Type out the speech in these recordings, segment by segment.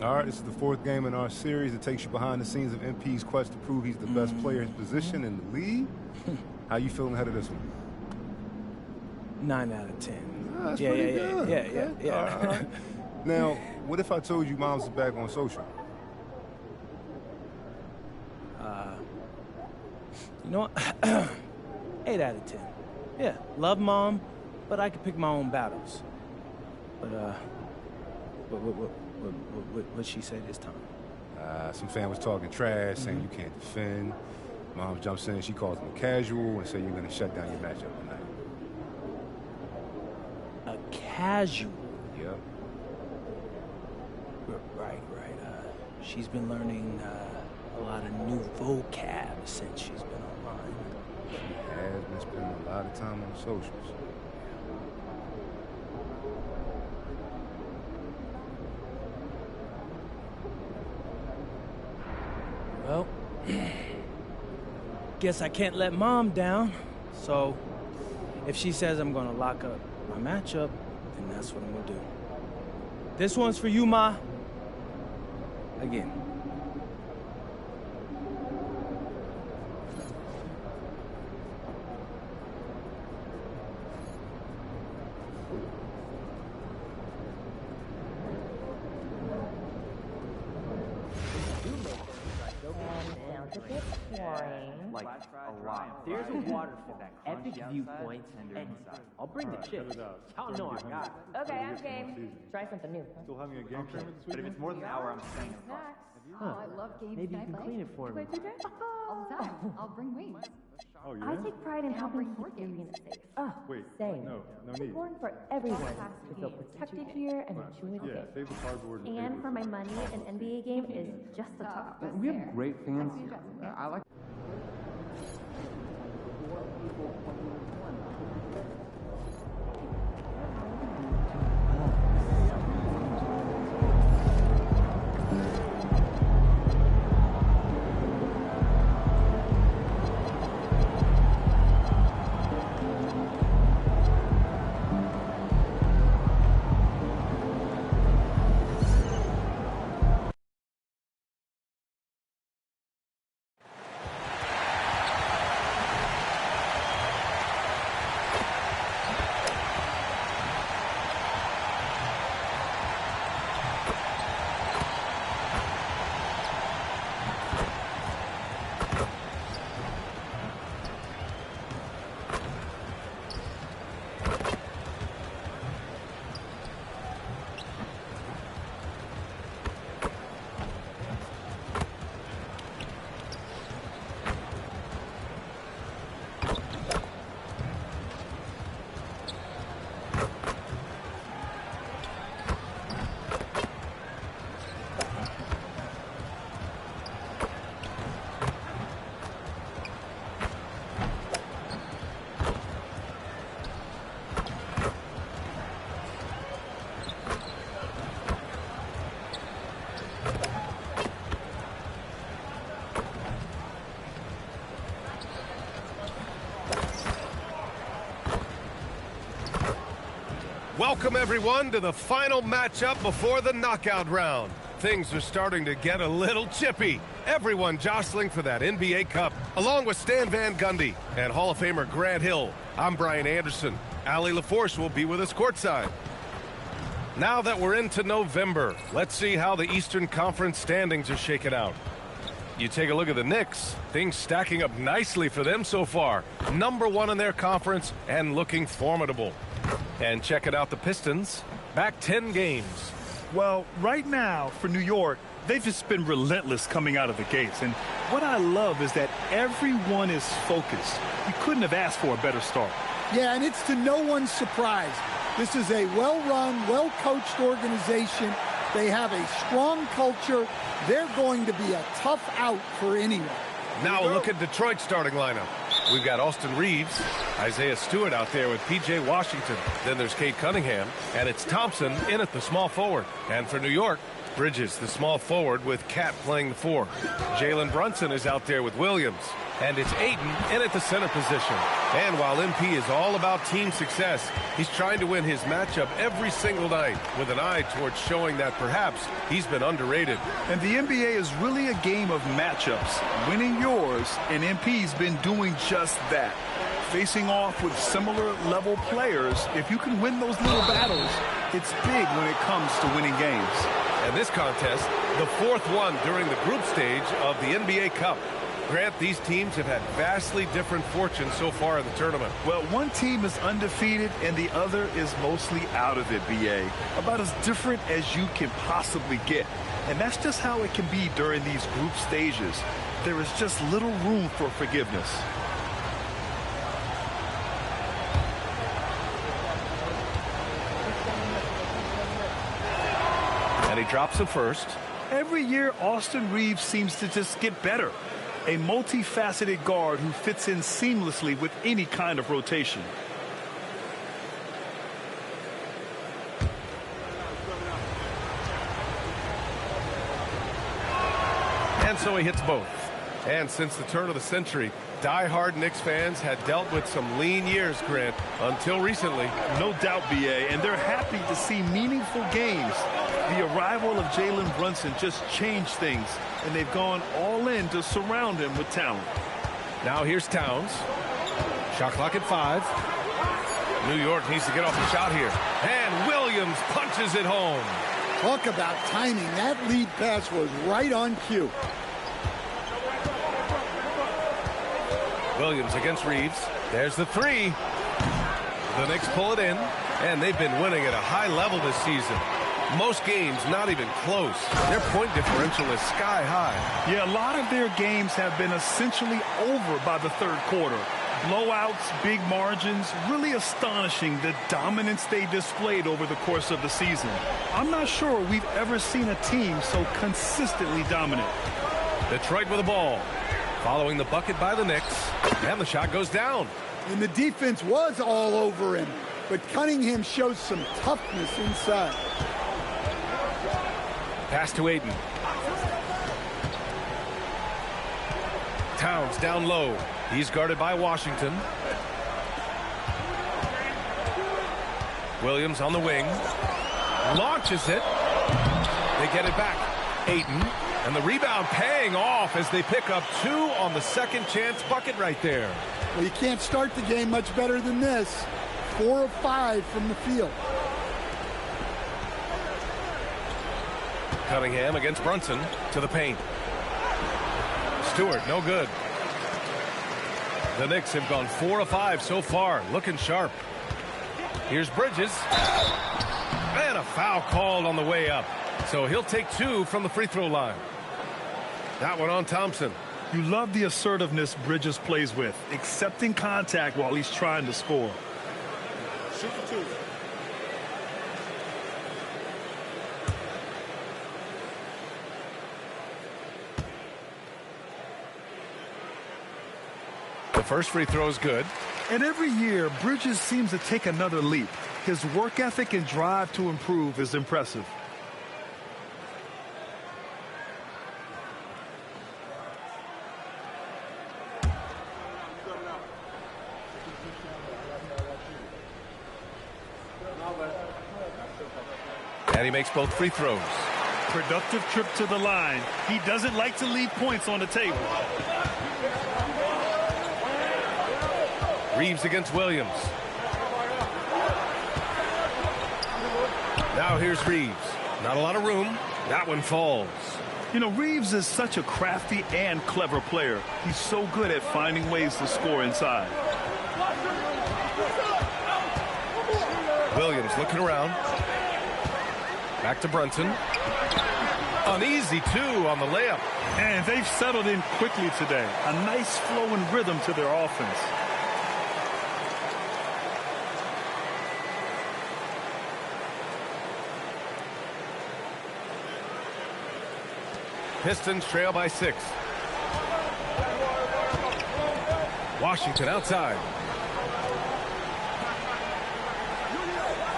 All right, this is the fourth game in our series. It takes you behind the scenes of MP's quest to prove he's the best player in his position in the league. How you feeling ahead of this one? 9 out of 10. That's pretty good. Yeah. All right. Now, what if I told you Mom's is back on social? You know what? 8 out of 10. Yeah, love Mom, but I could pick my own battles. But, what'd she say this time? Some fan was talking trash, saying you can't defend. Mom jumps in, she calls him a casual and say you're going to shut down your matchup tonight. A casual? Yep. Right. She's been learning a lot of new vocab since she's been online. She has been spending a lot of time on socials. Well, guess I can't let Mom down. So, if she says I'm gonna lock up my matchup, then that's what I'm gonna do. This one's for you, Ma. Again. Like a lot. There's a waterfall, epic viewpoints, and I'll bring the chips. Y'all know I got it. Okay, I'm game. Try something new. Still having a game tournament this week? But if it's more than an hour, I'm staying. Oh, I love games. Maybe you can clean it for me. All the time. I'll bring wings. Oh, I yeah? take pride in helping keep the arena safe. Oh, Wait, same. no It's need. important for everyone to feel protected here and enjoy the Yeah, game. save the cardboard. And for my money, an NBA game is just the top. We have great fans. I like. Welcome, everyone, to the final matchup before the knockout round. Things are starting to get a little chippy. Everyone jostling for that NBA Cup, along with Stan Van Gundy and Hall of Famer Grant Hill. I'm Brian Anderson. Allie LaForce will be with us courtside. Now that we're into November, let's see how the Eastern Conference standings are shaking out. You take a look at the Knicks, things stacking up nicely for them so far. #1 in their conference and looking formidable. And checking out the Pistons, back 10 games. Well, right now, for New York, they've just been relentless coming out of the gates. And what I love is that everyone is focused. You couldn't have asked for a better start. Yeah, and it's to no one's surprise. This is a well-run, well-coached organization. They have a strong culture. They're going to be a tough out for anyone. Now a look at Detroit's starting lineup. We've got Austin Reeves, Isaiah Stewart out there with P.J. Washington. Then there's Cade Cunningham, and it's Thompson in at the small forward. And for New York, Bridges, the small forward, with Cat playing the 4. Jalen Brunson is out there with Williams. And it's Ayton in at the center position. And while MP is all about team success, he's trying to win his matchup every single night with an eye towards showing that perhaps he's been underrated. And the NBA is really a game of matchups. Winning yours, and MP's been doing just that. Facing off with similar level players, if you can win those little battles, it's big when it comes to winning games. And this contest, the 4th one during the group stage of the NBA Cup. Grant, these teams have had vastly different fortunes so far in the tournament. Well, one team is undefeated and the other is mostly out of it, BA. About as different as you can possibly get. And that's just how it can be during these group stages. There is just little room for forgiveness. And he drops it first. Every year, Austin Reeves seems to just get better. A multifaceted guard who fits in seamlessly with any kind of rotation. And so he hits both. And since the turn of the century, die-hard Knicks fans had dealt with some lean years, Grant, until recently. No doubt, BA, and they're happy to see meaningful games. The arrival of Jalen Brunson just changed things, and they've gone all in to surround him with talent. Now here's Towns. Shot clock at 5. New York needs to get off the shot here. And Williams punches it home. Talk about timing. That lead pass was right on cue. Williams against Reeves. There's the 3. The Knicks pull it in, and they've been winning at a high level this season. Most games not even close. Their point differential is sky high. Yeah, a lot of their games have been essentially over by the 3rd quarter. Blowouts, big margins, really astonishing the dominance they displayed over the course of the season. I'm not sure we've ever seen a team so consistently dominant. Detroit with the ball. Following the bucket by the Knicks. And the shot goes down. And the defense was all over him. But Cunningham shows some toughness inside. Pass to Ayton. Towns down low. He's guarded by Washington. Williams on the wing. Launches it. They get it back. Ayton. And the rebound paying off as they pick up 2 on the second chance bucket right there. Well, you can't start the game much better than this. 4 of 5 from the field. Cunningham against Brunson to the paint. Stewart, no good. The Knicks have gone 4 of 5 so far, looking sharp. Here's Bridges. And a foul called on the way up. So he'll take 2 from the free throw line. That one on Thompson. You love the assertiveness Bridges plays with, accepting contact while he's trying to score. Shoot for 2. The first free throw is good. And every year, Bridges seems to take another leap. His work ethic and drive to improve is impressive. And he makes both free throws. Productive trip to the line. He doesn't like to leave points on the table. Reeves against Williams. Now here's Reeves. Not a lot of room. That one falls. You know, Reeves is such a crafty and clever player. He's so good at finding ways to score inside. Williams looking around. Back to Brunson. An easy 2 on the layup. And they've settled in quickly today. A nice flow and rhythm to their offense. Pistons trail by 6. Washington outside.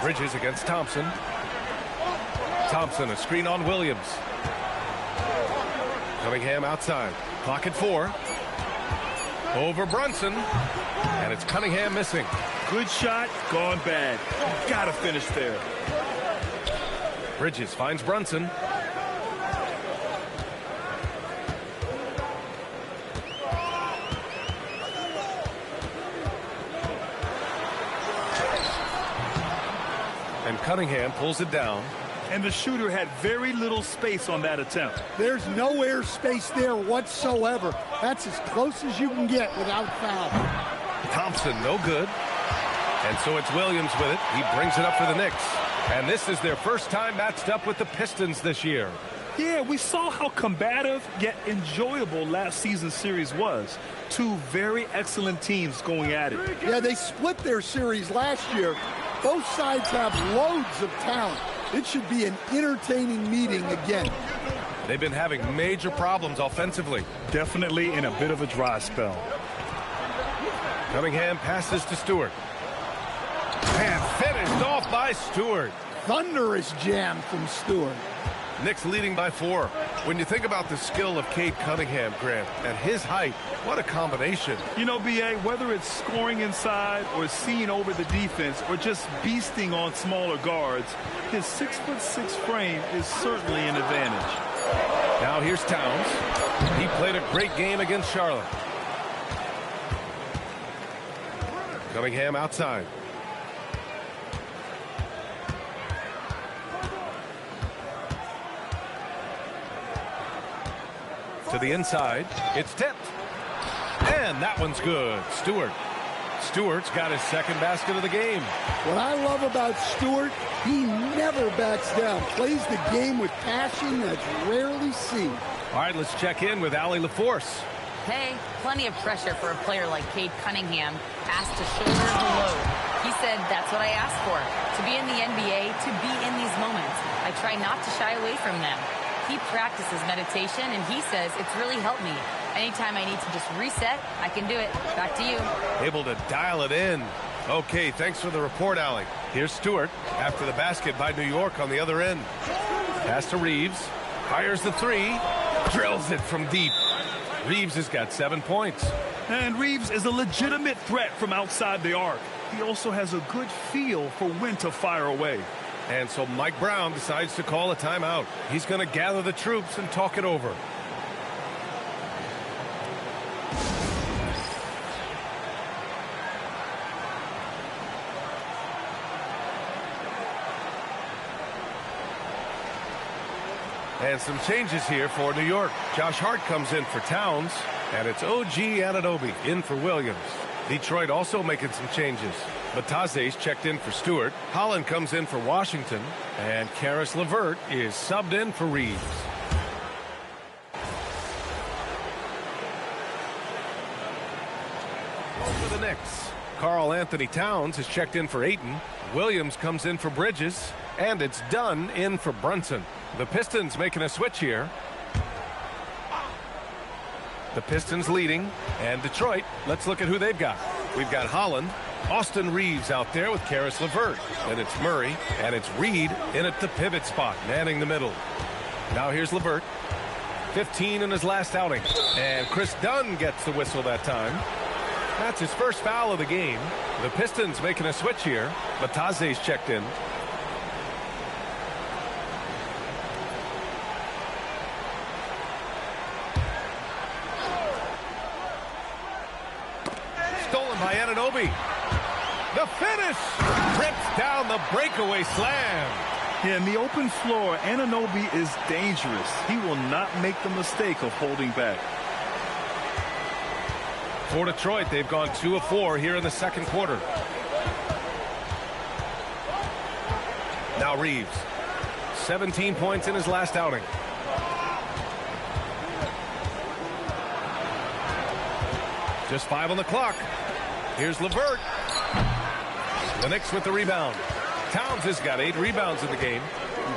Bridges against Thompson. Thompson, a screen on Williams. Cunningham outside. Clock at 4. Over Brunson. And it's Cunningham missing. Good shot, gone bad. Gotta finish there. Bridges finds Brunson. And Cunningham pulls it down. And the shooter had very little space on that attempt. There's no air space there whatsoever. That's as close as you can get without foul. Thompson, no good. And so it's Williams with it. He brings it up for the Knicks. And this is their first time matched up with the Pistons this year. Yeah, we saw how combative yet enjoyable last season's series was. Two very excellent teams going at it. Yeah, they split their series last year. Both sides have loads of talent. It should be an entertaining meeting again. They've been having major problems offensively. Definitely in a bit of a dry spell. Cunningham passes to Stewart. And finished off by Stewart. Thunderous jam from Stewart. Knicks leading by 4. When you think about the skill of Cade Cunningham, Grant, at his height, what a combination. You know, B.A., whether it's scoring inside or seeing over the defense or just beasting on smaller guards, his 6'6" frame is certainly an advantage. Now here's Towns. He played a great game against Charlotte. Cunningham outside. To the inside. It's tipped. And that one's good. Stewart's got his second basket of the game. What I love about Stewart, he never backs down. Plays the game with passion that's rarely seen. All right, let's check in with Allie LaForce. Hey, plenty of pressure for a player like Cade Cunningham, asked to shoulder the load. He said, that's what I asked for, to be in the NBA, to be in these moments. I try not to shy away from them. He practices meditation, and he says it's really helped me. Anytime I need to just reset, I can do it. Back to you. Able to dial it in. Okay, thanks for the report, Allie. Here's Stewart after the basket by New York on the other end. Pass to Reeves. Fires the 3. Drills it from deep. Reeves has got 7 points. And Reeves is a legitimate threat from outside the arc. He also has a good feel for when to fire away. And so Mike Brown decides to call a timeout. He's going to gather the troops and talk it over. And some changes here for New York. Josh Hart comes in for Towns, and it's OG Anunoby in for Williams. Detroit also making some changes. Bataze's checked in for Stewart. Holland comes in for Washington. And Karis LeVert is subbed in for Reeves. For the Knicks, Karl Anthony Towns is checked in for Ayton. Williams comes in for Bridges. And it's Dunn in for Brunson. The Pistons making a switch here. The Pistons leading. And Detroit, let's look at who they've got. We've got Holland. Austin Reeves out there with Karis LeVert. And it's Murray. And it's Reed in at the pivot spot, manning the middle. Now here's LeVert. 15 in his last outing. And Chris Dunn gets the whistle that time. That's his first foul of the game. The Pistons making a switch here. Bataze's checked in. Stolen by Anunoby. The finish! Rips down the breakaway slam. Yeah, in the open floor, Anunoby is dangerous. He will not make the mistake of holding back. For Detroit, they've gone 2 of 4 here in the second quarter. Now Reeves. 17 points in his last outing. Just 5 on the clock. Here's LeVert. The Knicks with the rebound. Towns has got 8 rebounds in the game.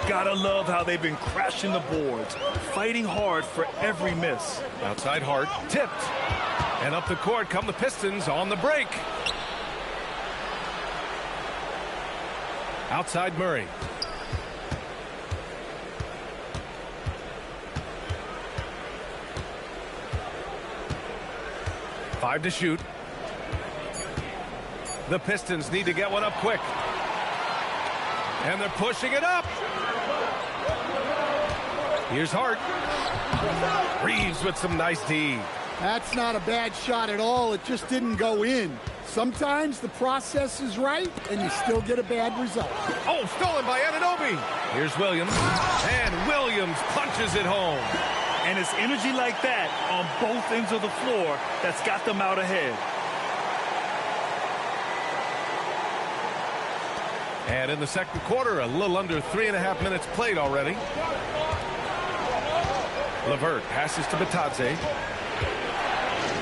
You gotta love how they've been crashing the boards, fighting hard for every miss. Outside Hart, tipped. And up the court come the Pistons on the break. Outside Murray. 5 to shoot. The Pistons need to get one up quick. And they're pushing it up. Here's Hart. Reeves with some nice D. That's not a bad shot at all. It just didn't go in. Sometimes the process is right, and you still get a bad result. Oh, stolen by Anunoby. Here's Williams. And Williams punches it home. And it's energy like that on both ends of the floor that's got them out ahead. And in the second quarter, a little under 3.5 minutes played already. LeVert passes to Batadze.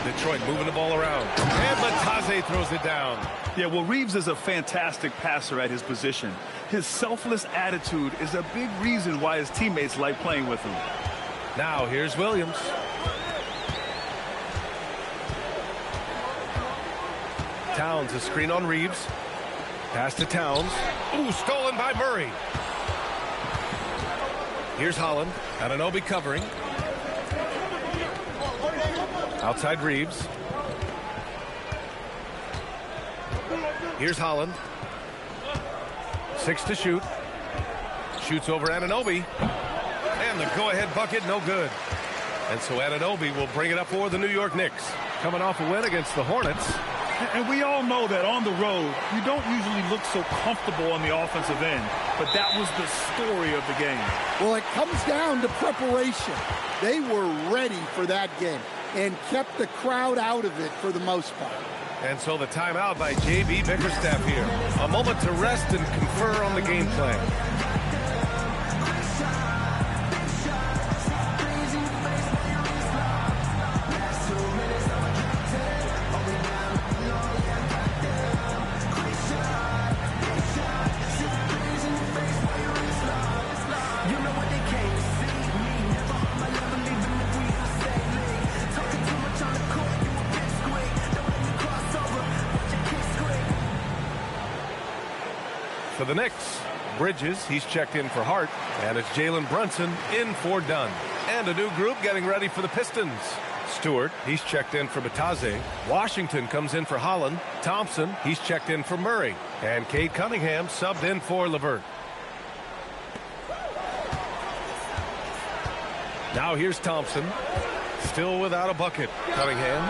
Detroit moving the ball around. And Batadze throws it down. Yeah, well, Reeves is a fantastic passer at his position. His selfless attitude is a big reason why his teammates like playing with him. Now here's Williams. Towns a screen on Reeves. Pass to Towns. Ooh, stolen by Murray. Here's Holland. Anunoby covering. Outside Reeves. Here's Holland. 6 to shoot. Shoots over Anunoby. And the go-ahead bucket, no good. And so Anunoby will bring it up for the New York Knicks. Coming off a win against the Hornets. And we all know that on the road, you don't usually look so comfortable on the offensive end. But that was the story of the game. Well, it comes down to preparation. They were ready for that game and kept the crowd out of it for the most part. And so the timeout by J.B. Bickerstaff here. A moment to rest and confer on the game plan. For the Knicks, Bridges, he's checked in for Hart, and it's Jalen Brunson in for Dunn. And a new group getting ready for the Pistons. Stewart, he's checked in for Batadze. Washington comes in for Holland. Thompson, he's checked in for Murray. And Cade Cunningham subbed in for LeVert. Now here's Thompson, still without a bucket. Cunningham.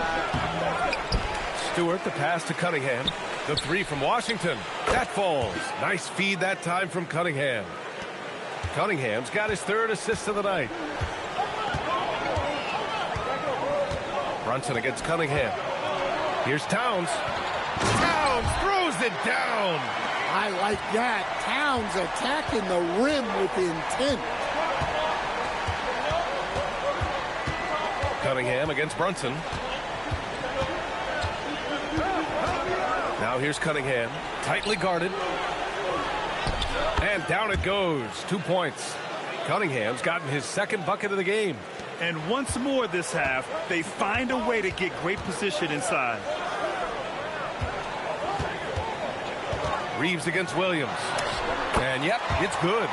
Stewart, the pass to Cunningham. The 3 from Washington. That falls. Nice feed that time from Cunningham. Cunningham's got his 3rd assist of the night. Brunson against Cunningham. Here's Towns. Towns throws it down. I like that. Towns attacking the rim with intent. Cunningham against Brunson. Now here's Cunningham, tightly guarded. And down it goes. 2 points. Cunningham's gotten his 2nd bucket of the game. And once more this half, they find a way to get great position inside. Reeves against Williams. And yep, it's good.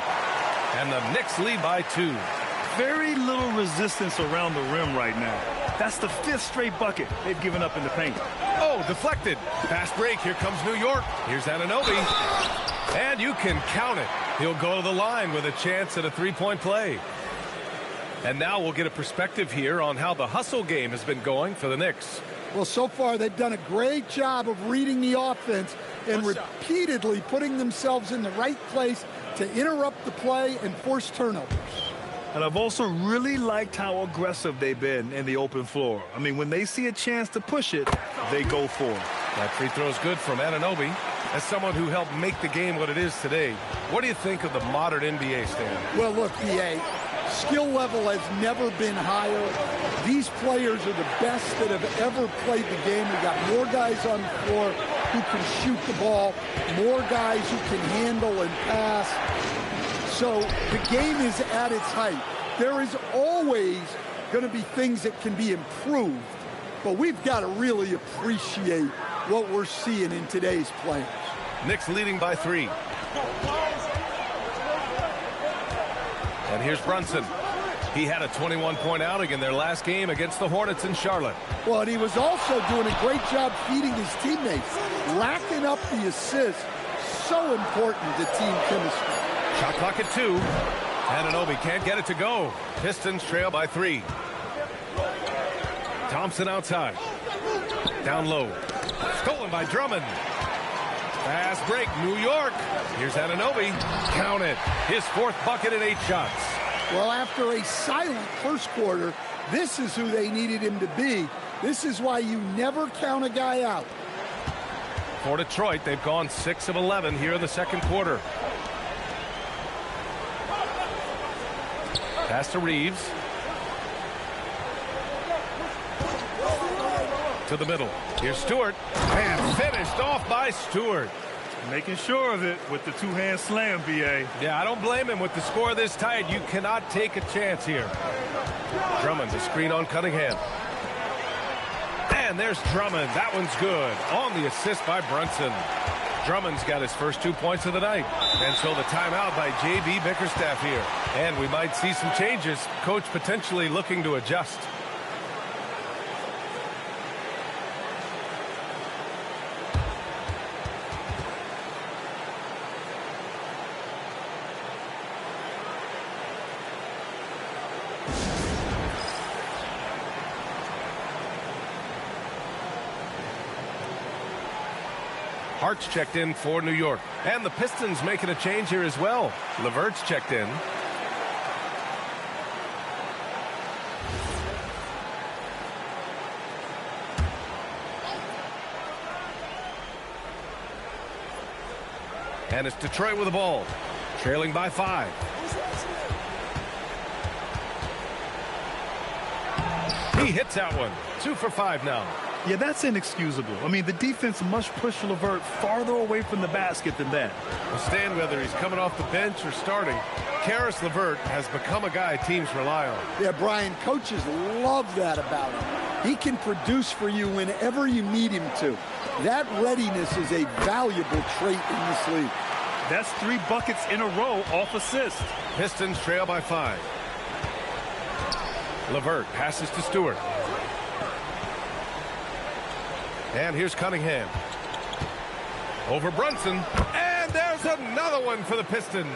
And the Knicks lead by 2. Very little resistance around the rim right now. That's the 5th straight bucket they've given up in the paint. Oh, deflected. Fast break. Here comes New York. Here's Anunoby. And you can count it. He'll go to the line with a chance at a 3-point play. And now we'll get a perspective here on how the hustle game has been going for the Knicks. Well, so far they've done a great job of reading the offense and repeatedly putting themselves in the right place to interrupt the play and force turnovers. And I've also really liked how aggressive they've been in the open floor. I mean, when they see a chance to push it, they go for it. That free throw's good from Anunoby. As someone who helped make the game what it is today, what do you think of the modern NBA, Stan? Well, look, B.A., skill level has never been higher. These players are the best that have ever played the game. We got more guys on the floor who can shoot the ball, more guys who can handle and pass. So the game is at its height. There is always going to be things that can be improved, but we've got to really appreciate what we're seeing in today's players. Knicks leading by 3. And here's Brunson. He had a 21-point outing in their last game against the Hornets in Charlotte. Well, and he was also doing a great job feeding his teammates. Racking up the assists, so important to team chemistry. Shot clock at 2. Anunoby can't get it to go. Pistons trail by 3. Thompson outside. Down low. Stolen by Drummond. Fast break, New York. Here's Anunoby. Count it. His 4th bucket in 8 shots. Well, after a silent first quarter, this is who they needed him to be. This is why you never count a guy out. For Detroit, they've gone 6 of 11 here in the second quarter. Pass to Reeves. To the middle. Here's Stewart. And finished off by Stewart. Making sure of it with the two-hand slam, B.A. Yeah, I don't blame him. With the score this tight, you cannot take a chance here. Drummond, the screen on Cunningham. And there's Drummond. That one's good. On the assist by Brunson. Drummond's got his first 2 points of the night. And so the timeout by J.B. Bickerstaff here. And we might see some changes. Coach potentially looking to adjust. Hart's checked in for New York. And the Pistons making a change here as well. LeVert's checked in. And it's Detroit with the ball. Trailing by 5. He hits that one. 2 for 5 now. Yeah, that's inexcusable. I mean, the defense must push LeVert farther away from the basket than that. Well, Stan, whether he's coming off the bench or starting, Caris LeVert has become a guy teams rely on. Yeah, Brian, coaches love that about him. He can produce for you whenever you need him to. That readiness is a valuable trait in this league. That's 3 buckets in a row off assist. Pistons trail by 5. LeVert passes to Stewart. And here's Cunningham. Over Brunson. And there's another one for the Pistons.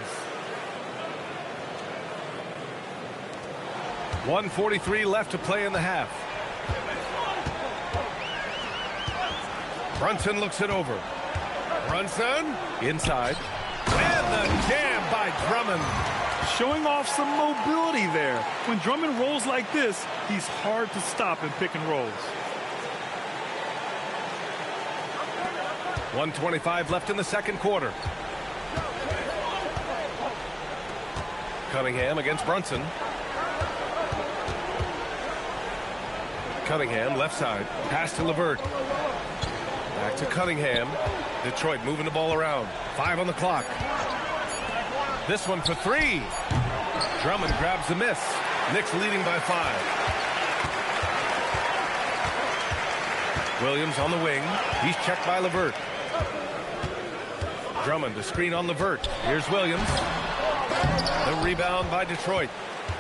1:43 left to play in the half. Brunson looks it over. Brunson inside. And the jam by Drummond. Showing off some mobility there. When Drummond rolls like this, he's hard to stop in pick and rolls. 1:25 left in the second quarter. Cunningham against Brunson. Cunningham left side. Pass to LeVert. Back to Cunningham. Detroit moving the ball around. 5 on the clock. This one for 3. Drummond grabs the miss. Knicks leading by 5. Williams on the wing. He's checked by LeVert. Drummond to screen on LeVert. Here's Williams. The rebound by Detroit.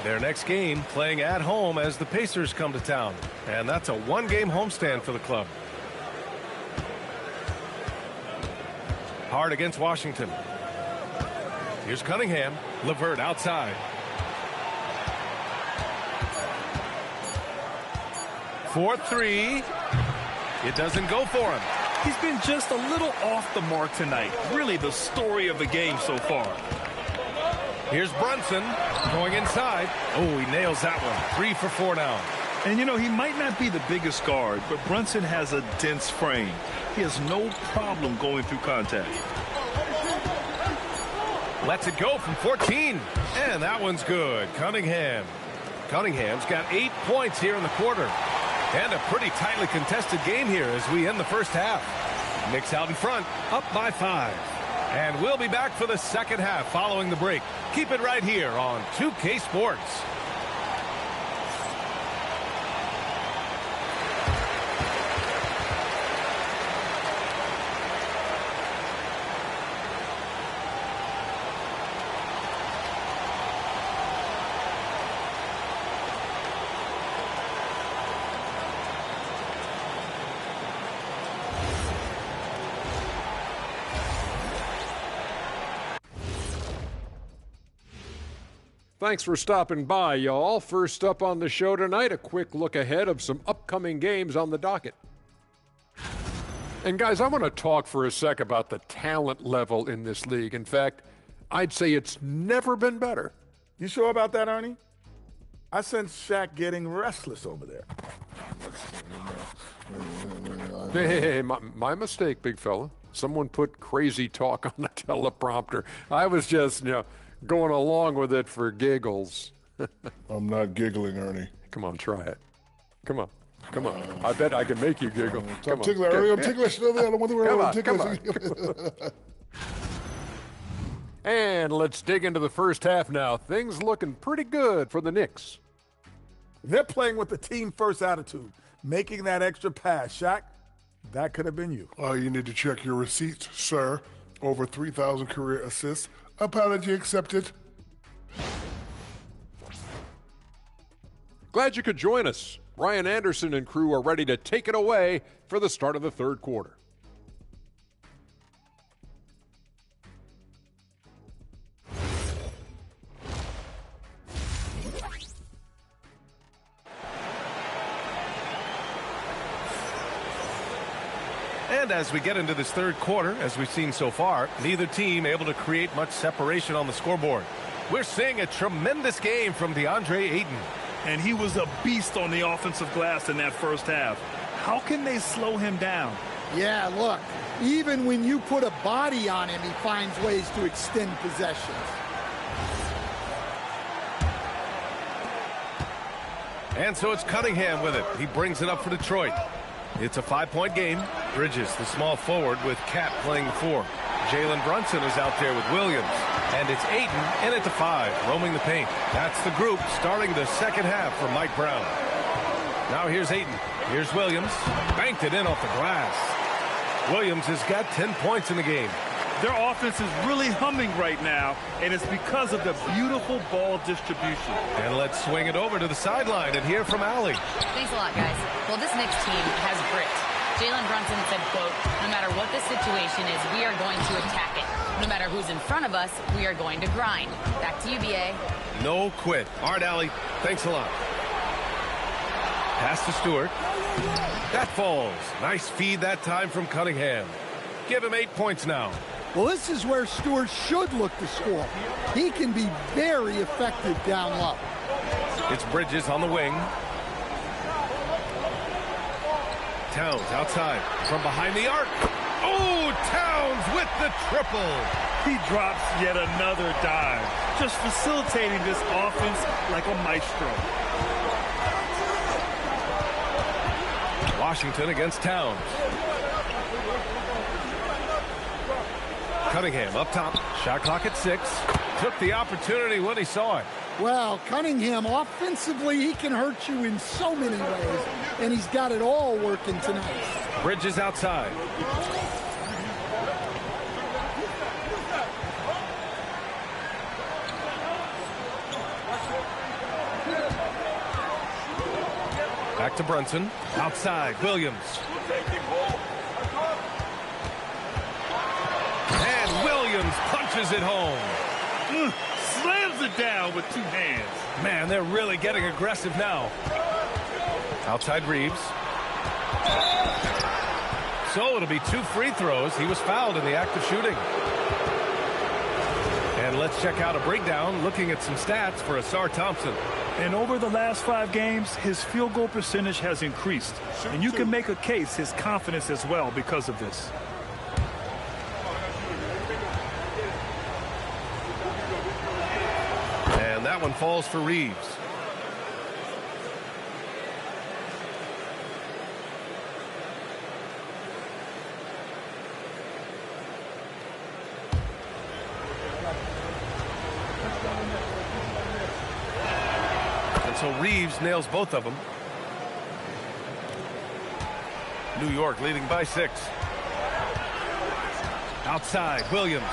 Their next game playing at home as the Pacers come to town. And that's a 1-game homestand for the club. Hard against Washington. Here's Cunningham. LeVert outside. 4-3. It doesn't go for him. He's been just a little off the mark tonight. Really the story of the game so far. Here's Brunson going inside. Oh, he nails that one. 3 for 4 now. And, you know, he might not be the biggest guard, but Brunson has a dense frame. He has no problem going through contact. Lets it go from 14. And that one's good. Cunningham's got 8 points here in the quarter. And a pretty tightly contested game here as we end the first half. Knicks out in front, up by 5. And we'll be back for the second half following the break. Keep it right here on 2K Sports. Thanks for stopping by, y'all. First up on the show tonight, a quick look ahead of some upcoming games on the docket. And guys, I want to talk for a sec about the talent level in this league. In fact, I'd say it's never been better. You sure about that, Ernie? I sense Shaq getting restless over there. Hey, my mistake, big fella. Someone put crazy talk on the teleprompter. I was just, going along with it for giggles. I'm not giggling, Ernie. Come on, try it. Come on. I bet I can make you giggle. I'm ticklish, Ernie. I'm ticklish. I don't want to Come on. And let's dig into the first half now. Things looking pretty good for the Knicks. They're playing with the team-first attitude, making that extra pass. Shaq, that could have been you. You need to check your receipts, sir. Over 3,000 career assists. Apology accepted. Glad you could join us. Ryan Anderson and crew are ready to take it away for the start of the third quarter. And as we get into this third quarter, as we've seen so far, neither team able to create much separation on the scoreboard. We're seeing a tremendous game from DeAndre Ayton. And he was a beast on the offensive glass in that first half. How can they slow him down? Yeah, look, even when you put a body on him, he finds ways to extend possessions. And so it's Cunningham with it. He brings it up for Detroit. It's a 5-point game. Bridges, the small forward, with Cat playing the 4. Jalen Brunson is out there with Williams. And it's Ayton in at the 5, roaming the paint. That's the group starting the second half for Mike Brown. Now here's Ayton. Here's Williams. Banked it in off the glass. Williams has got 10 points in the game. Their offense is really humming right now, and it's because of the beautiful ball distribution. And let's swing it over to the sideline and hear from Allie. Thanks a lot, guys. Well, this Knicks team has grit. Jalen Brunson said, quote, no matter what the situation is, we are going to attack it. No matter who's in front of us, we are going to grind. Back to you, B.A. No quit. All right, Allie. Thanks a lot. Pass to Stewart. That falls. Nice feed that time from Cunningham. Give him 8 points now. Well, this is where Stewart should look to score. He can be very effective down low. It's Bridges on the wing. Towns outside from behind the arc. Oh, Towns with the triple. He drops yet another dive, just facilitating this offense like a maestro. Washington against Towns. Cunningham up top. Shot clock at 6. Took the opportunity when he saw it. Well, Cunningham, offensively, he can hurt you in so many ways, and he's got it all working tonight. Bridges outside. Back to Brunson. Outside, Williams. And Williams punches it home. Slams it down with 2 hands. Man, they're really getting aggressive now. Outside Reeves. So it'll be 2 free throws. He was fouled in the act of shooting. And let's check out a breakdown looking at some stats for Asar Thompson. And over the last 5 games, his field goal percentage has increased. And you can make a case his confidence as well because of this. And that one falls for Reeves. And so Reeves nails both of them. New York leading by 6. Outside, Williams.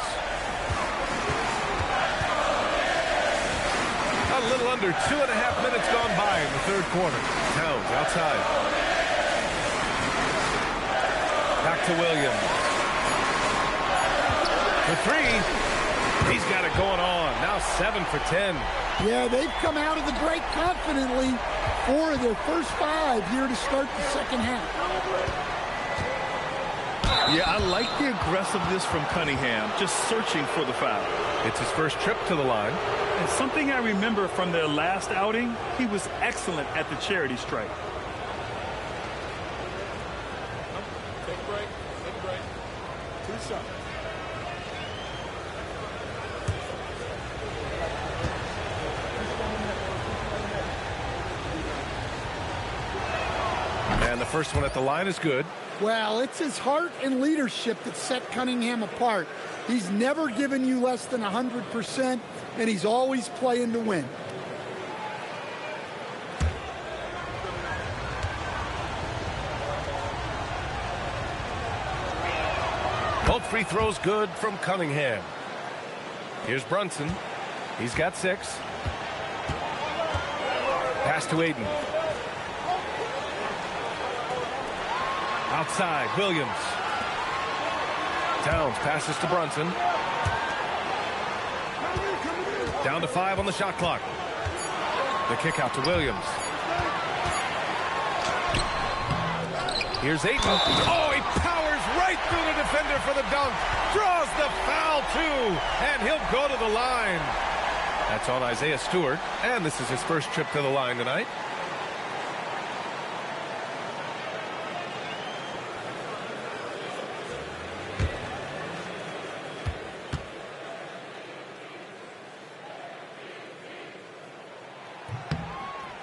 A little under 2.5 minutes gone by in the third quarter. Towns outside. Back to Williams. The 3. He's got it going on. Now 7 for 10. Yeah, they've come out of the break confidently. 4 of their first 5 here to start the second half. Yeah, I like the aggressiveness from Cunningham, just searching for the foul. It's his first trip to the line. And something I remember from their last outing, he was excellent at the charity stripe. Take break. 2 shots. And the first one at the line is good. Well, it's his heart and leadership that set Cunningham apart. He's never given you less than 100%, and he's always playing to win. Both free throws good from Cunningham. Here's Brunson. He's got 6. Pass to Aiden. Outside, Williams. Towns passes to Brunson. Down to 5 on the shot clock. The kick out to Williams. Here's Aiden. Oh, he powers right through the defender for the dunk. Draws the foul, too. And he'll go to the line. That's on Isaiah Stewart. And this is his first trip to the line tonight.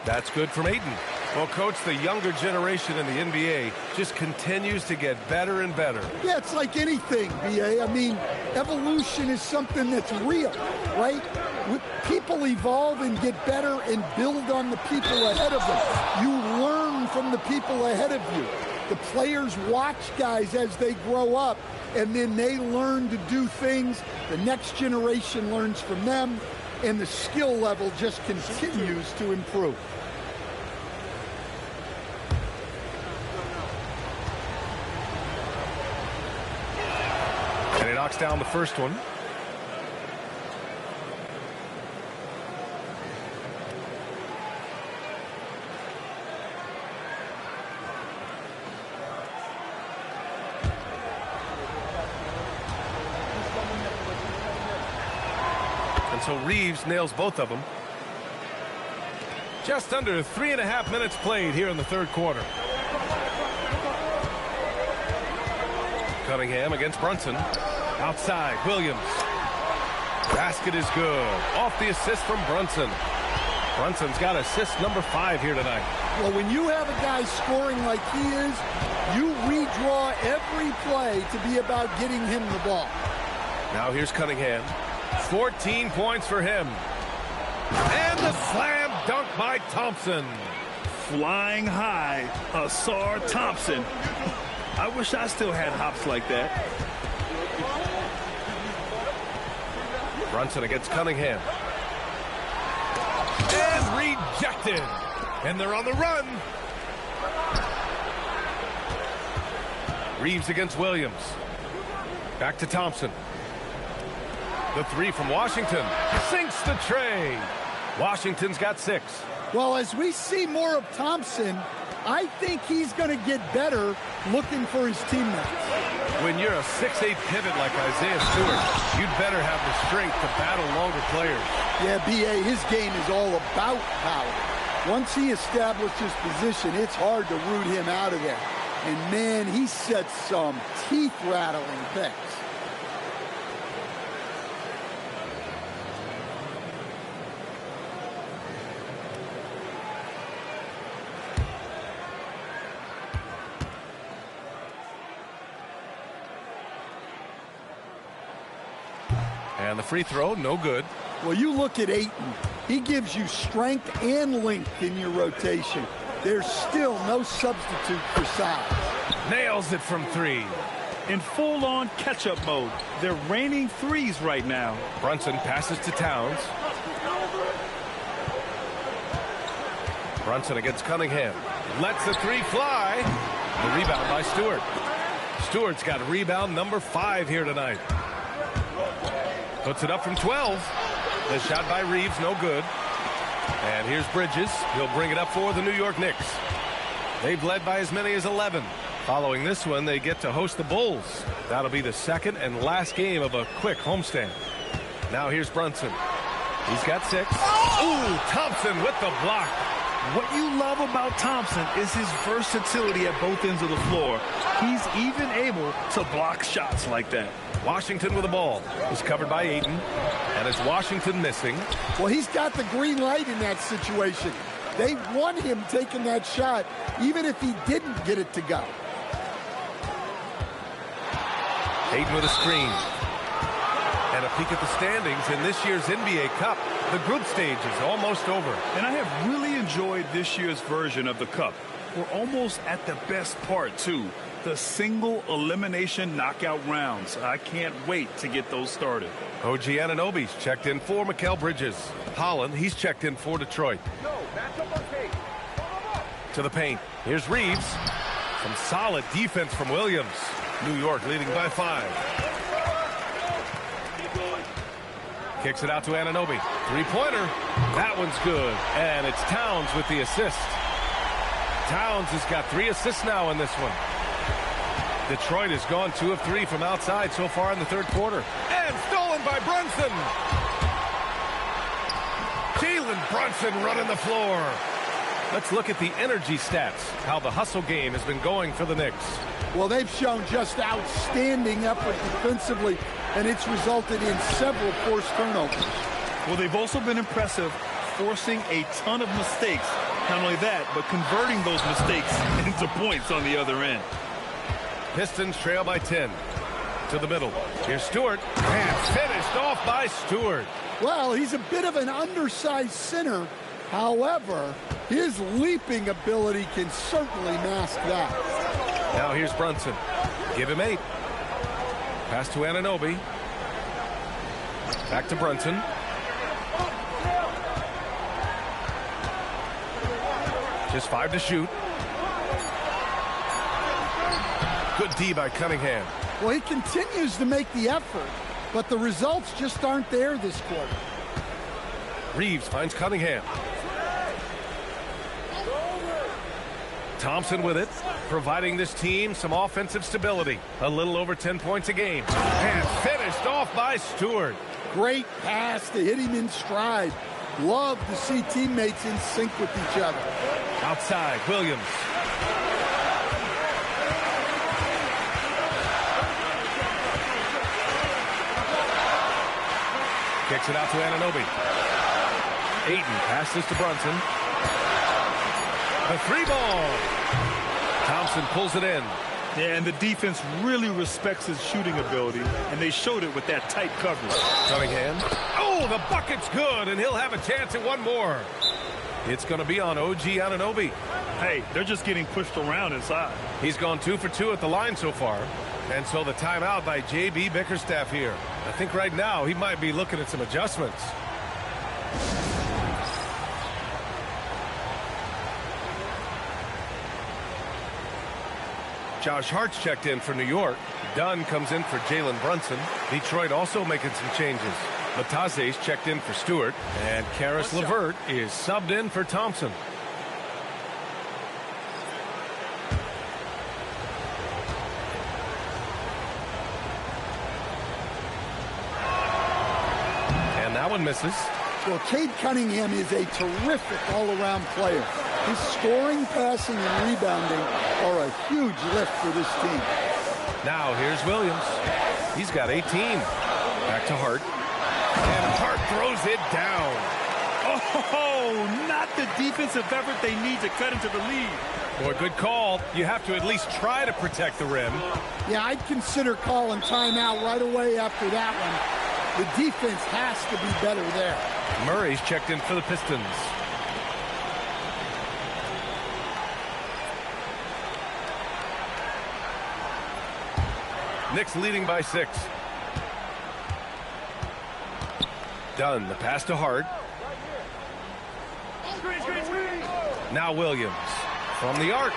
That's good from Aiden. Well, Coach, the younger generation in the NBA just continues to get better and better. Yeah, it's like anything, B.A. I mean, evolution is something that's real, right? People evolve and get better and build on the people ahead of them. You learn from the people ahead of you. The players watch guys as they grow up, and then they learn to do things. The next generation learns from them, and the skill level just continues to improve. And he knocks down the first one. And so Reeves nails both of them. Just under 3.5 minutes played here in the third quarter. Cunningham against Brunson. Outside, Williams. Basket is good. Off the assist from Brunson. Brunson's got assist number 5 here tonight. Well, when you have a guy scoring like he is, you redraw every play to be about getting him the ball. Now here's Cunningham. 14 points for him. And the slam dunk by Thompson. Flying high, Asar Thompson. I wish I still had hops like that. Brunson against Cunningham. And rejected. And they're on the run. Reeves against Williams. Back to Thompson. The 3 from Washington. Sinks the tray. Washington's got 6. Well, as we see more of Thompson, I think he's going to get better looking for his teammates. When you're a 6'8" pivot like Isaiah Stewart, you'd better have the strength to battle longer players. Yeah, B.A., his game is all about power. Once he establishes position, it's hard to root him out of there. And, man, he sets some teeth-rattling picks. And the free throw, no good. Well, you look at Ayton. He gives you strength and length in your rotation. There's still no substitute for size. Nails it from 3. In full-on catch-up mode. They're raining threes right now. Brunson passes to Towns. Brunson against Cunningham. Lets the 3 fly. The rebound by Stewart. Stewart's got rebound number 5 here tonight. Puts it up from 12. The shot by Reeves, no good. And here's Bridges. He'll bring it up for the New York Knicks. They've led by as many as 11. Following this one, they get to host the Bulls. That'll be the second and last game of a quick homestand. Now here's Brunson. He's got 6. Ooh, Thompson with the block. What you love about Thompson is his versatility at both ends of the floor. He's even able to block shots like that. Washington with the ball. Is covered by Ayton. And it's Washington missing. Well, he's got the green light in that situation. They want him taking that shot, even if he didn't get it to go. Ayton with a screen. And a peek at the standings in this year's NBA Cup. The group stage is almost over. And I have really enjoyed this year's version of the Cup. We're almost at the best part, too. The single elimination knockout rounds. I can't wait to get those started. OG Anunoby's checked in for Mikal Bridges. Holland, he's checked in for Detroit. To the paint. Here's Reeves. Some solid defense from Williams. New York leading by 5. Kicks it out to Anunoby. Three-pointer. That one's good. And it's Towns with the assist. Towns has got 3 assists now in this one. Detroit has gone 2 of 3 from outside so far in the third quarter. And stolen by Brunson. Jalen Brunson running the floor. Let's look at the energy stats, how the hustle game has been going for the Knicks. Well, they've shown just outstanding effort defensively, and it's resulted in several forced turnovers. Well, they've also been impressive, forcing a ton of mistakes. Not only that, but converting those mistakes into points on the other end. Pistons trail by 10. To the middle. Here's Stewart. And finished off by Stewart. Well, he's a bit of an undersized center. However, his leaping ability can certainly mask that. Now here's Brunson. Give him 8. Pass to Anunoby. Back to Brunson. Just 5 to shoot. Good D by Cunningham. Well, he continues to make the effort, but the results just aren't there this quarter. Reeves finds Cunningham. Thompson with it, providing this team some offensive stability. A little over 10 points a game. And finished off by Stewart. Great pass to hit him in stride. Love to see teammates in sync with each other. Outside, Williams. Kicks it out to Anunoby. Ayton passes to Brunson. The 3-ball. Thompson pulls it in. Yeah, and the defense really respects his shooting ability, and they showed it with that tight coverage. Cunningham. Oh, the bucket's good, and he'll have a chance at one more. It's going to be on OG Anunoby. Hey, they're just getting pushed around inside. He's gone 2 for 2 at the line so far. And so the timeout by J.B. Bickerstaff here. I think right now he might be looking at some adjustments. Josh Hart's checked in for New York. Dunn comes in for Jalen Brunson. Detroit also making some changes. Batase's checked in for Stewart. And Karis LeVert is subbed in for Thompson. And that one misses. Well, Cade Cunningham is a terrific all-around player. His scoring, passing, and rebounding are a huge lift for this team. Now here's Williams. He's got 18. Back to Hart. And Hart throws it down. Oh, not the defensive effort they need to cut into the lead. Boy, good call. You have to at least try to protect the rim. Yeah, I'd consider calling timeout right away after that one. The defense has to be better there. Murray's checked in for the Pistons. Knicks leading by 6. Dunn, the pass to Hart. Now Williams from the arc.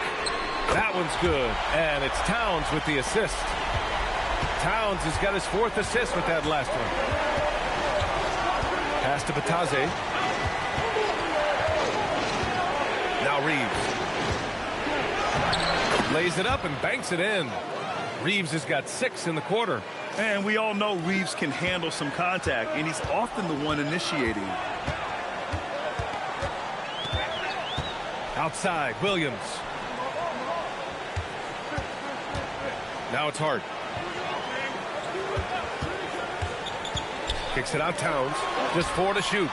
That one's good. And it's Towns with the assist. Towns has got his 4th assist with that last one. Pass to Batase. Now Reeves. Lays it up and banks it in. Reeves has got 6 in the quarter. And we all know Reeves can handle some contact, and he's often the one initiating. Outside, Williams. Now it's Hart. Kicks it out, Towns. Just 4 to shoot.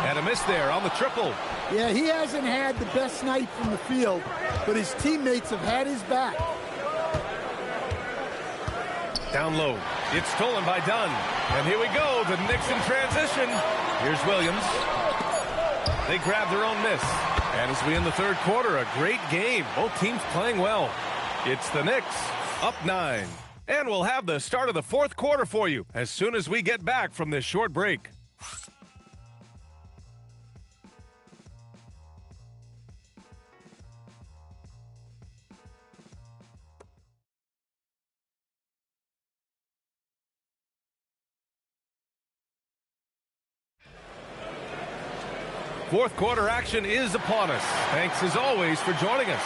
And a miss there on the triple. Yeah, he hasn't had the best night from the field, but his teammates have had his back. Down low. It's stolen by Dunn. And here we go, the Knicks in transition. Here's Williams. They grab their own miss. And as we end the third quarter, a great game. Both teams playing well. It's the Knicks up 9. And we'll have the start of the fourth quarter for you as soon as we get back from this short break. Fourth quarter action is upon us. Thanks as always for joining us.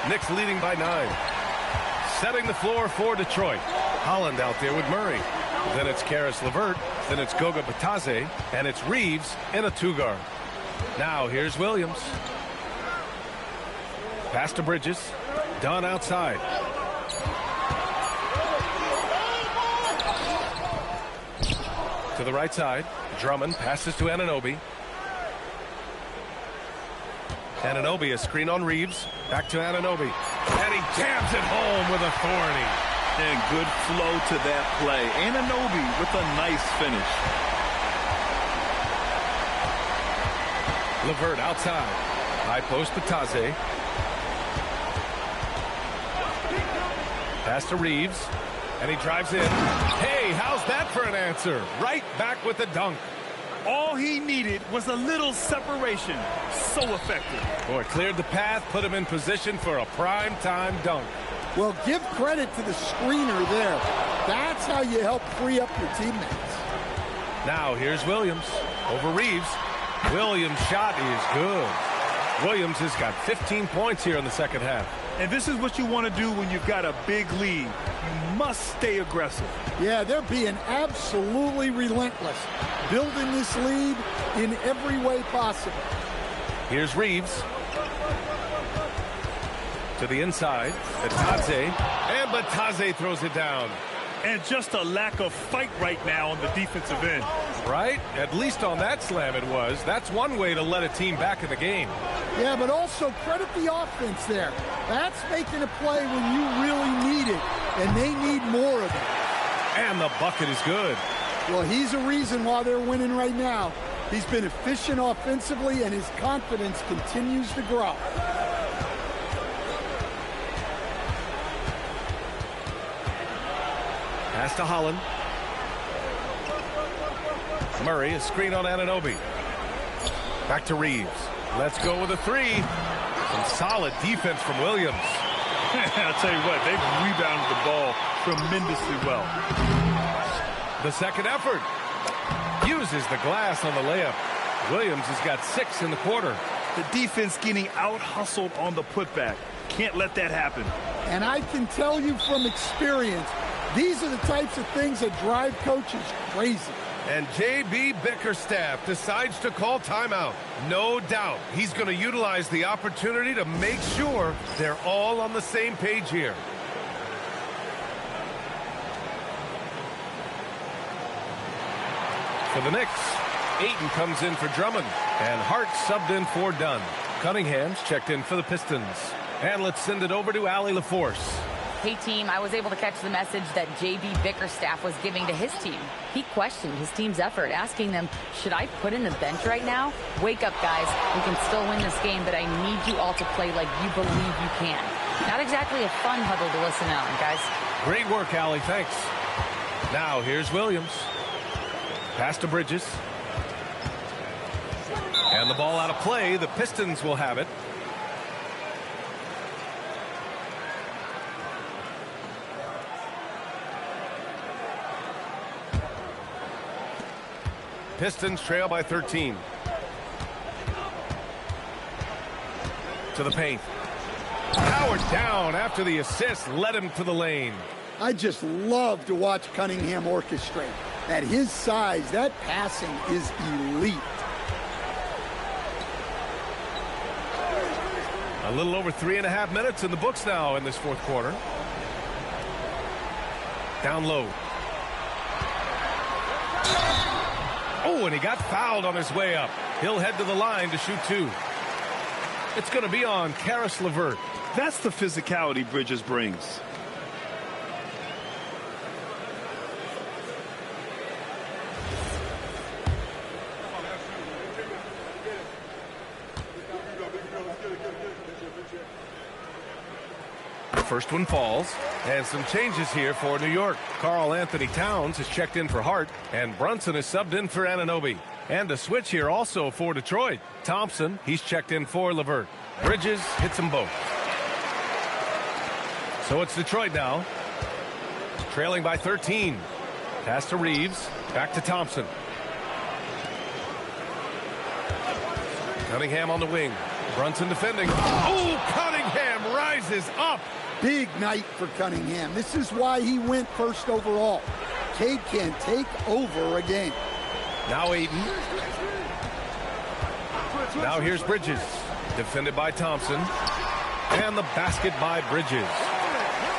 Knicks leading by 9. Setting the floor for Detroit. Holland out there with Murray. Then it's Karis LeVert. Then it's Goga Batase. And it's Reeves in a 2-guard. Now here's Williams. Pass to Bridges. Dunn outside. To the right side. Drummond passes to Anunoby. Anunoby, a screen on Reeves. Back to Anunoby. And he jams it home with authority. And good flow to that play. Anunoby with a nice finish. LeVert outside. High post Batase. Pass to Reeves. And he drives in. Hey, how's that for an answer? Right back with the dunk. All he needed was a little separation. So effective. Boy, cleared the path, put him in position for a prime-time dunk. Well, give credit to the screener there. That's how you help free up your teammates. Now, here's Williams over Reeves. Williams' shot is good. Williams has got 15 points here in the second half. And this is what you want to do when you've got a big lead. You must stay aggressive. Yeah, they're being absolutely relentless, building this lead in every way possible. Here's Reeves. To the inside. Batase. And Batase throws it down. And just a lack of fight right now on the defensive end. Right? At least on that slam it was. That's one way to let a team back in the game. Yeah, but also credit the offense there. That's making a play when you really need it, and they need more of it. And the bucket is good. Well, he's a reason why they're winning right now. He's been efficient offensively, and his confidence continues to grow. Pass to Holland. Murray, a screen on Anunoby. Back to Reeves. Let's go with a 3. Some solid defense from Williams. I'll tell you what, they've rebounded the ball tremendously well. The second effort. Uses the glass on the layup. Williams has got 6 in the quarter. The defense getting out-hustled on the putback. Can't let that happen. And I can tell you from experience, these are the types of things that drive coaches crazy. And J.B. Bickerstaff decides to call timeout. No doubt he's going to utilize the opportunity to make sure they're all on the same page here. For the Knicks, Ayton comes in for Drummond. And Hart subbed in for Dunn. Cunningham's checked in for the Pistons. And let's send it over to Allie LaForce. Hey, team, I was able to catch the message that J.B. Bickerstaff was giving to his team. He questioned his team's effort, asking them, should I put in the bench right now? Wake up, guys. We can still win this game, but I need you all to play like you believe you can. Not exactly a fun huddle to listen on, guys. Great work, Allie. Thanks. Now, here's Williams. Pass to Bridges. And the ball out of play. The Pistons will have it. Pistons trail by 13. To the paint. Powered down after the assist led him to the lane. I just love to watch Cunningham orchestrate. At his size, that passing is elite. A little over 3.5 minutes in the books now in this fourth quarter. Down low. Oh, and he got fouled on his way up. He'll head to the line to shoot 2. It's going to be on Caris LeVert. That's the physicality Bridges brings. First one falls, and some changes here for New York. Karl Anthony Towns has checked in for Hart, and Brunson is subbed in for Anunoby. And a switch here also for Detroit. Thompson, he's checked in for LeVert. Bridges hits them both. So it's Detroit now, trailing by 13. Pass to Reeves, back to Thompson. Cunningham on the wing. Brunson defending. Oh, Cunningham rises up. Big night for Cunningham. This is why he went first overall. Cade can take over a game. Now Aiden. Now here's Bridges. Defended by Thompson. And the basket by Bridges.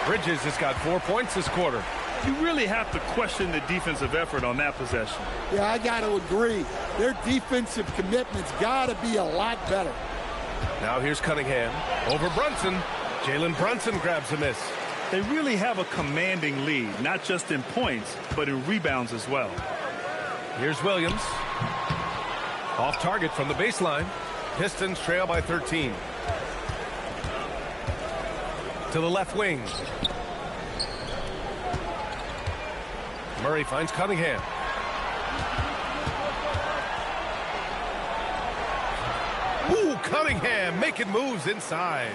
Bridges has got 4 points this quarter. You really have to question the defensive effort on that possession. Yeah, I got to agree. Their defensive commitment's got to be a lot better. Now here's Cunningham. Over Brunson. Jalen Brunson grabs a miss. They really have a commanding lead, not just in points, but in rebounds as well. Here's Williams. Off target from the baseline. Pistons trail by 13. To the left wing. Murray finds Cunningham. Ooh, Cunningham making moves inside.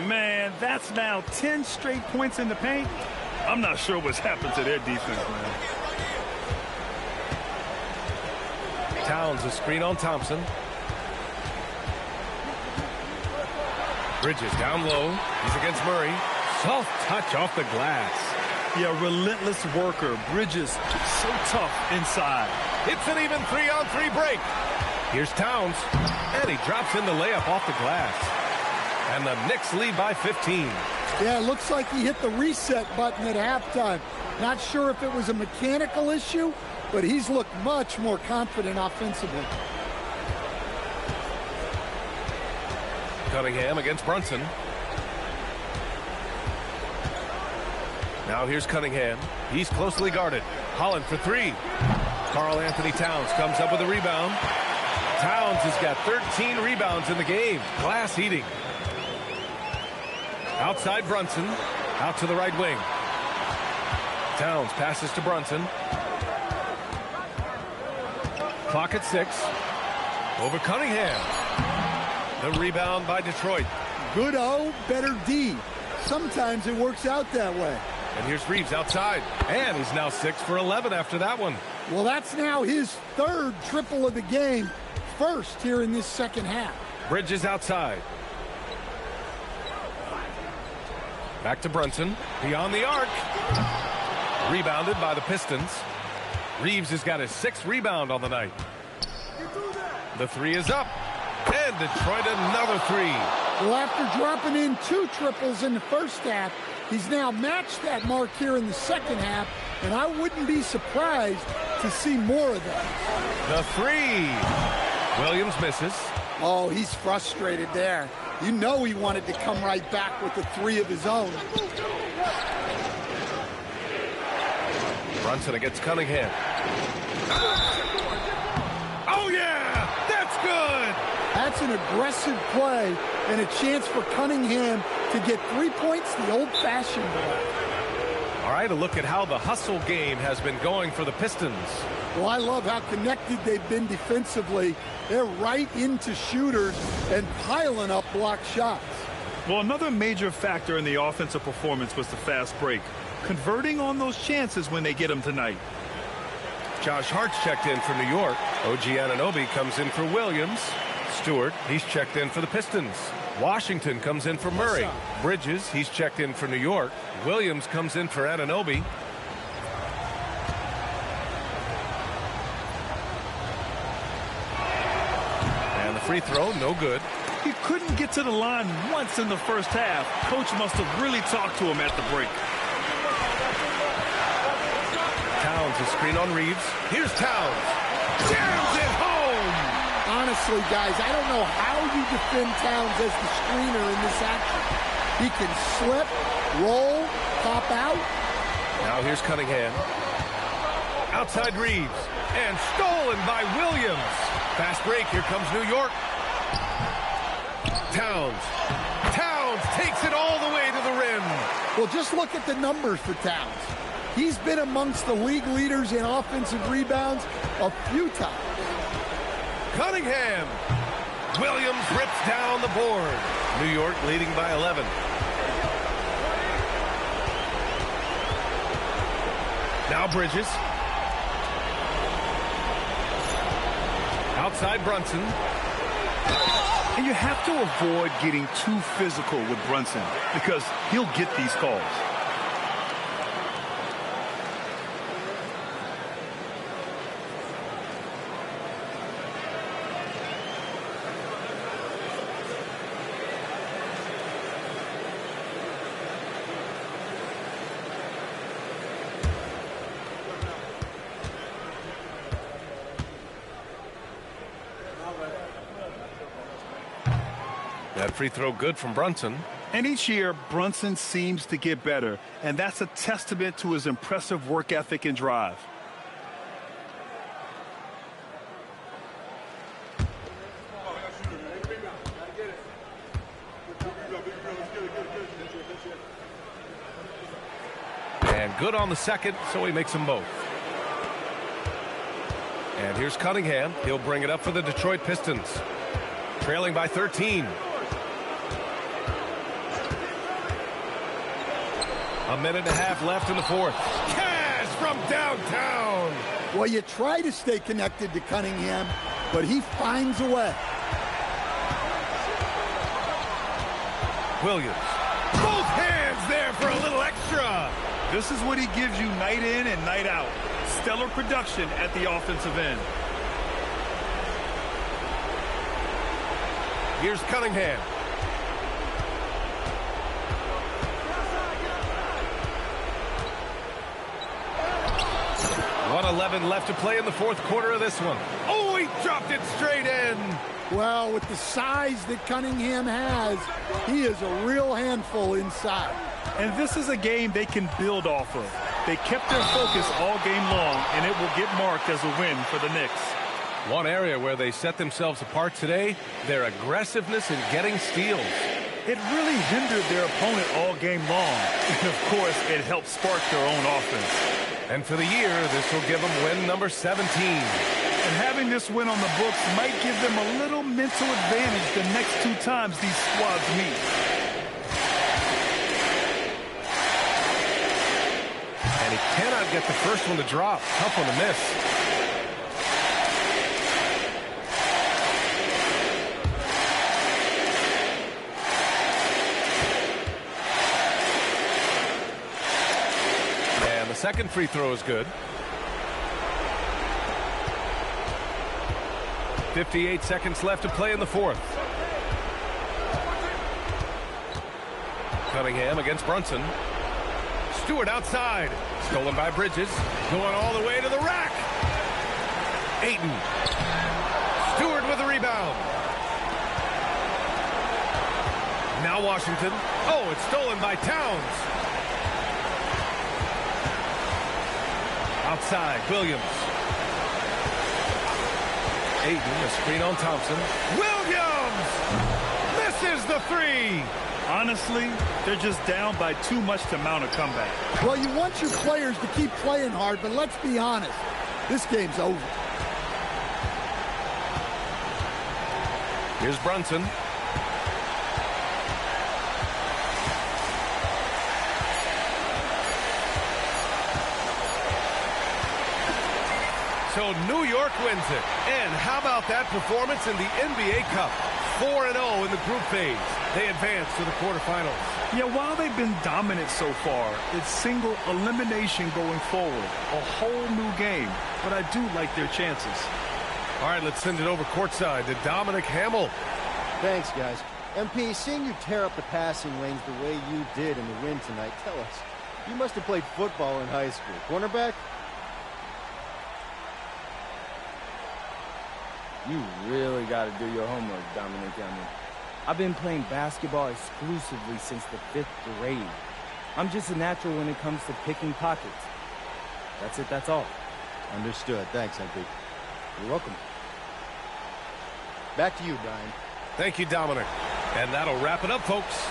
Man, that's now 10 straight points in the paint. I'm not sure what's happened to their defense, man. Towns a screen on Thompson. Bridges down low. He's against Murray. Soft touch off the glass. Yeah, relentless worker. Bridges so tough inside. It's an even 3-on-3 break. Here's Towns. And he drops in the layup off the glass. And the Knicks lead by 15. Yeah, it looks like he hit the reset button at halftime. Not sure if it was a mechanical issue, but he's looked much more confident offensively. Cunningham against Brunson. Now here's Cunningham. He's closely guarded. Holland for 3. Karl Anthony Towns comes up with a rebound. Towns has got 13 rebounds in the game. Glass eating. Outside Brunson. Out to the right wing. Towns passes to Brunson. Clock at 6. Over Cunningham. The rebound by Detroit. Good O, better D. Sometimes it works out that way. And here's Reeves outside. And he's now 6 for 11 after that one. Well, that's now his 3rd triple of the game. First here in this second half. Bridges outside. Back to Brunson. Beyond the arc. Rebounded by the Pistons. Reeves has got his 6th rebound on the night. The 3 is up. And Detroit another 3. Well, after dropping in 2 triples in the first half, he's now matched that mark here in the second half, and I wouldn't be surprised to see more of that. The 3. Williams misses. Oh, he's frustrated there. You know he wanted to come right back with the 3 of his own. Brunson against Cunningham. Oh, yeah! That's good! That's an aggressive play and a chance for Cunningham to get 3 points the old-fashioned way. All right, a look at how the hustle game has been going for the Pistons. Well, I love how connected they've been defensively. They're right into shooters and piling up block shots. Well, another major factor in the offensive performance was the fast break. Converting on those chances when they get them tonight. Josh Hart's checked in for New York. OG Anunoby comes in for Williams. Stewart, he's checked in for the Pistons. Washington comes in for Murray. Bridges, he's checked in for New York. Williams comes in for Anunoby. And the free throw, no good. He couldn't get to the line once in the first half. Coach must have really talked to him at the break. Towns, a screen on Reeves. Here's Towns. Jams it home! Honestly, guys, I don't know how you defend Towns as the screener in this action. He can slip, roll, pop out. Now here's Cunningham. Outside Reeves. And stolen by Williams. Fast break. Here comes New York. Towns. Towns takes it all the way to the rim. Well, just look at the numbers for Towns. He's been amongst the league leaders in offensive rebounds a few times. Cunningham. Williams rips down the board. New York leading by 11. Now Bridges. Outside Brunson. And you have to avoid getting too physical with Brunson because he'll get these calls. That free throw good from Brunson. And each year, Brunson seems to get better, and that's a testament to his impressive work ethic and drive. And good on the second, so he makes them both. And here's Cunningham. He'll bring it up for the Detroit Pistons. Trailing by 13. A minute and a half left in the fourth. Cash from downtown. Well, you try to stay connected to Cunningham, but he finds a way. Williams. Both hands there for a little extra. This is what he gives you night in and night out. Stellar production at the offensive end. Here's Cunningham. .11 left to play in the fourth quarter of this one. Oh, he dropped it straight in. Well, with the size that Cunningham has, he is a real handful inside. And this is a game they can build off of. They kept their focus all game long, and it will get marked as a win for the Knicks. One area where they set themselves apart today, their aggressiveness in getting steals. It really hindered their opponent all game long. And, of course, it helped spark their own offense. And for the year, this will give them win number 17. And having this win on the books might give them a little mental advantage the next two times these squads meet. And he cannot get the first one to drop. Tough one to miss. And the second free throw is good. 58 seconds left to play in the fourth. Cunningham against Brunson. Stewart outside. Stolen by Bridges. Going all the way to the rack. Ayton. Stewart with the rebound. Now Washington. Oh, it's stolen by Towns. Outside, Williams. Ayton, a screen on Thompson. Williams! Misses the three! Honestly, they're just down by too much to mount a comeback. Well, you want your players to keep playing hard, but let's be honest. This game's over. Here's Brunson. So New York wins it. And how about that performance in the NBA Cup? 4-0 in the group phase. They advance to the quarterfinals. Yeah, while they've been dominant so far, it's single elimination going forward. A whole new game. But I do like their chances. All right, let's send it over courtside to Dominic Hamill. Thanks, guys. MP, seeing you tear up the passing lanes the way you did in the win tonight, tell us, you must have played football in high school. Cornerback? You really got to do your homework, Dominic Hamill. I've been playing basketball exclusively since the 5th grade. I'm just a natural when it comes to picking pockets. That's it, that's all. Understood. Thanks, MP. You're welcome. Back to you, Brian. Thank you, Dominic. And that'll wrap it up, folks.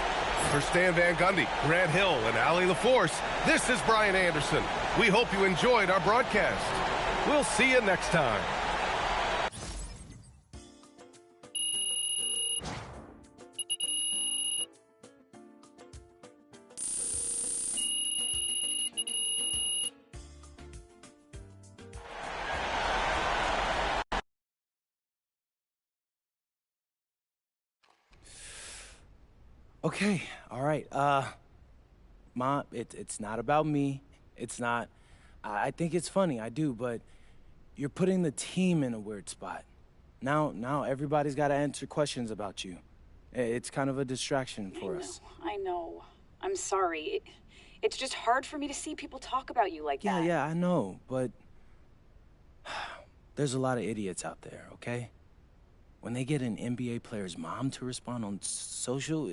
For Stan Van Gundy, Grant Hill, and Allie LaForce, this is Brian Anderson. We hope you enjoyed our broadcast. We'll see you next time. Okay, all right. Ma, it's not about me. It's not. I think it's funny, I do, but you're putting the team in a weird spot. Now everybody's got to answer questions about you. It's kind of a distraction for us. I know. I'm sorry. It's just hard for me to see people talk about you like that. Yeah, I know, but there's a lot of idiots out there, okay? When they get an NBA player's mom to respond on social,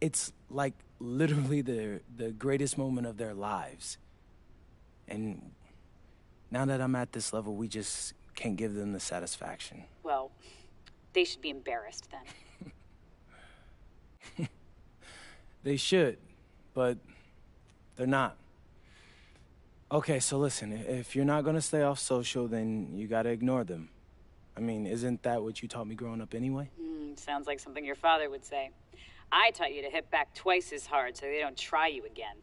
it's like literally the greatest moment of their lives. And now that I'm at this level, we just can't give them the satisfaction. Well, they should be embarrassed then. They should, but they're not. Okay, so listen, if you're not gonna stay off social, then you gotta ignore them. I mean, isn't that what you taught me growing up anyway? Sounds like something your father would say. I taught you to hit back twice as hard so they don't try you again.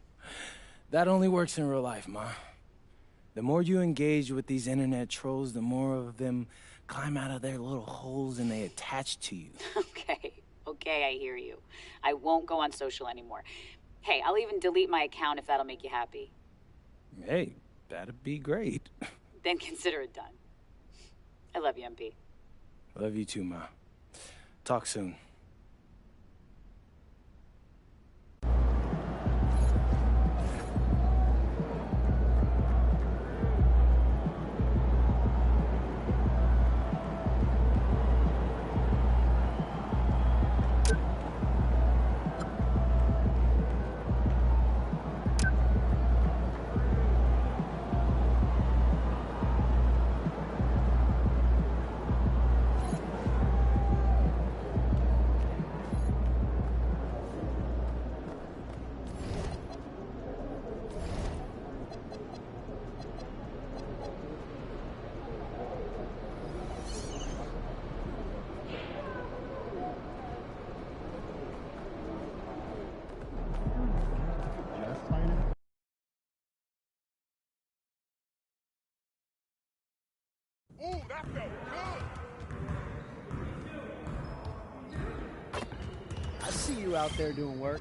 That only works in real life, Ma. The more you engage with these internet trolls, the more of them climb out of their little holes and they attach to you. Okay, I hear you. I won't go on social anymore. Hey, I'll even delete my account if that'll make you happy. Hey, that'd be great. Then consider it done. I love you, MP. Love you too, Ma. Talk soon. Ooh, that felt good. I see you out there doing work.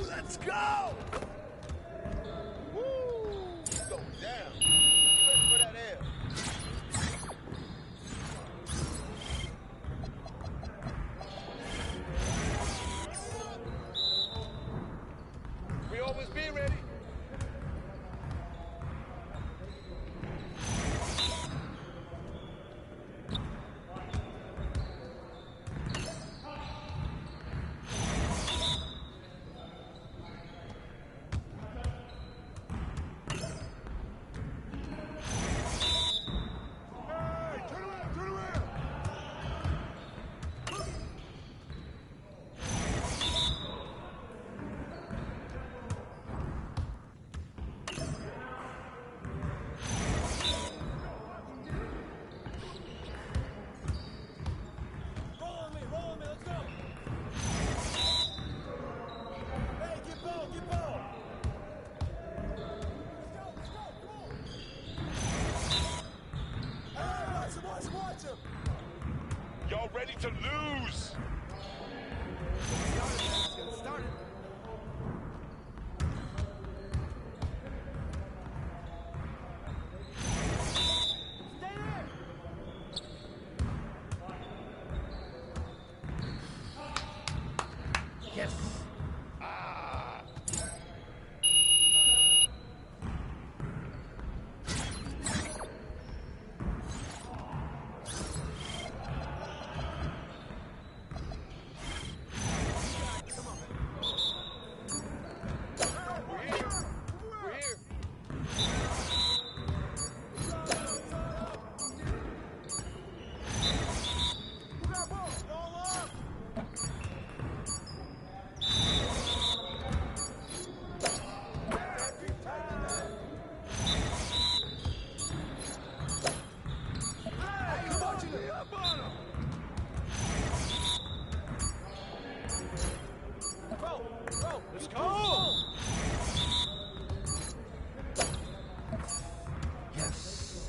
Let's go! Y'all ready to lose? Started. Yes. Let's go! Yes.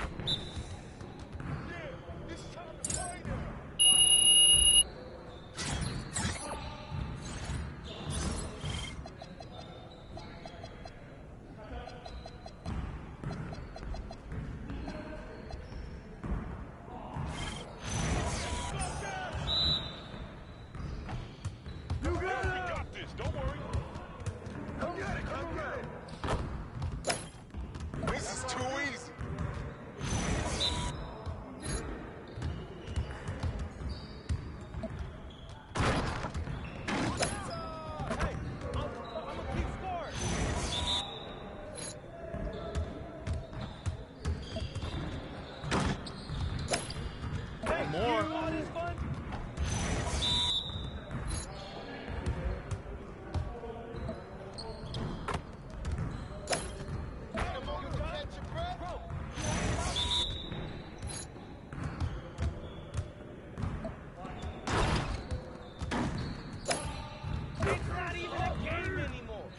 You got this, don't worry. Come get it, come get it. This is too easy. Hey, I'm gonna keep scoring. Hey, more. All this fun? It's not even a game anymore.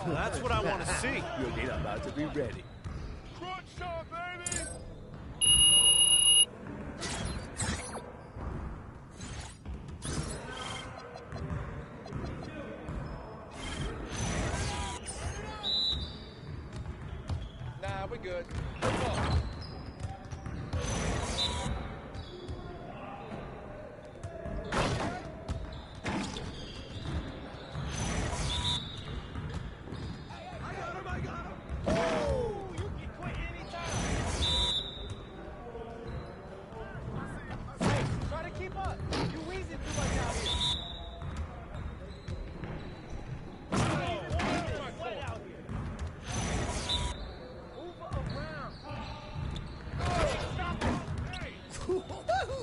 That's what I want to see. You're about to be ready. Crunch time, baby! Nah, we're good. Try to keep up. You're wheezing too much out here. Sweat out here. Move around. Stop it.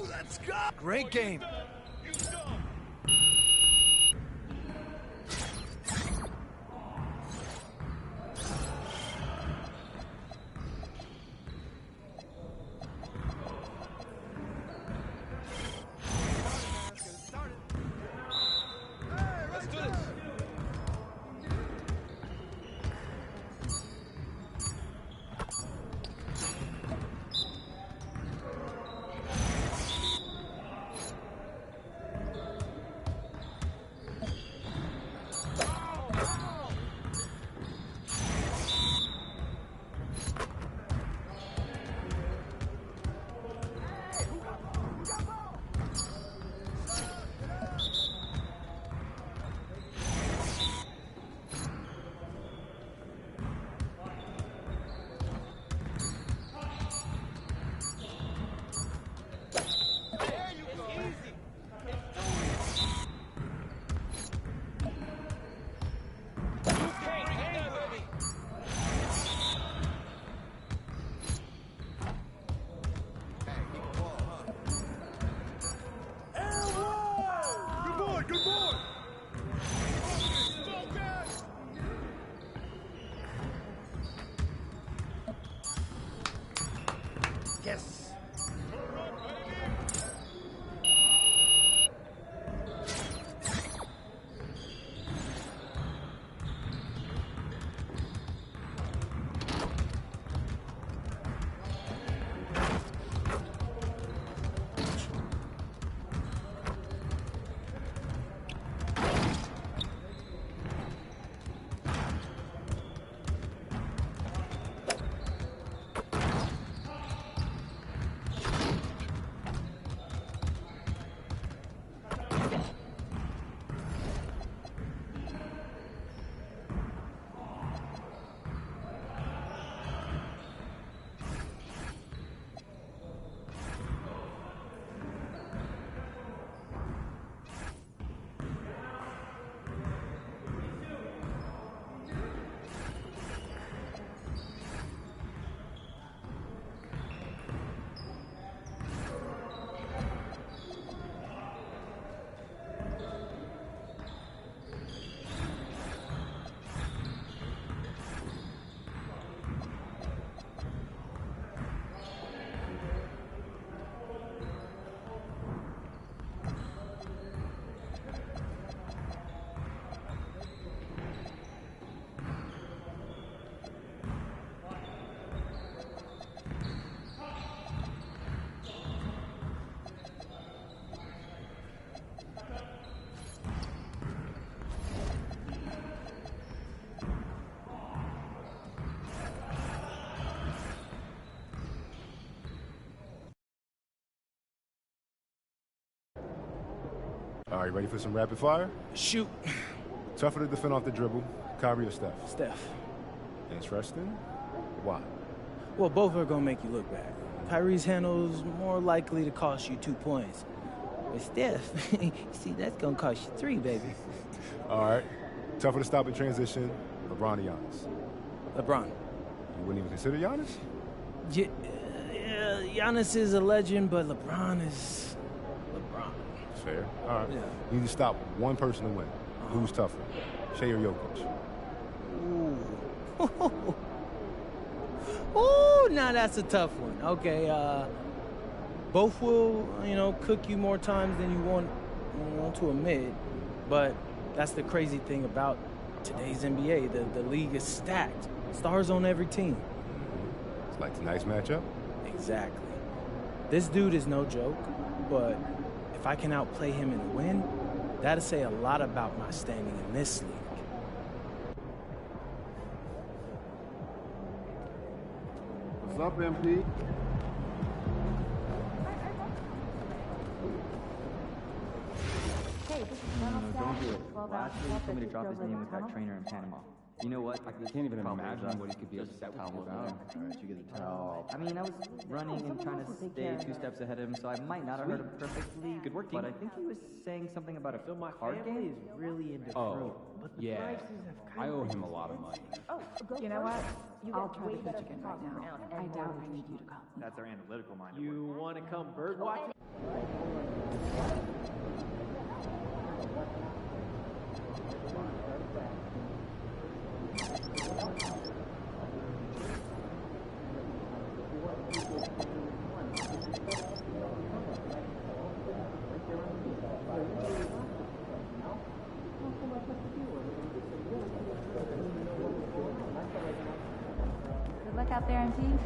Let's go. Great game. Let's do this. All right, ready for some rapid fire? Shoot. Tougher to defend off the dribble, Kyrie or Steph? Steph. Interesting. Why? Well, both are going to make you look bad. Kyrie's handle is more likely to cost you 2 points. But Steph, see, that's going to cost you 3, baby. All right. Tougher to stop in transition, LeBron or Giannis? LeBron. You wouldn't even consider Giannis? Yeah, Giannis is a legend, but LeBron is LeBron. Fair. All right. Yeah. You need to stop one person to win. Who's tougher, Shea or Jokic? Ooh. Ooh, now that's a tough one. Okay, both will, cook you more times than you want to admit, but that's the crazy thing about today's NBA. The league is stacked. Stars on every team. It's like tonight's matchup? Exactly. This dude is no joke, but if I can outplay him and win, that'll say a lot about my standing in this league. What's up, MP? Hey, this is Don't do it. Last year, you told me to drop his name with that trainer in Panama. You know what? I can't even imagine what he could be upset with you about. Alright, you get the towel. I mean, I was running and trying to stay 2 steps ahead of him, so I might not have heard him perfectly. Good work, team. But I think he was saying something about a card game. is really into Oh, but the yeah. prices have I owe him a lot of money. Oh, you know what? I'll try the pitch again right now. I doubt I need you to come. That's our analytical mind. You want to come bird watching? Good luck out there, MP.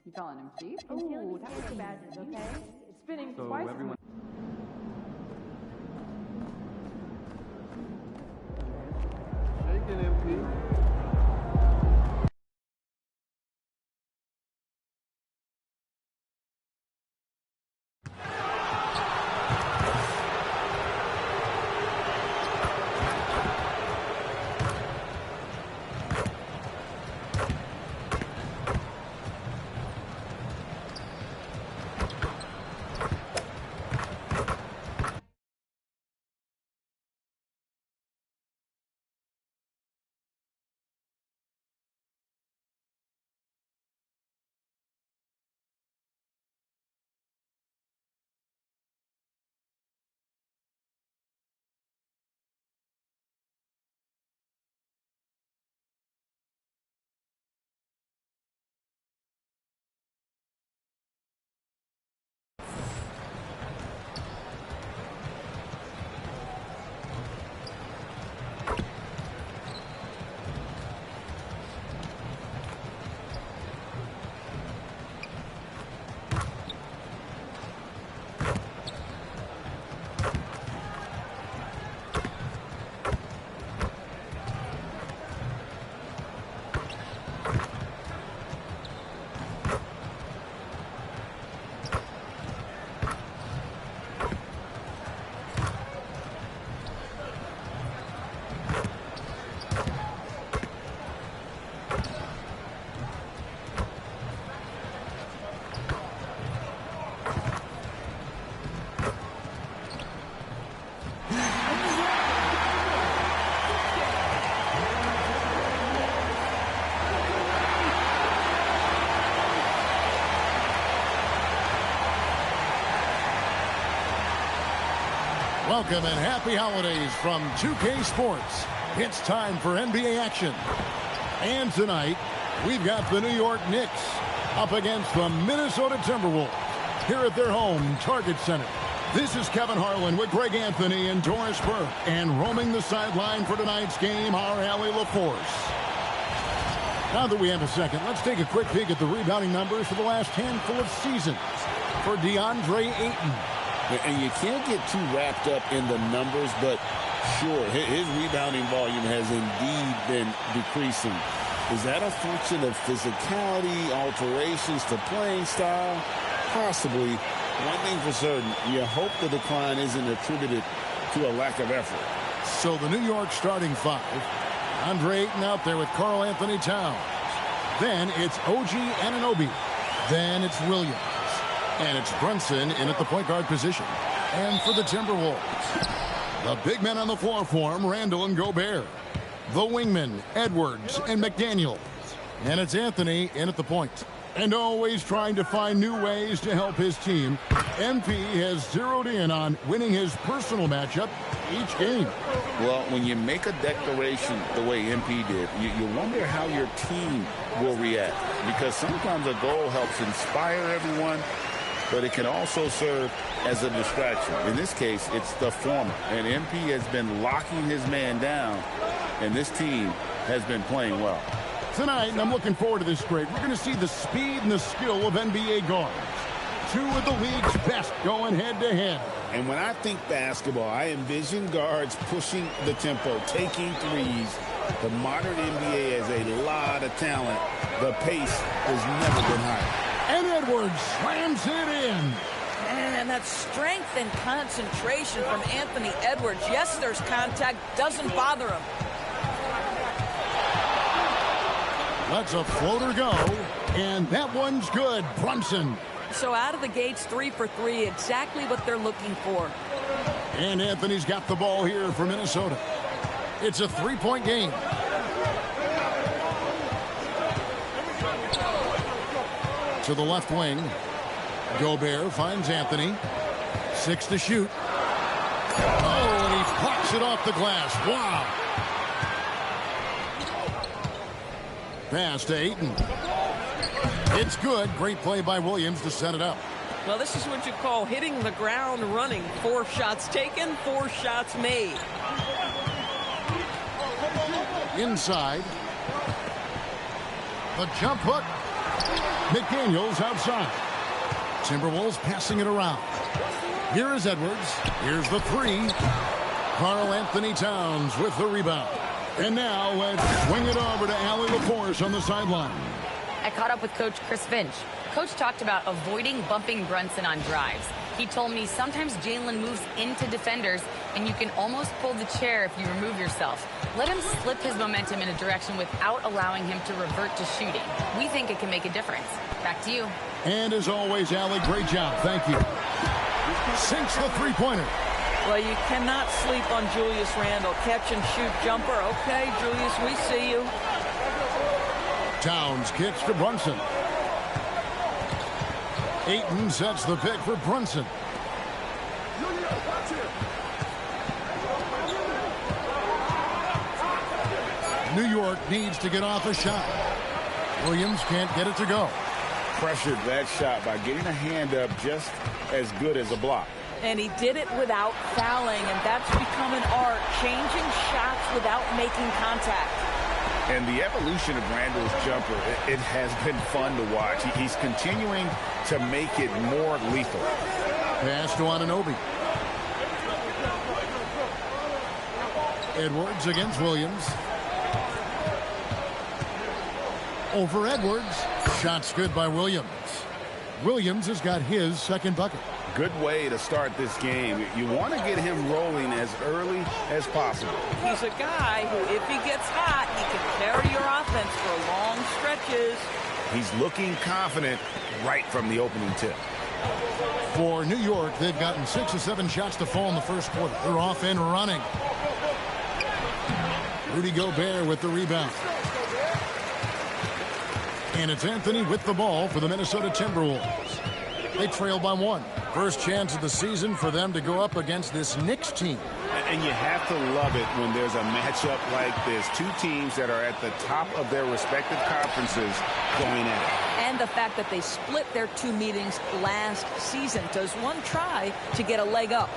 You calling him Chief? Ooh, that was badges, okay? It's spinning twice. Everyone. Shaking, MP. Welcome and happy holidays from 2K Sports. It's time for NBA action. And tonight, we've got the New York Knicks up against the Minnesota Timberwolves here at their home, Target Center. This is Kevin Harlan with Greg Anthony and Doris Burke. And roaming the sideline for tonight's game, our Allie LaForce. Now that we have a second, let's take a quick peek at the rebounding numbers for the last handful of seasons for DeAndre Ayton. And you can't get too wrapped up in the numbers, but Sure, his rebounding volume has indeed been decreasing. Is that a function of physicality, alterations to playing style? Possibly. One thing for certain, you hope the decline isn't attributed to a lack of effort. So the New York starting five. Andre Ayton out there with Karl Anthony Towns. Then it's OG Anunoby. Then it's Williams. And it's Brunson in at the point guard position. And for the Timberwolves, the big men on the floor for him, Randall and Gobert. The wingmen, Edwards and McDaniels. And it's Anthony in at the point. And always trying to find new ways to help his team, MP has zeroed in on winning his personal matchup each game. Well, when you make a declaration the way MP did, you wonder how your team will react. Because sometimes a goal helps inspire everyone, but it can also serve as a distraction. In this case, it's the former. And MP has been locking his man down, and this team has been playing well. Tonight, and I'm looking forward to this break, we're going to see the speed and the skill of NBA guards. Two of the league's best going head-to-head. And when I think basketball, I envision guards pushing the tempo, taking threes. The modern NBA has a lot of talent. The pace has never been higher. And Edwards slams it in. And that strength and concentration from Anthony Edwards. Yes, there's contact. Doesn't bother him. Lets a floater go, and that one's good. Brunson. So out of the gates, 3 for 3, exactly what they're looking for. And Anthony's got the ball here for Minnesota. It's a 3-point game. To the left wing. Gobert finds Anthony. 6 to shoot. Oh, and he pops it off the glass. Wow. Pass to Ayton. It's good. Great play by Williams to set it up. Well, this is what you call hitting the ground running. 4 shots taken, 4 shots made. Inside. The jump hook. McDaniels outside. Timberwolves passing it around. Here is Edwards. Here's the 3. Karl Anthony Towns with the rebound. And now let's swing it over to Allie LaForce on the sideline. I caught up with Coach Chris Finch. Coach talked about avoiding bumping Brunson on drives. He told me sometimes Jalen moves into defenders, and you can almost pull the chair if you remove yourself. Let him slip his momentum in a direction without allowing him to revert to shooting. We think it can make a difference. Back to you. And as always, Allie, great job. Thank you. Sinks the three-pointer. Well, you cannot sleep on Julius Randle. Catch and shoot jumper. Okay, Julius, we see you. Towns kicks to Brunson. Ayton sets the pick for Brunson. New York needs to get off a shot. Williams can't get it to go. Pressured that shot by getting a hand up just as good as a block. And he did it without fouling, and that's become an art, changing shots without making contact. And the evolution of Randall's jumper, it has been fun to watch. He's continuing to make it more lethal. Pass to Anunoby. Edwards against Williams. Over Edwards. Shot's good by Williams. Williams has got his second bucket. Good way to start this game. You want to get him rolling as early as possible. He's a guy who, if he gets hot, he can carry your offense for long stretches. He's looking confident right from the opening tip. For New York, they've gotten 6 or 7 shots to fall in the first quarter. They're off and running. Rudy Gobert with the rebound. And it's Anthony with the ball for the Minnesota Timberwolves. They trail by 1. First chance of the season for them to go up against this Knicks team. And you have to love it when there's a matchup like this. 2 teams that are at the top of their respective conferences going at it. And the fact that they split their 2 meetings last season. Does one try to get a leg up?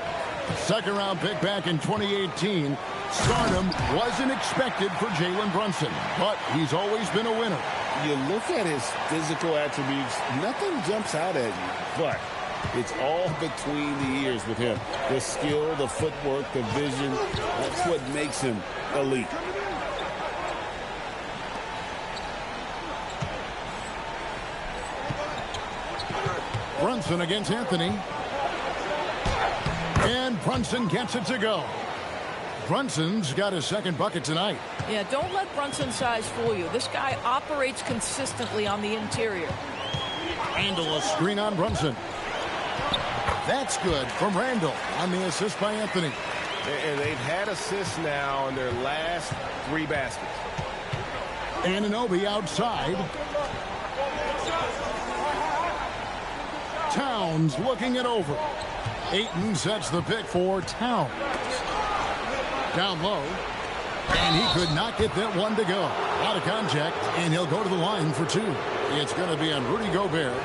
Second round pick back in 2018. Stardom wasn't expected for Jalen Brunson, but he's always been a winner. You look at his physical attributes, nothing jumps out at you, but It's all between the ears with him. The skill, the footwork, the vision, that's what makes him elite. Brunson against Anthony. And Brunson gets it to go. Brunson's got his second bucket tonight. Yeah, don't let Brunson's size fool you. This guy operates consistently on the interior. Randall, a screen on Brunson. That's good from Randall on the assist by Anthony. And they've had assists now in their last 3 baskets. Anunoby outside. Towns looking it over. Ayton sets the pick for Towns. Down low. And he could not get that one to go. Out of contact, and he'll go to the line for 2. It's going to be on Rudy Gobert.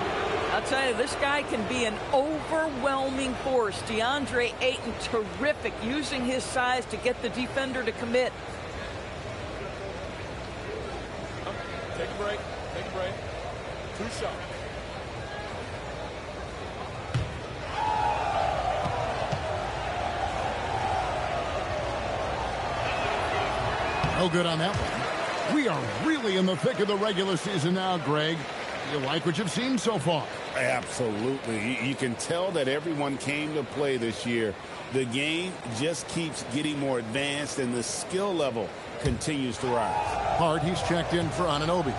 I'll tell you, this guy can be an overwhelming force. DeAndre Ayton, terrific, using his size to get the defender to commit. Take a break. Take a break. 2 shots. No good on that one. We are really in the thick of the regular season now, Greg. You like what you've seen so far? Absolutely. You can tell that everyone came to play this year. The game just keeps getting more advanced, and the skill level continues to rise. Hart, he's checked in for Anunoby.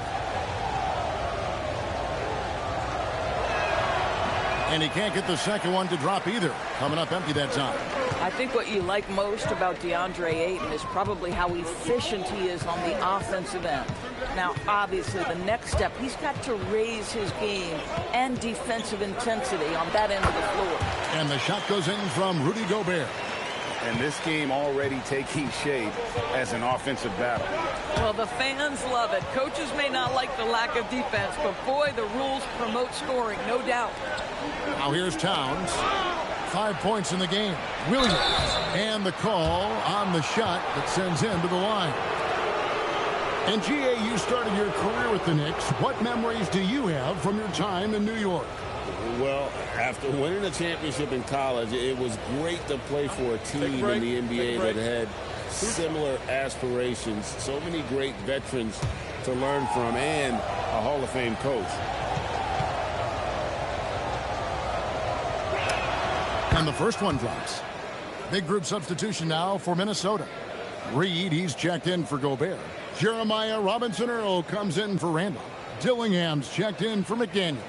And he can't get the second one to drop either. Coming up empty that time. I think what you like most about DeAndre Ayton is probably how efficient he is on the offensive end. Now, obviously, the next step, he's got to raise his game and defensive intensity on that end of the floor. And the shot goes in from Rudy Gobert. And this game already taking shape as an offensive battle. Well, the fans love it. Coaches may not like the lack of defense, but boy, the rules promote scoring, no doubt. Now here's Towns. 5 points in the game. Williams. And the call on the shot that sends him to the line. And G.A., you started your career with the Knicks. What memories do you have from your time in New York? Well, after winning a championship in college, it was great to play for a team in the NBA that had similar aspirations. So many great veterans to learn from, and a Hall of Fame coach. And the first one drops. Big group substitution now for Minnesota. Reed, he's checked in for Gobert. Jeremiah Robinson-Earl comes in for Randall. Dillingham's checked in for McDaniels.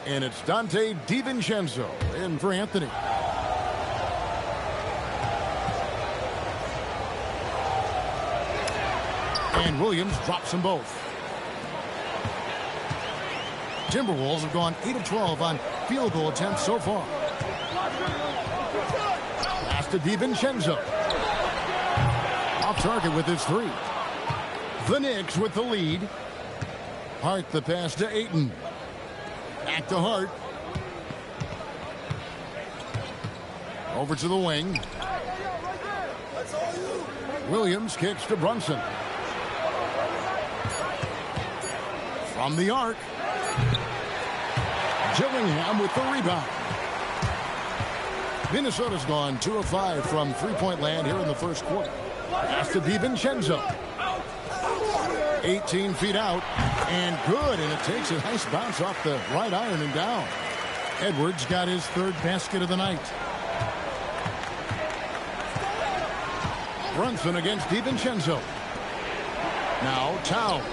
And it's Dante DiVincenzo in for Anthony. And Williams drops them both. Timberwolves have gone 8 of 12 on field goal attempts so far. Pass to DiVincenzo. Off target with his 3. The Knicks with the lead. Hart the pass to Ayton. Back to Hart. Over to the wing. Williams kicks to Brunson. From the arc. Gillingham with the rebound. Minnesota's gone 2 of 5 from three-point land here in the first quarter. Pass to DiVincenzo. 18 feet out, and good, and it takes a nice bounce off the right iron and down. Edwards got his 3rd basket of the night. Brunson against DiVincenzo. Now Towns.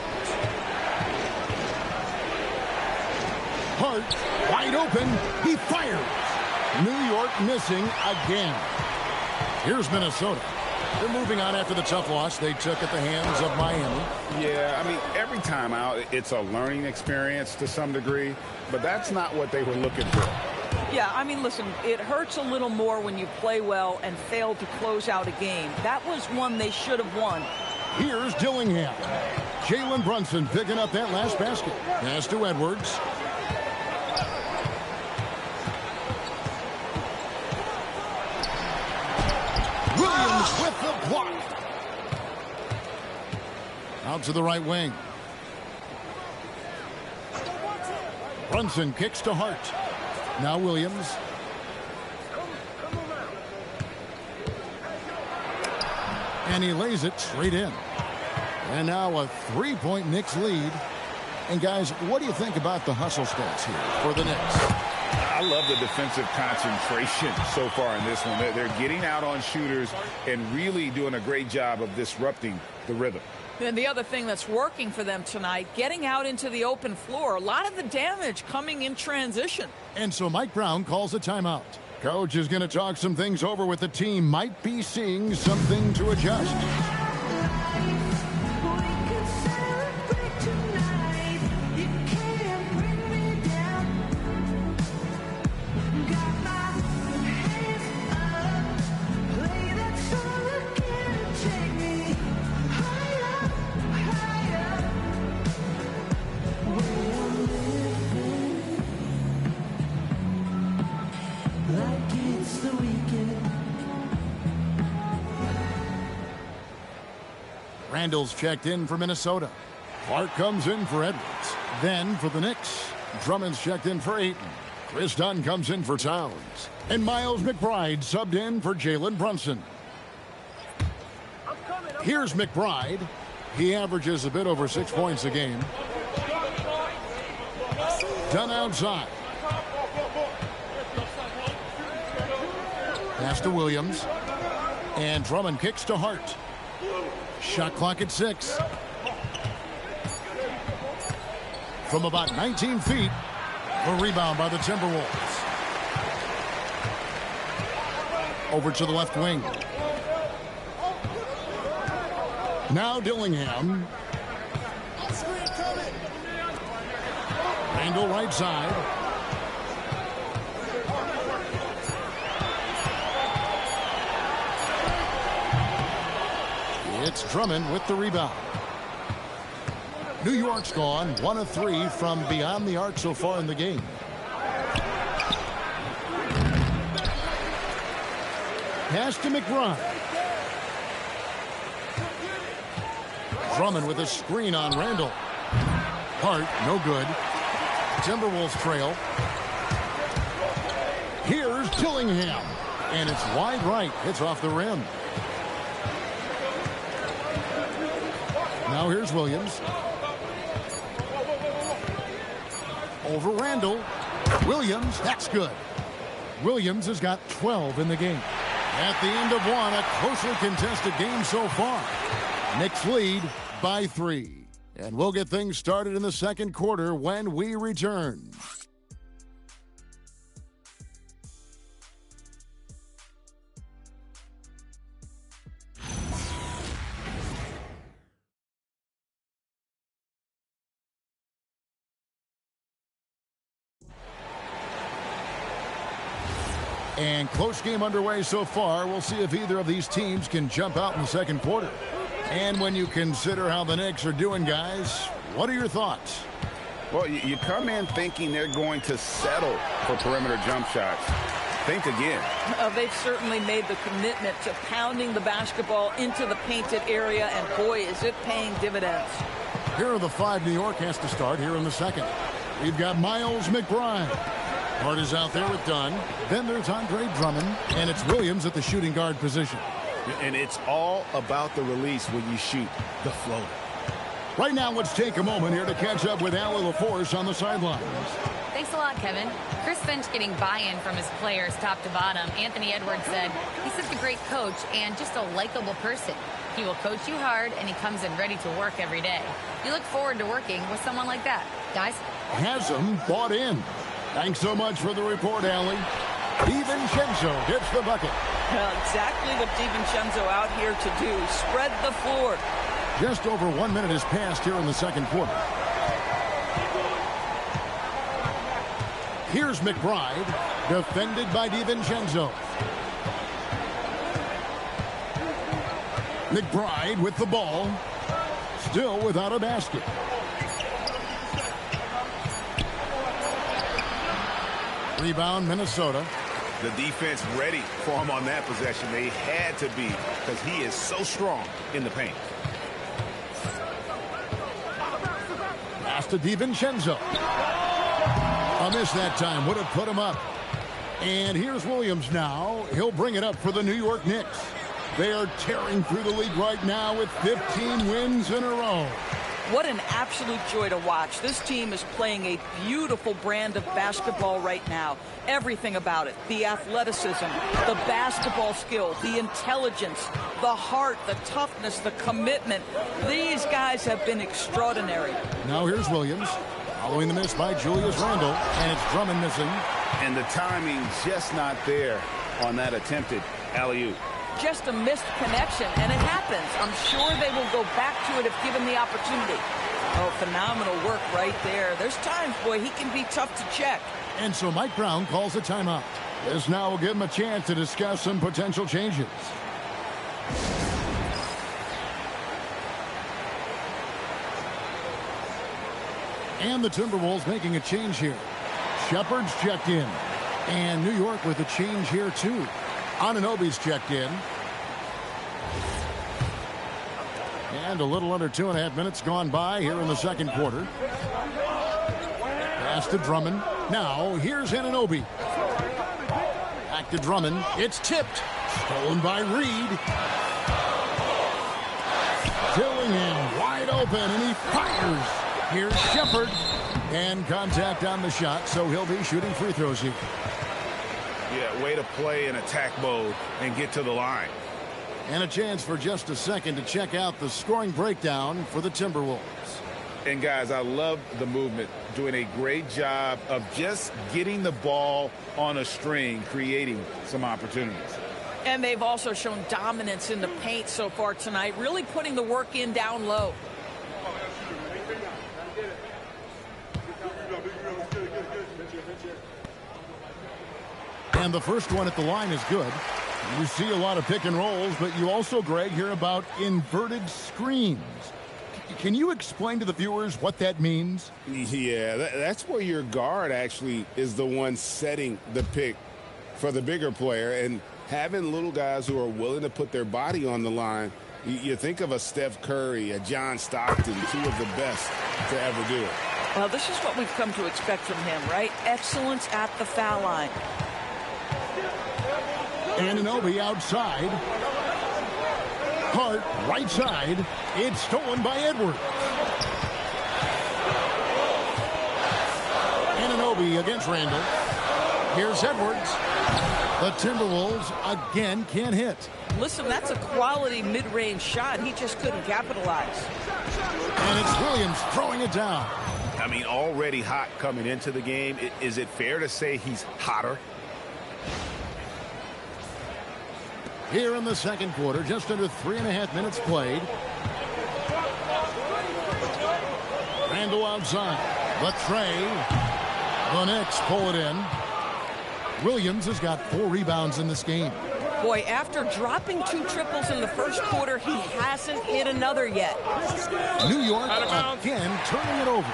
Hart, wide open, he fires. New York missing again. Here's Minnesota. They're moving on after the tough loss they took at the hands of Miami. Yeah, I mean, every time out, it's a learning experience to some degree, but that's not what they were looking for. Yeah, I mean, listen, it hurts a little more when you play well and fail to close out a game. That was one they should have won. Here's Dillingham. Jalen Brunson picking up that last basket. Pass to Edwards. Williams with the block. Out to the right wing. Brunson kicks to Hart. Now Williams. And he lays it straight in. And now a 3-point Knicks lead. And guys, what do you think about the hustle stats here for the Knicks? I love the defensive concentration so far in this one. They're getting out on shooters and really doing a great job of disrupting the rhythm. And the other thing that's working for them tonight, getting out into the open floor. A lot of the damage coming in transition. And so Mike Brown calls a timeout. Coach is going to talk some things over with the team. Might be seeing something to adjust. Randall's checked in for Minnesota. Clark comes in for Edwards. Then for the Knicks, Drummond's checked in for Ayton. Chris Dunn comes in for Towns. And Miles McBride subbed in for Jalen Brunson. Here's McBride. He averages a bit over 6 points a game. Dunn outside. Pass to Williams. And Drummond kicks to Hart. Shot clock at 6. From about 19 feet, the rebound by the Timberwolves. Over to the left wing. Now Dillingham. Randall right side. It's Drummond with the rebound. New York's gone 1 of 3 from beyond the arc so far in the game. Pass to McBride. Drummond with a screen on Randall. Hart, no good. Timberwolves trail. Here's Dillingham. And it's wide right. It's off the rim. Now here's Williams. Over Randall. Williams, that's good. Williams has got 12 in the game. At the end of one, a closely contested game so far. Knicks lead by 3. And we'll get things started in the second quarter when we return. And close game underway so far. We'll see if either of these teams can jump out in the second quarter. And when you consider how the Knicks are doing, guys, what are your thoughts? Well, you come in thinking they're going to settle for perimeter jump shots. Think again. They've certainly made the commitment to pounding the basketball into the painted area, and boy, is it paying dividends. Here are the 5 New York has to start here in the second. We've got Miles McBride. Hart is out there with Dunn. Then there's Andre Drummond, and it's Williams at the shooting guard position. And it's all about the release when you shoot the floater. Right now, let's take a moment here to catch up with Allie LaForce on the sidelines. Thanks a lot, Kevin. Chris Finch getting buy-in from his players top to bottom. Anthony Edwards said he's such a great coach and just a likable person. He will coach you hard, and he comes in ready to work every day. You look forward to working with someone like that. Guys? Hasn't bought in. Thanks so much for the report, Allie. DiVincenzo gets the bucket. Exactly what DiVincenzo out here to do. Spread the floor. Just over 1 minute has passed here in the second quarter. Here's McBride, defended by DiVincenzo. McBride with the ball, still without a basket. Rebound, Minnesota. The defense ready for him on that possession. They had to be, because he is so strong in the paint. Pass to DiVincenzo. A A miss that time would have put him up. And here's Williams now. He'll bring it up for the New York Knicks. They are tearing through the league right now with 15 wins in a row. What an absolute joy to watch. This team is playing a beautiful brand of basketball right now. Everything about it. The athleticism, the basketball skill, the intelligence, the heart, the toughness, the commitment. These guys have been extraordinary. Now here's Williams. Following the miss by Julius Randle. And it's Drummond missing. And the timing just not there on that attempted alley-oop. Just a missed connection, and it happens. I'm sure they will go back to it if given the opportunity. Oh, phenomenal work right there. There's times, boy, he can be tough to check. And so Mike Brown calls a timeout. This now will give him a chance to discuss some potential changes. And the Timberwolves making a change here. Shepard's checked in. And New York with a change here, too. Anunoby's checked in. And a little under 2.5 minutes gone by here in the second quarter. Pass to Drummond. Now, here's Anunoby. Back to Drummond. It's tipped. Stolen by Reed. Dillingham wide open, and he fires. Here's Shepard. And contact on the shot, so he'll be shooting free throws here. Yeah, way to play in attack mode and get to the line. And a chance for just a second to check out the scoring breakdown for the Timberwolves. And guys, I love the movement, doing a great job of just getting the ball on a string, creating some opportunities. And they've also shown dominance in the paint so far tonight, really putting the work in down low. And the first one at the line is good. You see a lot of pick and rolls, but you also, Greg, hear about inverted screens. Can you explain to the viewers what that means? Yeah, that's where your guard actually is the one setting the pick for the bigger player, and having little guys who are willing to put their body on the line. You think of a Steph Curry, a John Stockton, two of the best to ever do it. Well, this is what we've come to expect from him, right? Excellence at the foul line. Anunoby outside. Hart right side. It's stolen by Edwards. Anunoby against Randle. Here's Edwards. The Timberwolves again can't hit. Listen, that's a quality mid-range shot. He just couldn't capitalize. And it's Williams throwing it down. I mean, already hot coming into the game. Is it fair to say he's hotter? Here in the second quarter, just under 3.5 minutes played. Randle outside. Latrey. The Knicks pull it in. Williams has got 4 rebounds in this game. Boy, after dropping 2 triples in the first quarter, he hasn't hit another yet. New York again turning it over.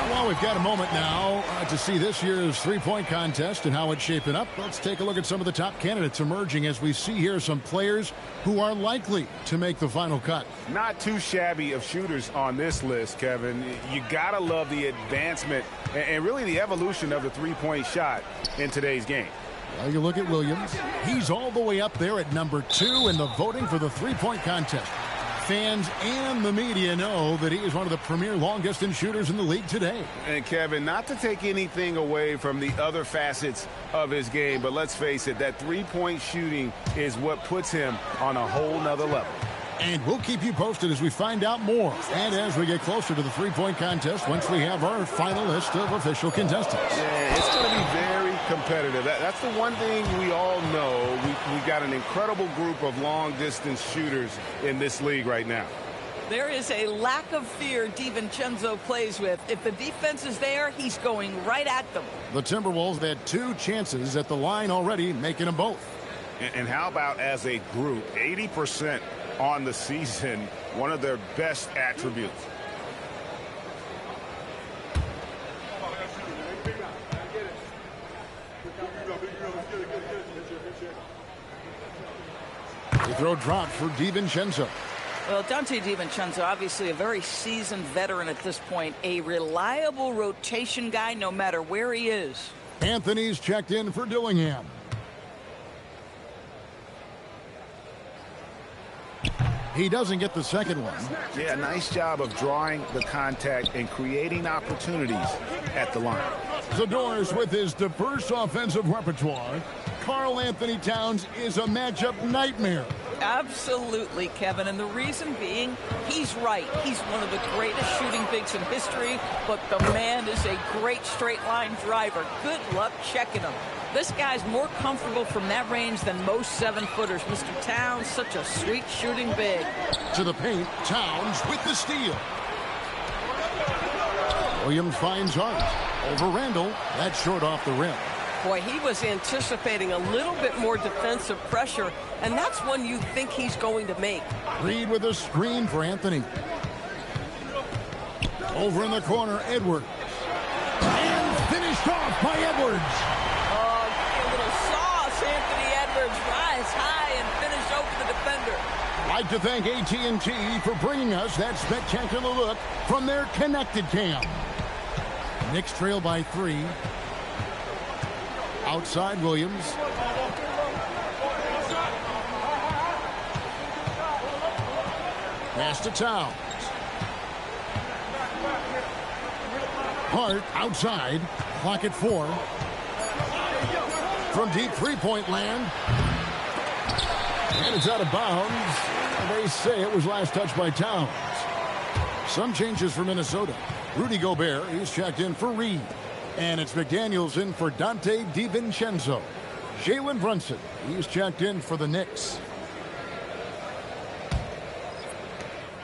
Well, we've got a moment now to see this year's three-point contest and how it's shaping up. Let's take a look at some of the top candidates emerging as we see here some players who are likely to make the final cut. Not too shabby of shooters on this list, Kevin. You got to love the advancement and really the evolution of the three-point shot in today's game. Well, you look at Williams. He's all the way up there at number 2 in the voting for the three-point contest. Fans and the media know that he is one of the premier long-distance shooters in the league today. And, Kevin, not to take anything away from the other facets of his game, but let's face it, that three-point shooting is what puts him on a whole nother level. And we'll keep you posted as we find out more. And as we get closer to the three-point contest, once we have our final list of official contestants. Yeah, it's going to be very competitive. That's the one thing we all know. We've got an incredible group of long-distance shooters in this league right now. There is a lack of fear DiVincenzo plays with. If the defense is there, he's going right at them. The Timberwolves had 2 chances at the line already, making them both. And how about as a group, 80% on the season, one of their best attributes. The throw dropped for DiVincenzo. Well, Dante DiVincenzo, obviously a very seasoned veteran at this point, a reliable rotation guy no matter where he is. Anthony's checked in for Dillingham. He doesn't get the second one. Yeah, nice job of drawing the contact and creating opportunities at the line. Zador's with his diverse offensive repertoire. Karl Anthony Towns is a matchup nightmare. Absolutely, Kevin, and the reason being, he's right. He's one of the greatest shooting bigs in history, but the man is a great straight-line driver. Good luck checking him. This guy's more comfortable from that range than most 7-footers. Mr. Towns, such a sweet shooting big. To the paint, Towns with the steal. Williams finds Hart. Over Randall, that's short off the rim. Boy, he was anticipating a little bit more defensive pressure, and that's one you think he's going to make. Reed with a screen for Anthony. Over in the corner, Edwards. And finished off by Edwards. Oh, a little sauce. Anthony Edwards rise high and finish over the defender. I'd like to thank AT&T for bringing us that spectacular look from their connected cam. Knicks trail by 3. Outside Williams. Pass to Towns. Hart outside. Clock at 4. From deep three-point land. And it's out of bounds. They say it was last touched by Towns. Some changes for Minnesota. Rudy Gobert, he's checked in for Reed. And it's McDaniels in for Dante DiVincenzo. Jalen Brunson, he's checked in for the Knicks.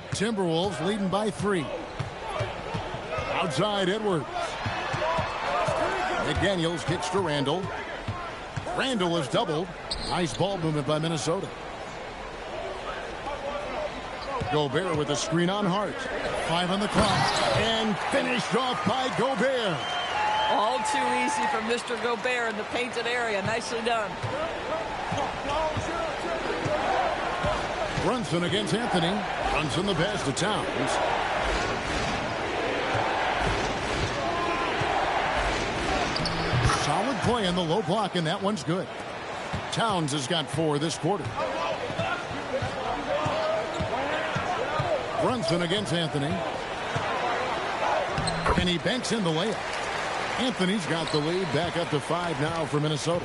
Timberwolves leading by 3. Outside Edwards. McDaniels kicks to Randall. Randall is doubled. Nice ball movement by Minnesota. Gobert with a screen on Hart. 5 on the clock. And finished off by Gobert. All too easy for Mr. Gobert in the painted area. Nicely done. Brunson against Anthony. Brunson the pass to Towns. Solid play in the low block, and that one's good. Towns has got 4 this quarter. Brunson against Anthony. And he banks in the layup. Anthony's got the lead back up to 5 now for Minnesota.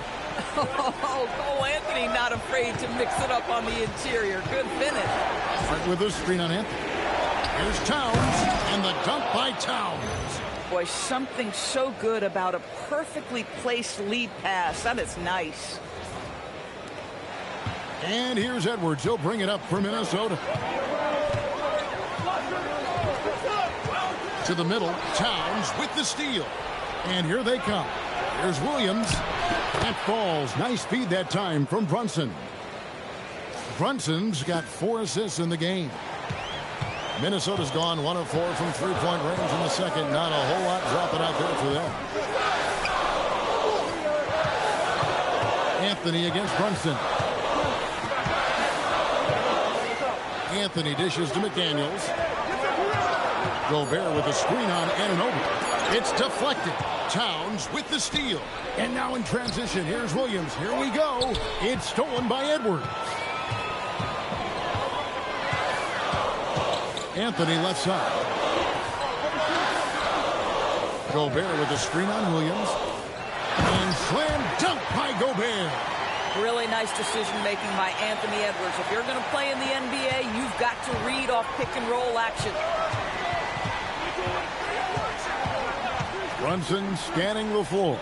Oh, Cole Anthony not afraid to mix it up on the interior. Good finish. Hart with a screen on Anthony. Here's Towns, and the dunk by Towns. Boy, something so good about a perfectly placed lead pass. That is nice. And here's Edwards. He'll bring it up for Minnesota. To the middle, Towns with the steal. And here they come. Here's Williams. That falls. Nice feed that time from Brunson. Brunson's got 4 assists in the game. Minnesota's gone 1 of 4 from three-point range in the second. Not a whole lot dropping out there for them. Anthony against Brunson. Anthony dishes to McDaniels. Gobert with a screen on Anunoby. It's deflected. Towns with the steal. And now in transition, here's Williams. Here we go. It's stolen by Edwards. Anthony left side. Gobert with a screen on Williams. And slam dunk by Gobert. Really nice decision-making by Anthony Edwards. If you're going to play in the NBA, you've got to read off pick-and-roll action. Brunson scanning the floor.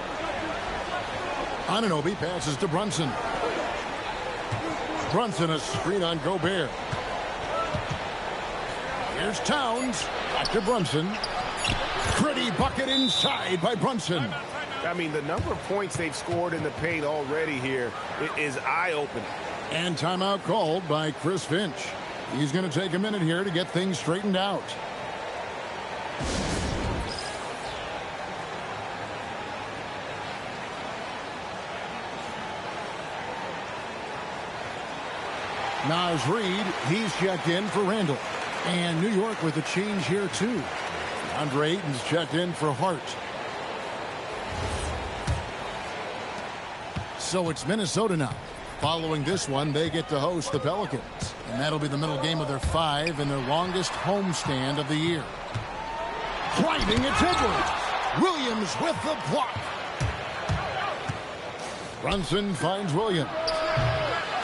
Anunoby passes to Brunson. Brunson a screen on Gobert. Here's Towns. Back to Brunson. Pretty bucket inside by Brunson. I mean, the number of points they've scored in the paint already here is eye-opening. And timeout called by Chris Finch. He's going to take a minute here to get things straightened out. Naz Reid, he's checked in for Randall. And New York with a change here, too. Andre Ayton's checked in for Hart. So it's Minnesota now. Following this one, they get to host the Pelicans. And that'll be the middle game of their 5 and their longest homestand of the year. Driving it Edwards. Williams with the block. Brunson finds Williams.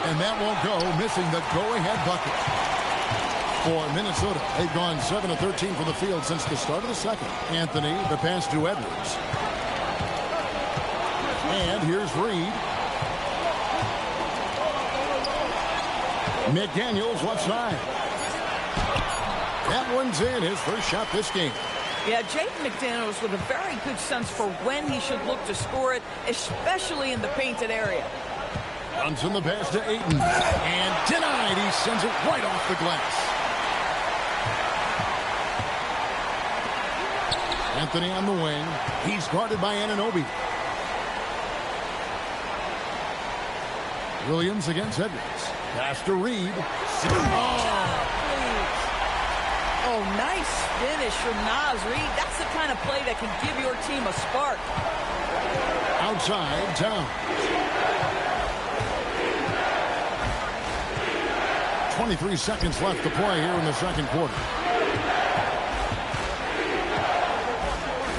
And that won't go, missing the go-ahead bucket. For Minnesota, they've gone 7 of 13 from the field since the start of the second. Anthony, the pass to Edwards. And here's Reid. McDaniels left side. That one's in, his first shot this game. Yeah, Jaden McDaniels with a very good sense for when he should look to score it, especially in the painted area. Brunson the pass to Ayton. And denied. He sends it right off the glass. Anthony on the wing. He's guarded by Anunoby. Williams against Edwards. Pass to Reid. Oh, nice finish from Naz Reid. That's the kind of play that can give your team a spark. Outside, Town. 23 seconds left to play here in the second quarter.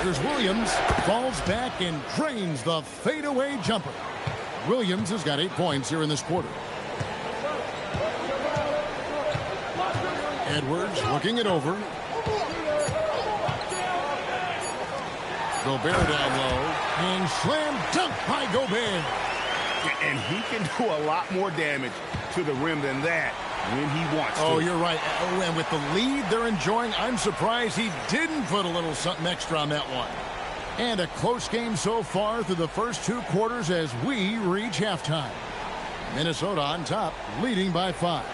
Here's Williams. Falls back and drains the fadeaway jumper. Williams has got 8 points here in this quarter. Edwards looking it over. Gobert down low. And slam dunk by Gobert. And he can do a lot more damage to the rim than that when he wants to. Oh, you're right. Oh, and with the lead they're enjoying, I'm surprised he didn't put a little something extra on that one. And a close game so far through the first 2 quarters as we reach halftime. Minnesota on top, leading by 5.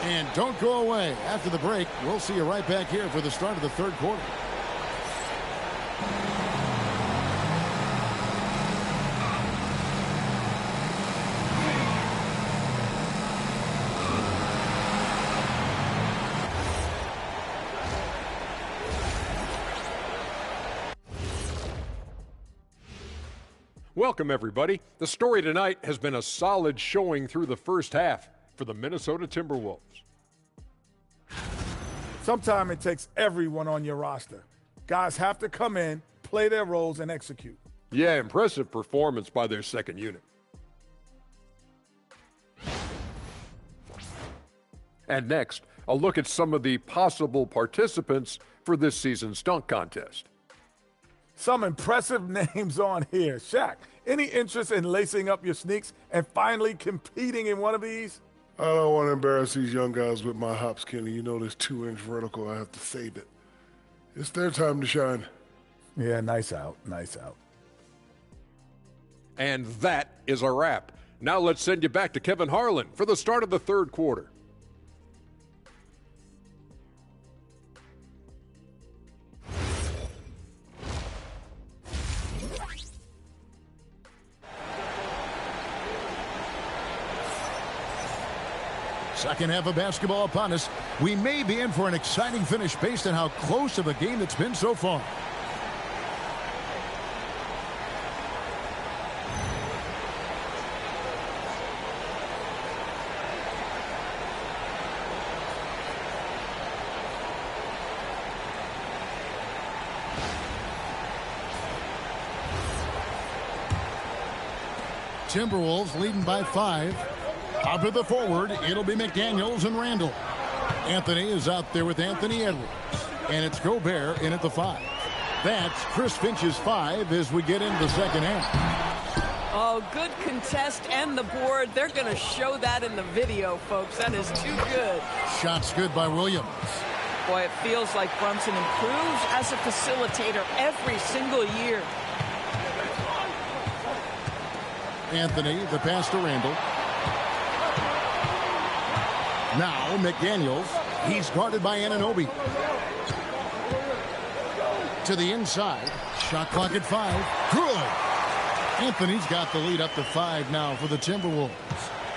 And don't go away. After the break, we'll see you right back here for the start of the third quarter. Welcome, everybody. The story tonight has been a solid showing through the first half for the Minnesota Timberwolves. Sometimes it takes everyone on your roster. Guys have to come in, play their roles, and execute. Yeah, impressive performance by their second unit. And next, a look at some of the possible participants for this season's dunk contest. Some impressive names on here. Shaq, any interest in lacing up your sneaks and finally competing in one of these? I don't want to embarrass these young guys with my hops, Kenny. You know this 2-inch vertical. I have to save it. It's their time to shine. Yeah, nice out. Nice out. And that is a wrap. Now let's send you back to Kevin Harlan for the start of the third quarter. Second half of basketball upon us. We may be in for an exciting finish based on how close of a game it's been so far. Timberwolves leading by 5. Out to the forward, it'll be McDaniels and Randall. Anthony is out there with Anthony Edwards. And it's Gobert in at the 5. That's Chris Finch's 5 as we get into the second half. Oh, good contest and the board. They're going to show that in the video, folks. That is too good. Shots good by Williams. Boy, it feels like Brunson improves as a facilitator every single year. Anthony, the pass to Randall. Now McDaniels. He's guarded by Anunoby. To the inside. Shot clock at 5. Good. Anthony's got the lead up to 5 now for the Timberwolves.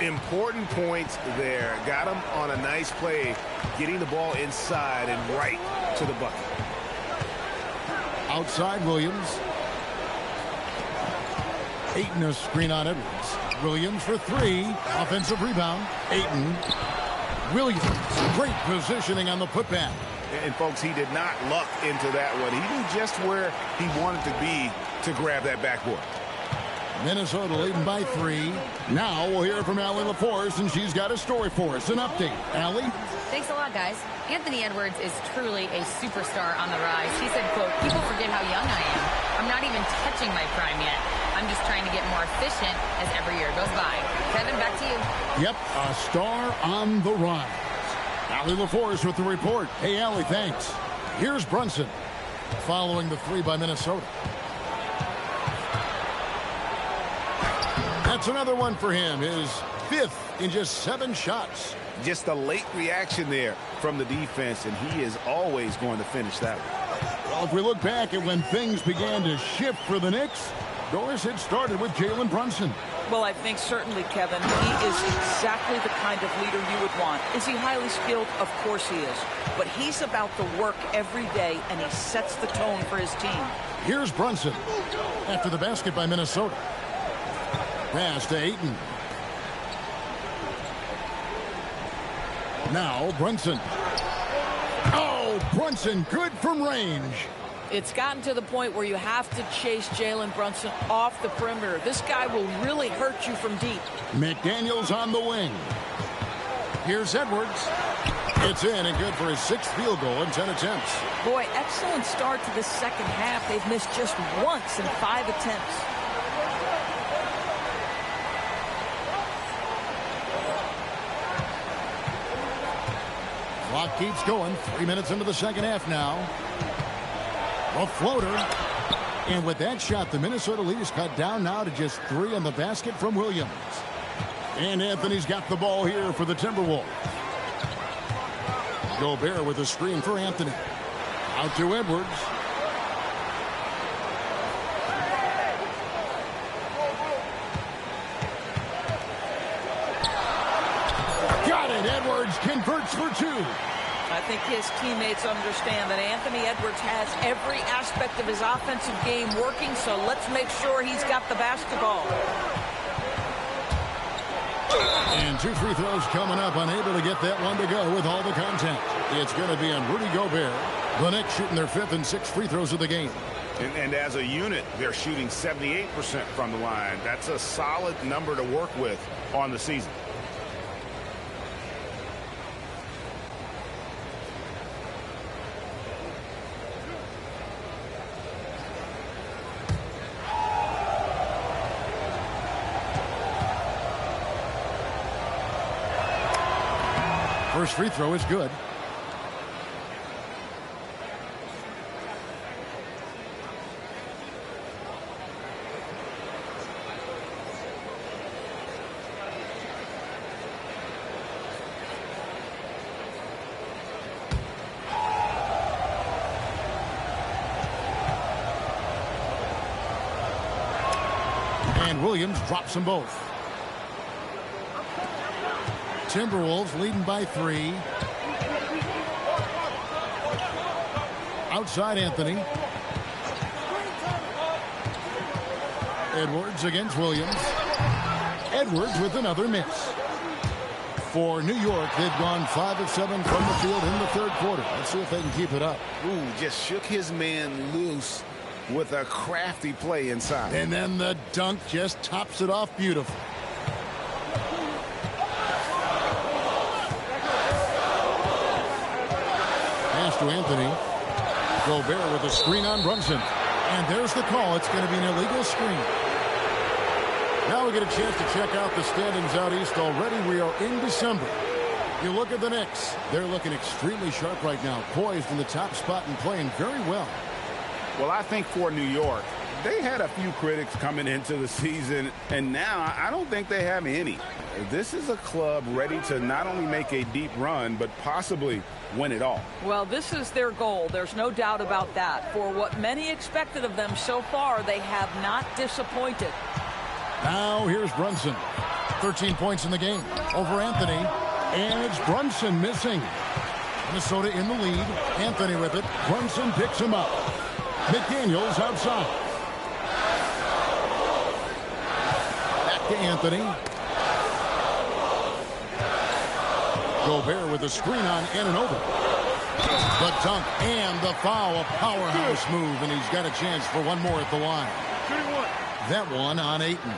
Important points there. Got him on a nice play, getting the ball inside and right to the bucket. Outside Williams. Ayton a screen on Edwards. Williams for three. Offensive rebound. Ayton. Williams. Great positioning on the putback. And folks, he did not luck into that one. He knew just where he wanted to be to grab that backboard. Minnesota leading by three. Now we'll hear from Allie LaForce, and she's got a story for us. An update. Allie? Thanks a lot, guys. Anthony Edwards is truly a superstar on the rise. He said, quote, "People forget how young I am. I'm not even touching my prime yet. I'm just trying to get more efficient as every year goes by." Kevin, back to you. Yep, a star on the rise. Allie LaForce with the report. Hey, Allie, thanks. Here's Brunson following the three by Minnesota. That's another one for him. His fifth in just 7 shots. Just a late reaction there from the defense, and he is always going to finish that one. Well, if we look back at when things began to shift for the Knicks, Doris had started with Jalen Brunson. Well, I think certainly, Kevin, he is exactly the kind of leader you would want. Is he highly skilled? Of course he is. But he's about the work every day, and he sets the tone for his team. Here's Brunson after the basket by Minnesota. Pass to Ayton. Now Brunson. Oh, Brunson good from range. It's gotten to the point where you have to chase Jalen Brunson off the perimeter. This guy will really hurt you from deep. McDaniels on the wing. Here's Edwards. It's in and good for his 6th field goal in 10 attempts. Boy, excellent start to the second half. They've missed just once in 5 attempts. Clock keeps going. 3 minutes into the second half now. A floater. And with that shot, the Minnesota lead is cut down now to just 3 on the basket from Williams. And Anthony's got the ball here for the Timberwolves. Gobert with a screen for Anthony. Out to Edwards. Got it. Edwards converts for 2. I think his teammates understand that Anthony Edwards has every aspect of his offensive game working, so let's make sure he's got the basketball. And 2 free throws coming up, unable to get that one to go with all the contact. It's going to be on Rudy Gobert. The Knicks shooting their 5th and 6th free throws of the game. And as a unit, they're shooting 78% from the line. That's a solid number to work with on the season. First free throw is good. And Williams drops them both. Timberwolves leading by 3. Outside Anthony. Edwards against Williams. Edwards with another miss. For New York, they've gone 5 of 7 from the field in the 3rd quarter. Let's see if they can keep it up. Ooh, just shook his man loose with a crafty play inside. And then the dunk just tops it off beautifully. Pass to Anthony. Gobert with a screen on Brunson. And there's the call. It's going to be an illegal screen. Now we get a chance to check out the standings out east already. We are in December. You look at the Knicks. They're looking extremely sharp right now. Poised in the top spot and playing very well. Well, I think for New York, they had a few critics coming into the season, and now I don't think they have any. This is a club ready to not only make a deep run, but possibly win it all. Well, this is their goal. There's no doubt about that. For what many expected of them so far, they have not disappointed. Now here's Brunson. 13 points in the game over Anthony. And it's Brunson missing. Minnesota in the lead. Anthony with it. Brunson picks him up. McDaniels outside. Back to Anthony. Gobert with a screen on Anunoby. The dunk and the foul. A powerhouse move, and he's got a chance for one more at the line. That one on Ayton.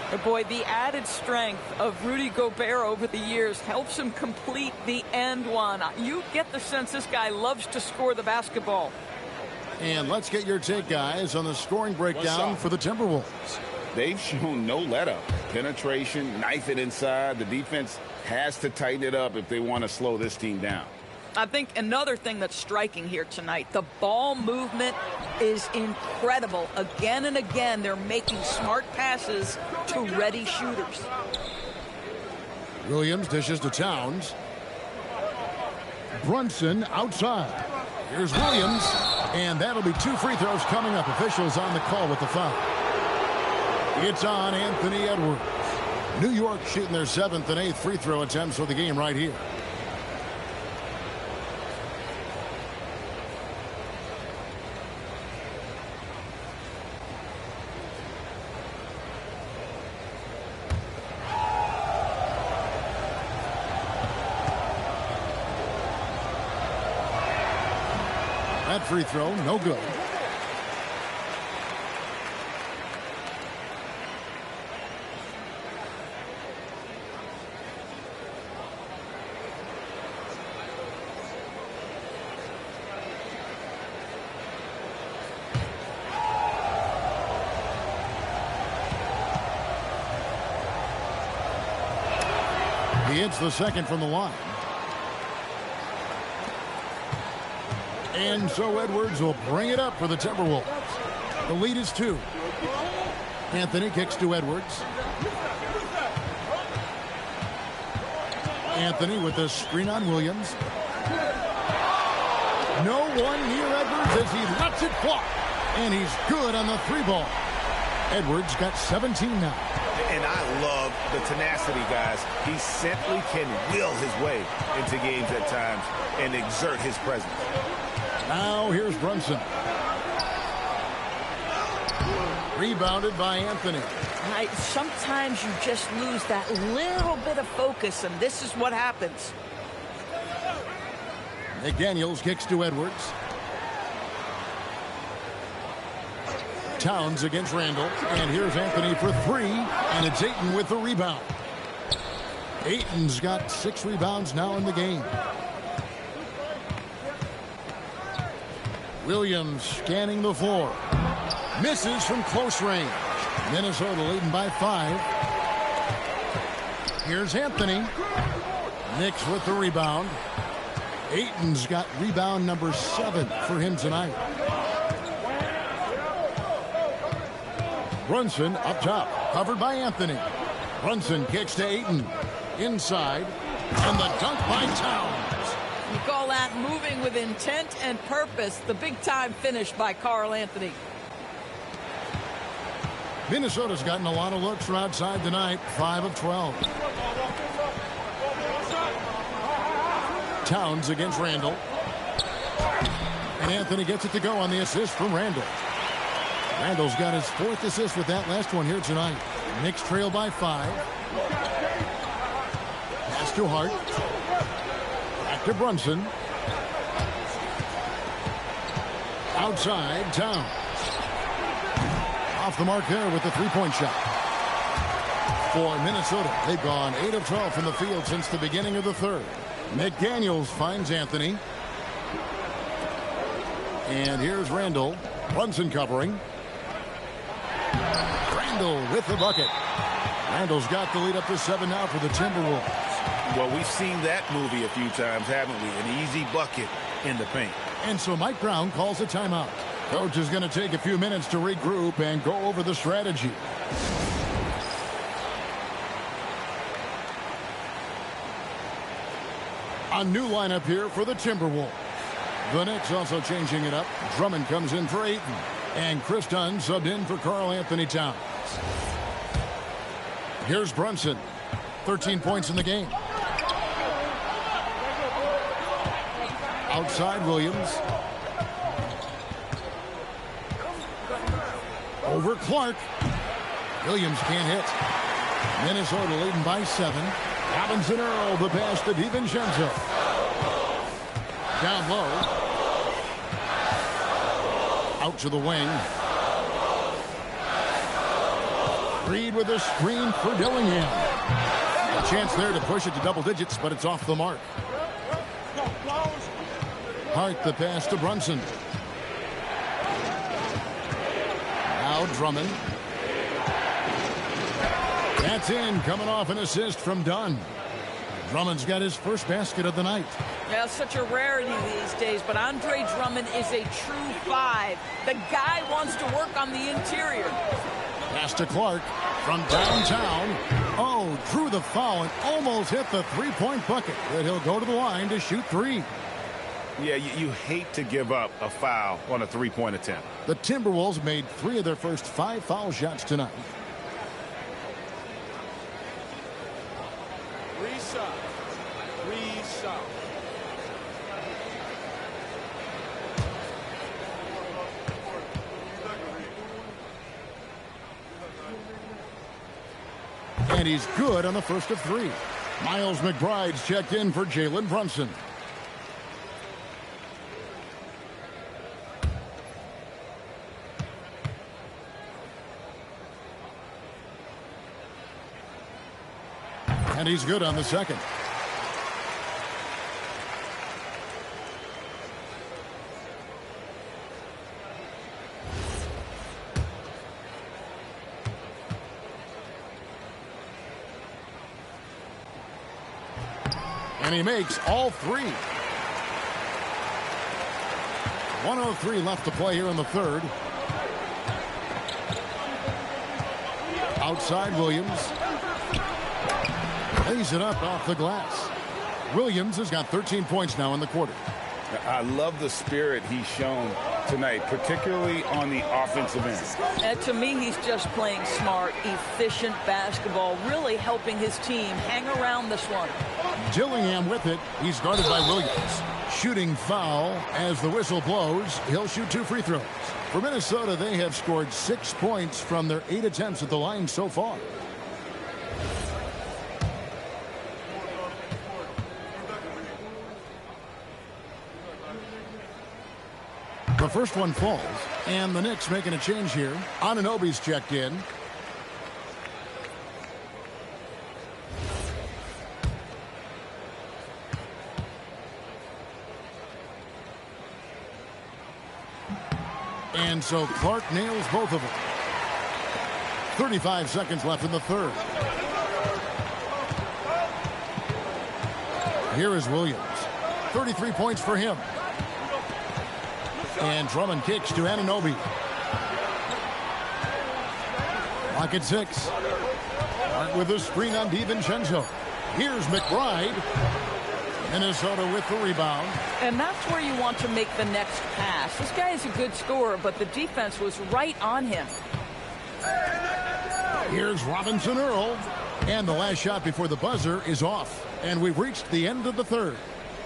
But boy, the added strength of Rudy Gobert over the years helps him complete the end one. You get the sense this guy loves to score the basketball. And let's get your take, guys, on the scoring breakdown for the Timberwolves. They've shown no let-up. Penetration, knife it inside. The defense has to tighten it up if they want to slow this team down. I think another thing that's striking here tonight, the ball movement is incredible. Again and again, they're making smart passes to ready shooters. Williams dishes to Towns. Brunson outside. Here's Williams, and that'll be 2 free throws coming up. Officials on the call with the foul. It's on Anthony Edwards. New York shooting their 7th and 8th free throw attempts for the game right here. That free throw, no good. He hits the second from the line. And so Edwards will bring it up for the Timberwolves. The lead is 2. Anthony kicks to Edwards. Anthony with the screen on Williams. No one near Edwards as he lets it fly. And he's good on the 3-ball. Edwards got 17 now. And I love the tenacity, guys. He simply can will his way into games at times and exert his presence. Now here's Brunson. Rebounded by Anthony. Sometimes you just lose that little bit of focus, and this is what happens. McDaniels kicks to Edwards. Towns against Randall. And here's Anthony for 3. And it's Ayton with the rebound. Ayton's got 6 rebounds now in the game. Williams scanning the floor. Misses from close range. Minnesota leading by 5. Here's Anthony. Knicks with the rebound. Ayton's got rebound number 7 for him tonight. Brunson up top, covered by Anthony. Brunson kicks to Ayton. Inside, and the dunk by Towns. You call that moving with intent and purpose. The big-time finish by Karl Anthony. Minnesota's gotten a lot of looks from outside tonight, 5 of 12. Towns against Randall. And Anthony gets it to go on the assist from Randall. Randall's got his 4th assist with that last one here tonight. Knicks trail by 5. Pass to Hart. Back to Brunson. Outside, Towns. Off the mark there with the 3-point shot. For Minnesota, they've gone 8 of 12 from the field since the beginning of the 3rd. McDaniels finds Anthony. And here's Randall. Brunson covering. Randall with the bucket. Randall's got the lead up to 7 now for the Timberwolves. Well, we've seen that movie a few times, haven't we? An easy bucket in the paint. And so Mike Brown calls a timeout. Coach is going to take a few minutes to regroup and go over the strategy. A new lineup here for the Timberwolves. The Knicks also changing it up. Drummond comes in for Ayton. And Chris Dunn subbed in for Karl Anthony Towns. Here's Brunson. 13 points in the game. Outside Williams. Over Clark. Williams can't hit. Minnesota leading by 7. Robinson Earl, the pass to DiVincenzo. Down low. Out to the wing. Reed with a screen for Dillingham. A chance there to push it to double digits, but it's off the mark. Hart the pass to Brunson. Now Drummond. That's in, coming off an assist from Dunn. Drummond's got his first basket of the night. Yeah, such a rarity these days, but Andre Drummond is a true 5. The guy wants to work on the interior. Pass to Clark from downtown. Oh, drew the foul and almost hit the three-point bucket. But he'll go to the line to shoot 3. Yeah, you hate to give up a foul on a three-point attempt. The Timberwolves made 3 of their first 5 foul shots tonight. Reset. And he's good on the first of 3. Miles McBride's checked in for Jalen Brunson. And he's good on the second. And he makes all 3. 1:03 left to play here in the third. Outside Williams. Lays it up off the glass. Williams has got 13 points now in the quarter. I love the spirit he's shown tonight, particularly on the offensive end. And to me, he's just playing smart, efficient basketball, really helping his team hang around this one. Dillingham with it. He's guarded by Williams. Shooting foul as the whistle blows. He'll shoot 2 free throws. For Minnesota, they have scored 6 points from their 8 attempts at the line so far. The first one falls, and the Knicks making a change here. Anunoby's checked in. And so Clark nails both of them. 35 seconds left in the third. Here is Williams. 33 points for him. And Drummond kicks to Anunoby. Lock at 6. Hart with a screen on DiVincenzo. Here's McBride. Minnesota with the rebound. And that's where you want to make the next pass. This guy is a good scorer, but the defense was right on him. Here's Robinson Earl. And the last shot before the buzzer is off. And we've reached the end of the third.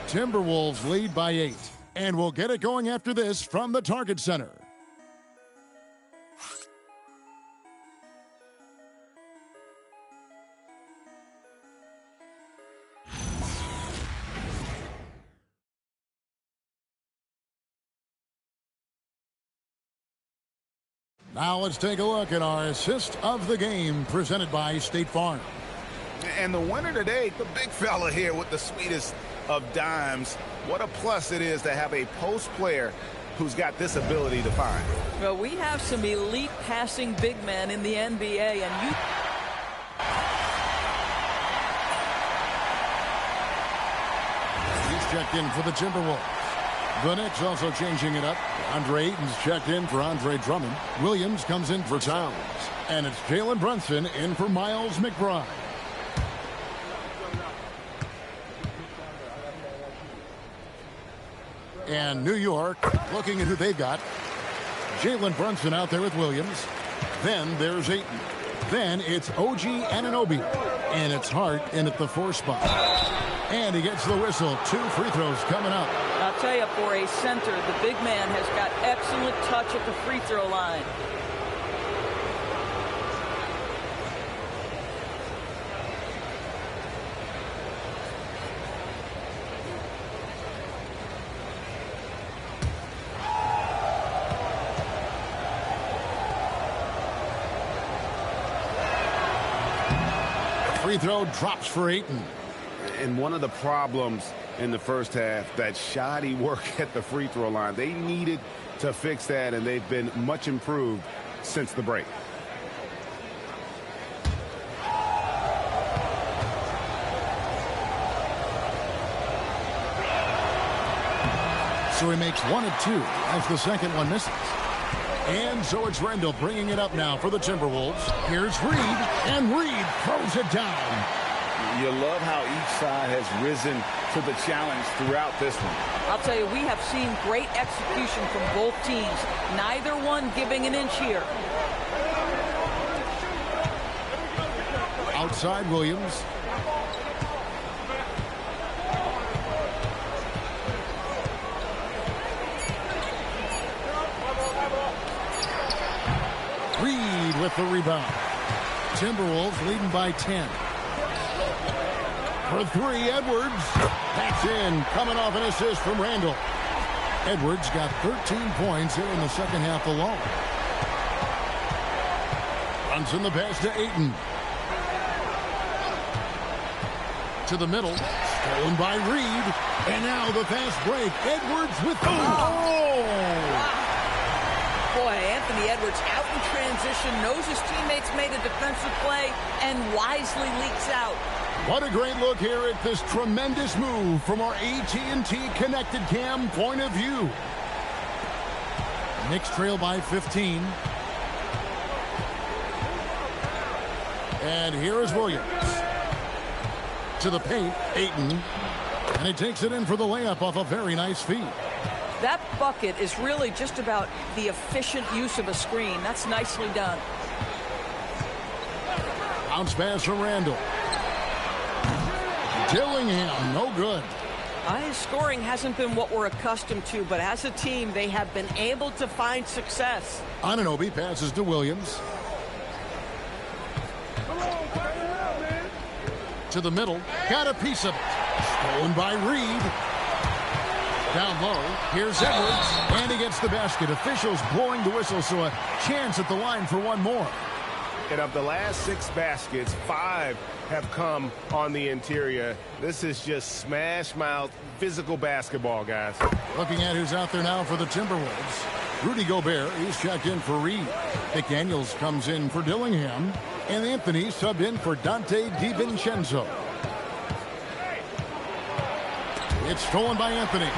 Timberwolves lead by 8. And we'll get it going after this from the Target Center. Now let's take a look at our assist of the game presented by State Farm. And the winner today, the big fella here with the sweetest of dimes. What a plus it is to have a post player who's got this ability to find. Well, we have some elite passing big men in the NBA, and you... He's checked in for the Timberwolves. The Knicks also changing it up. Andre Ayton's checked in for Andre Drummond. Williams comes in for Towns. And it's Jalen Brunson in for Miles McBride. And New York looking at who they've got. Jalen Brunson out there with Williams. Then there's Ayton. Then it's OG Anunoby, and it's Hart in at the 4 spot. And he gets the whistle. 2 free throws coming up. I'll tell you, for a center, the big man has got excellent touch at the free throw line. Free throw drops for Ayton. And one of the problems in the first half, that shoddy work at the free throw line. They needed to fix that, and they've been much improved since the break. So he makes 1 of 2 as the second one misses. And so it's Randall bringing it up now for the Timberwolves. Here's Reed, and Reed throws it down. You love how each side has risen to the challenge throughout this one. I'll tell you, we have seen great execution from both teams. Neither one giving an inch here. Outside Williams. Reed with the rebound. Timberwolves leading by 10. For 3, Edwards. That's in, coming off an assist from Randall. Edwards got 13 points here in the second half alone. Brunson the pass to Ayton. To the middle. Stolen by Reed. And now the fast break. Edwards with the... Boy, Anthony Edwards out in transition, knows his teammates made a defensive play, and wisely leaks out. What a great look here at this tremendous move from our AT&T Connected Cam point of view. Knicks trail by 15. And here is Williams. To the paint, Ayton. And he takes it in for the layup off a very nice feed. That bucket is really just about the efficient use of a screen. That's nicely done. Bounce pass from Randall. Dillingham, no good. His scoring hasn't been what we're accustomed to, but as a team, they have been able to find success. Anunoby passes to Williams. To the middle, got a piece of it. Stolen by Reed. Down low, here's Edwards, and he gets the basket. Officials blowing the whistle, so a chance at the line for one more. And of the last 6 baskets, 5 have come on the interior. This is just smash-mouth, physical basketball, guys. Looking at who's out there now for the Timberwolves. Rudy Gobert, he's checked in for Reed. McDaniels comes in for Dillingham. And Anthony subbed in for Dante DiVincenzo. It's stolen by Anthony.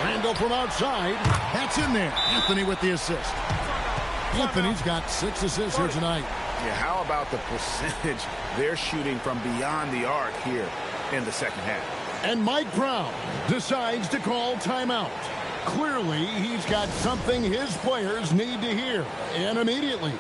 Randall from outside. That's in there. Anthony with the assist. Anthony's got 6 assists here tonight. Yeah, how about the percentage they're shooting from beyond the arc here in the second half? And Mike Brown decides to call timeout. Clearly, he's got something his players need to hear, and immediately.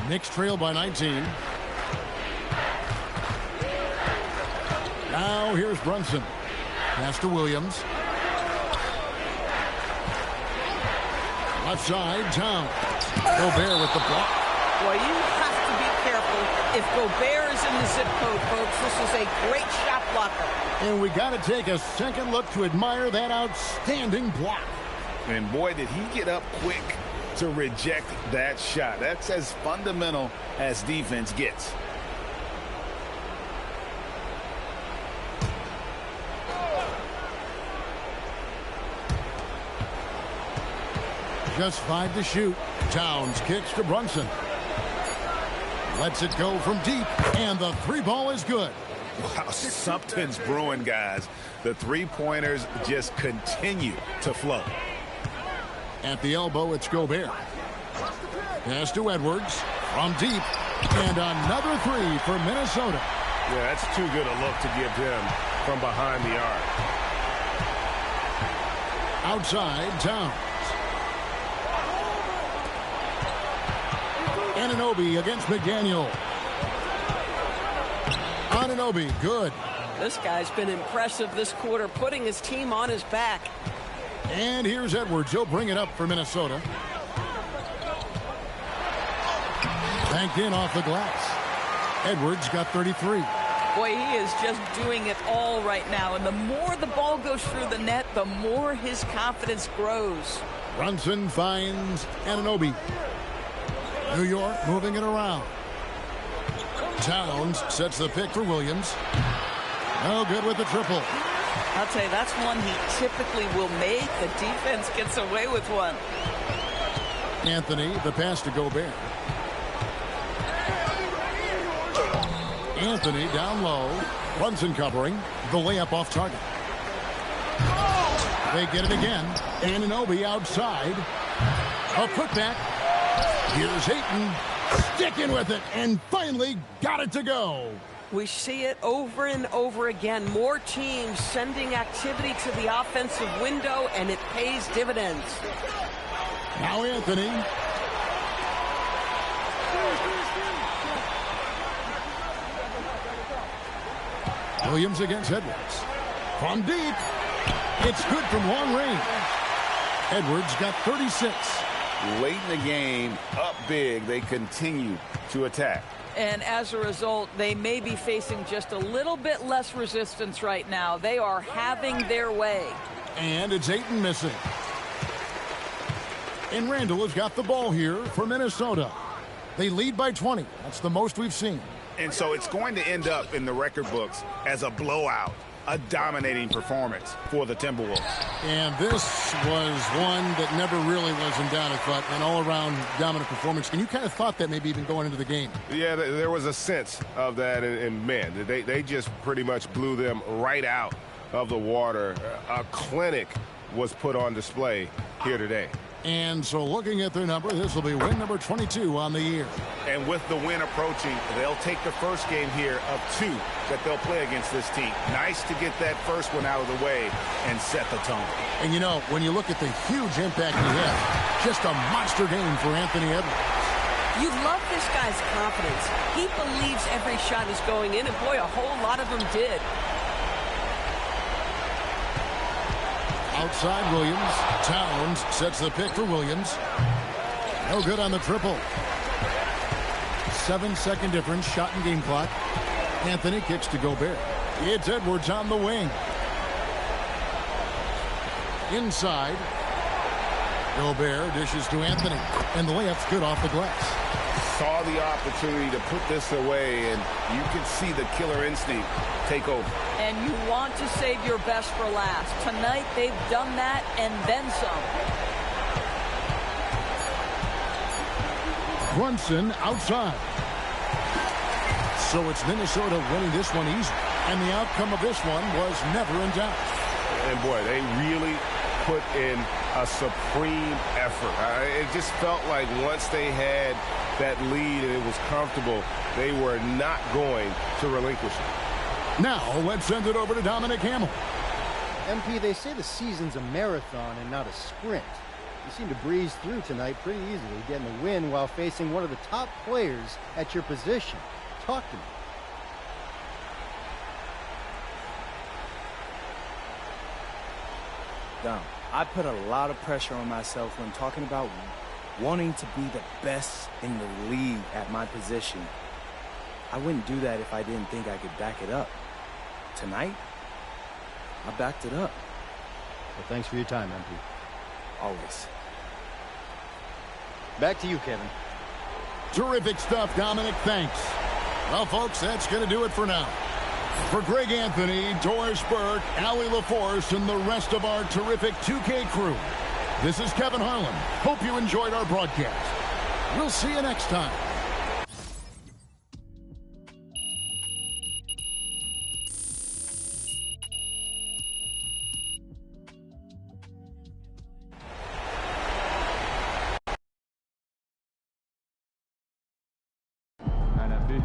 Knicks trail by 19. Now here's Brunson. Pass to Williams. Left side, Town. Gobert with the block. Boy, you have to be careful. If Gobert is in the zip code, folks, this is a great shot blocker. And we got to take a second look to admire that outstanding block. And boy, did he get up quick to reject that shot. That's as fundamental as defense gets. Just 5 to shoot. Towns kicks to Brunson. Lets it go from deep, and the 3-ball is good. Wow, something's brewing, guys. The 3-pointers just continue to flow. At the elbow, it's Gobert. Pass to Edwards from deep. And another three for Minnesota. Yeah, that's too good a look to give him from behind the arc. Outside, Towns. Anunoby against McDaniel. Anunoby, good. This guy's been impressive this quarter, putting his team on his back. And here's Edwards. He'll bring it up for Minnesota. Banked in off the glass. Edwards got 33. Boy, he is just doing it all right now. And the more the ball goes through the net, the more his confidence grows. Brunson finds Anunoby. New York moving it around. Towns sets the pick for Williams. No good with the triple. I'll tell you, that's one he typically will make. The defense gets away with one. Anthony, the pass to Gobert. Anthony down low. Brunson covering. The layup off target. They get it again. Anunoby outside. A putback. Here's Ayton sticking with it and finally got it to go. We see it over and over again. More teams sending activity to the offensive window, and it pays dividends. Now Anthony. Williams against Edwards. From deep. It's good from long range. Edwards got 36. Late in the game, up big, they continue to attack. And as a result, they may be facing just a little bit less resistance right now. They are having their way. And it's Ayton missing. And Randall has got the ball here for Minnesota. They lead by 20. That's the most we've seen. And so it's going to end up in the record books as a blowout, a dominating performance for the Timberwolves. And this was one that never really was in doubt, I thought, an all-around dominant performance. And you kind of thought that maybe even going into the game. Yeah, there was a sense of that, and man, they just pretty much blew them right out of the water. A clinic was put on display here today. And so looking at their number, this will be win number 22 on the year. And with the win approaching, they'll take the first game here of 2 that they'll play against this team. Nice to get that first one out of the way and set the tone. And you know, when you look at the huge impact he had, just a monster game for Anthony Edwards. You love this guy's confidence. He believes every shot is going in, and boy, a whole lot of them did. Outside Williams. Towns sets the pick for Williams. No good on the triple. 7-second difference, shot and game clock. Anthony kicks to Gobert. It's Edwards on the wing. Inside. Gobert dishes to Anthony. And the layup's good off the glass. Saw the opportunity to put this away, and you can see the killer instinct take over. And you want to save your best for last. Tonight, they've done that and then some. Brunson outside. So it's Minnesota winning this one easy. And the outcome of this one was never in doubt. And boy, they really put in a supreme effort. It just felt like once they had that lead and it was comfortable, they were not going to relinquish it. Now, let's send it over to Dominic Hamill. MP, they say the season's a marathon and not a sprint. You seem to breeze through tonight pretty easily, getting the win while facing one of the top players at your position. Talk to me. Dom, I put a lot of pressure on myself when talking about wanting to be the best in the league at my position. I wouldn't do that if I didn't think I could back it up. Tonight, I backed it up. Well, thanks for your time, MP. Always. Back to you, Kevin. Terrific stuff, Dominic. Thanks. Well, folks, that's going to do it for now. For Greg Anthony, Doris Burke, Allie LaForce, and the rest of our terrific 2K crew, this is Kevin Harlan. Hope you enjoyed our broadcast. We'll see you next time. MP.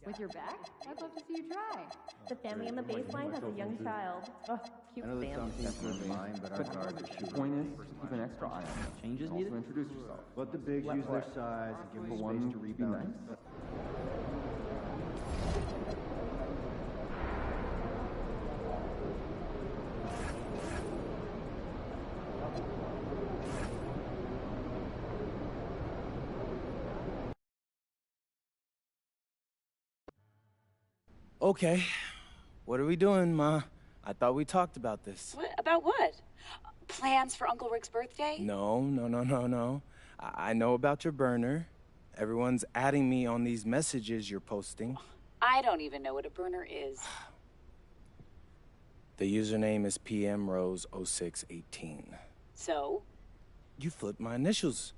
With your back? I'd love to see you try. The family on the baseline has a young child. Oh, cute family. I know that some teams are mine, but our guards are shooting. The point is, keep an extra eye on them. Changes needed? Also introduce yourself. Let the bigs use their size and give them space to rebound. Nice. Okay, what are we doing, Ma? I thought we talked about this. What? About what? Plans for Uncle Rick's birthday? No. I know about your burner. Everyone's adding me on these messages you're posting. I don't even know what a burner is. The username is PMRose0618. So? You flipped my initials.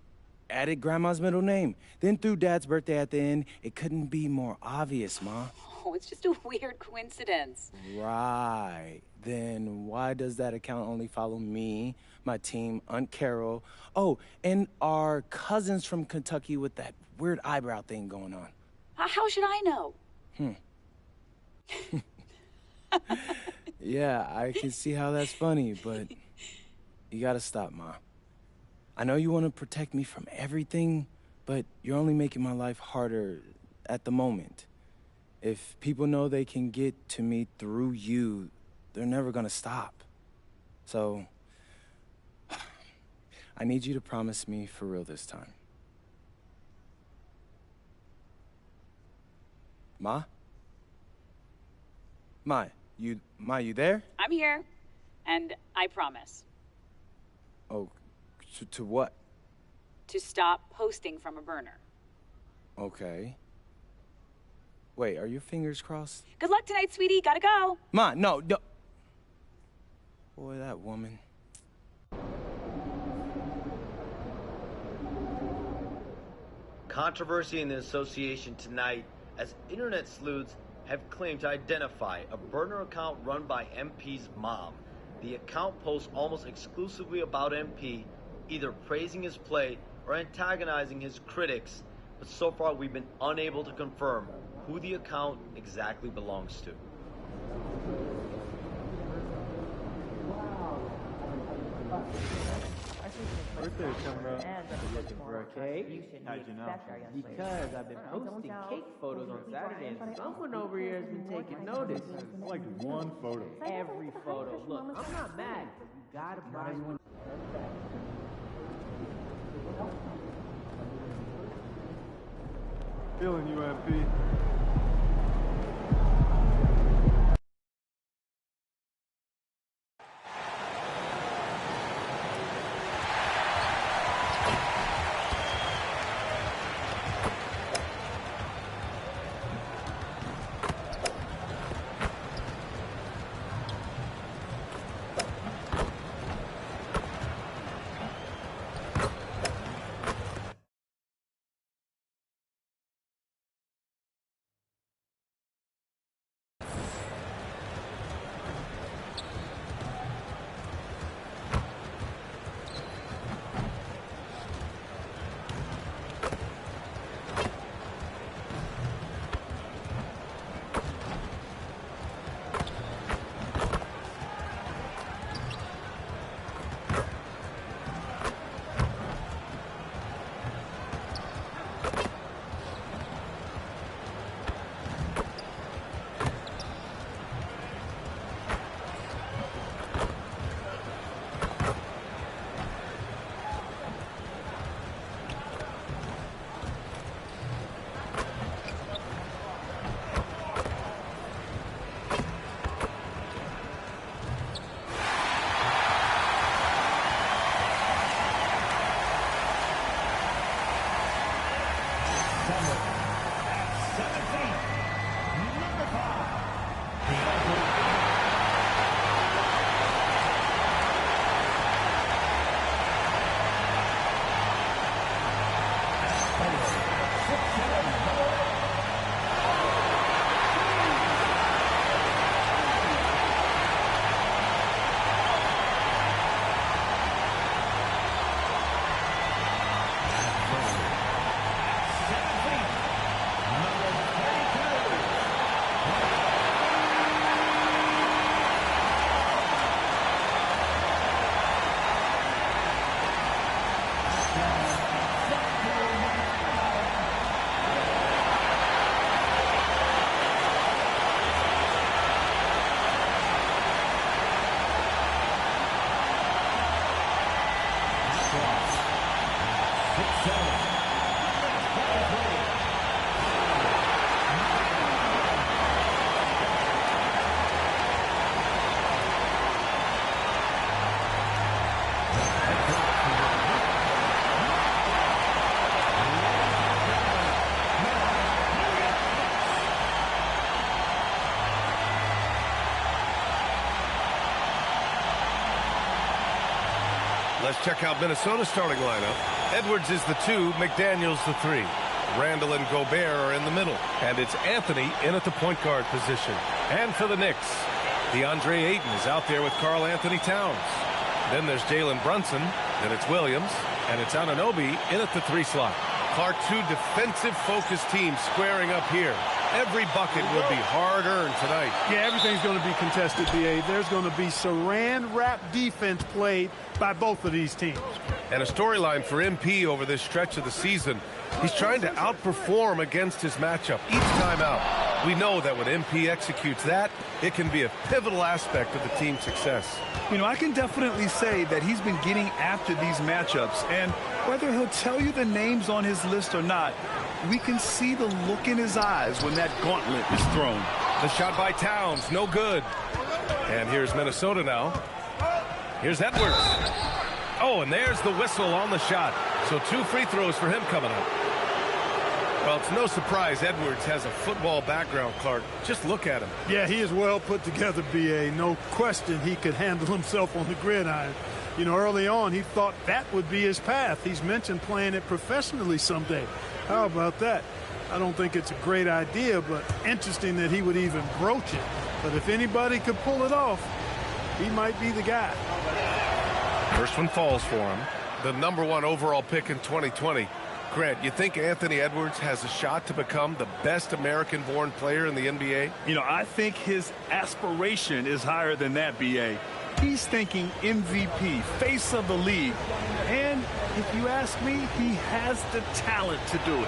Added Grandma's middle name. Then threw Dad's birthday at the end. It couldn't be more obvious, Ma. Oh, it's just a weird coincidence. Right. Then why does that account only follow me, my team, Aunt Carol, oh, and our cousins from Kentucky with that weird eyebrow thing going on? How should I know? Yeah, I can see how that's funny, but you gotta stop, Ma. I know you want to protect me from everything, but you're only making my life harder at the moment. If people know they can get to me through you, they're never gonna stop. So, I need you to promise me for real this time. Ma? Ma, you there? I'm here, and I promise. Oh, to what? To stop posting from a burner. Okay. Wait, are your fingers crossed? Good luck tonight, sweetie. Gotta go. Ma, no. Boy, that woman. Controversy in the association tonight as internet sleuths have claimed to identify a burner account run by MP's mom. The account posts almost exclusively about MP, either praising his play or antagonizing his critics, but so far we've been unable to confirm who the account exactly belongs to. Birthday coming up. Looking for a cake? How'd you know? Because I've been posting cake photos on Saturday, and someone over here has been taking notice. Like one photo. Every photo. Look, I'm not mad, but you gotta buy one. Feeling you, MP. Let's check out Minnesota's starting lineup. Edwards is the 2, McDaniels the 3. Randall and Gobert are in the middle. And it's Anthony in at the point guard position. And for the Knicks, DeAndre Ayton is out there with Karl Anthony Towns. Then there's Jalen Brunson. Then it's Williams. And it's Anunoby in at the 3 slot. Clark, 2 defensive-focused teams squaring up here. Every bucket will be hard-earned tonight. Yeah, everything's going to be contested, B.A. There's going to be saran-wrap defense played by both of these teams. And a storyline for MP over this stretch of the season. He's trying to outperform against his matchup each time out. We know that when MP executes that, it can be a pivotal aspect of the team's success. You know, I can definitely say that he's been getting after these matchups, and whether he'll tell you the names on his list or not, we can see the look in his eyes when that gauntlet is thrown. The shot by Towns, no good. And here's Minnesota now. Here's Edwards. Oh, and there's the whistle on the shot. So 2 free throws for him coming up. Well, it's no surprise Edwards has a football background, Clark. Just look at him. Yeah, he is well put together, B.A. No question he could handle himself on the gridiron. You know, early on, he thought that would be his path. He's mentioned playing it professionally someday. How about that? I don't think it's a great idea, but interesting that he would even broach it. But if anybody could pull it off, he might be the guy. First one falls for him. The #1 overall pick in 2020. Grant, you think Anthony Edwards has a shot to become the best American-born player in the NBA? You know, I think his aspiration is higher than that, B.A. He's thinking MVP, face of the league. And if you ask me, he has the talent to do it.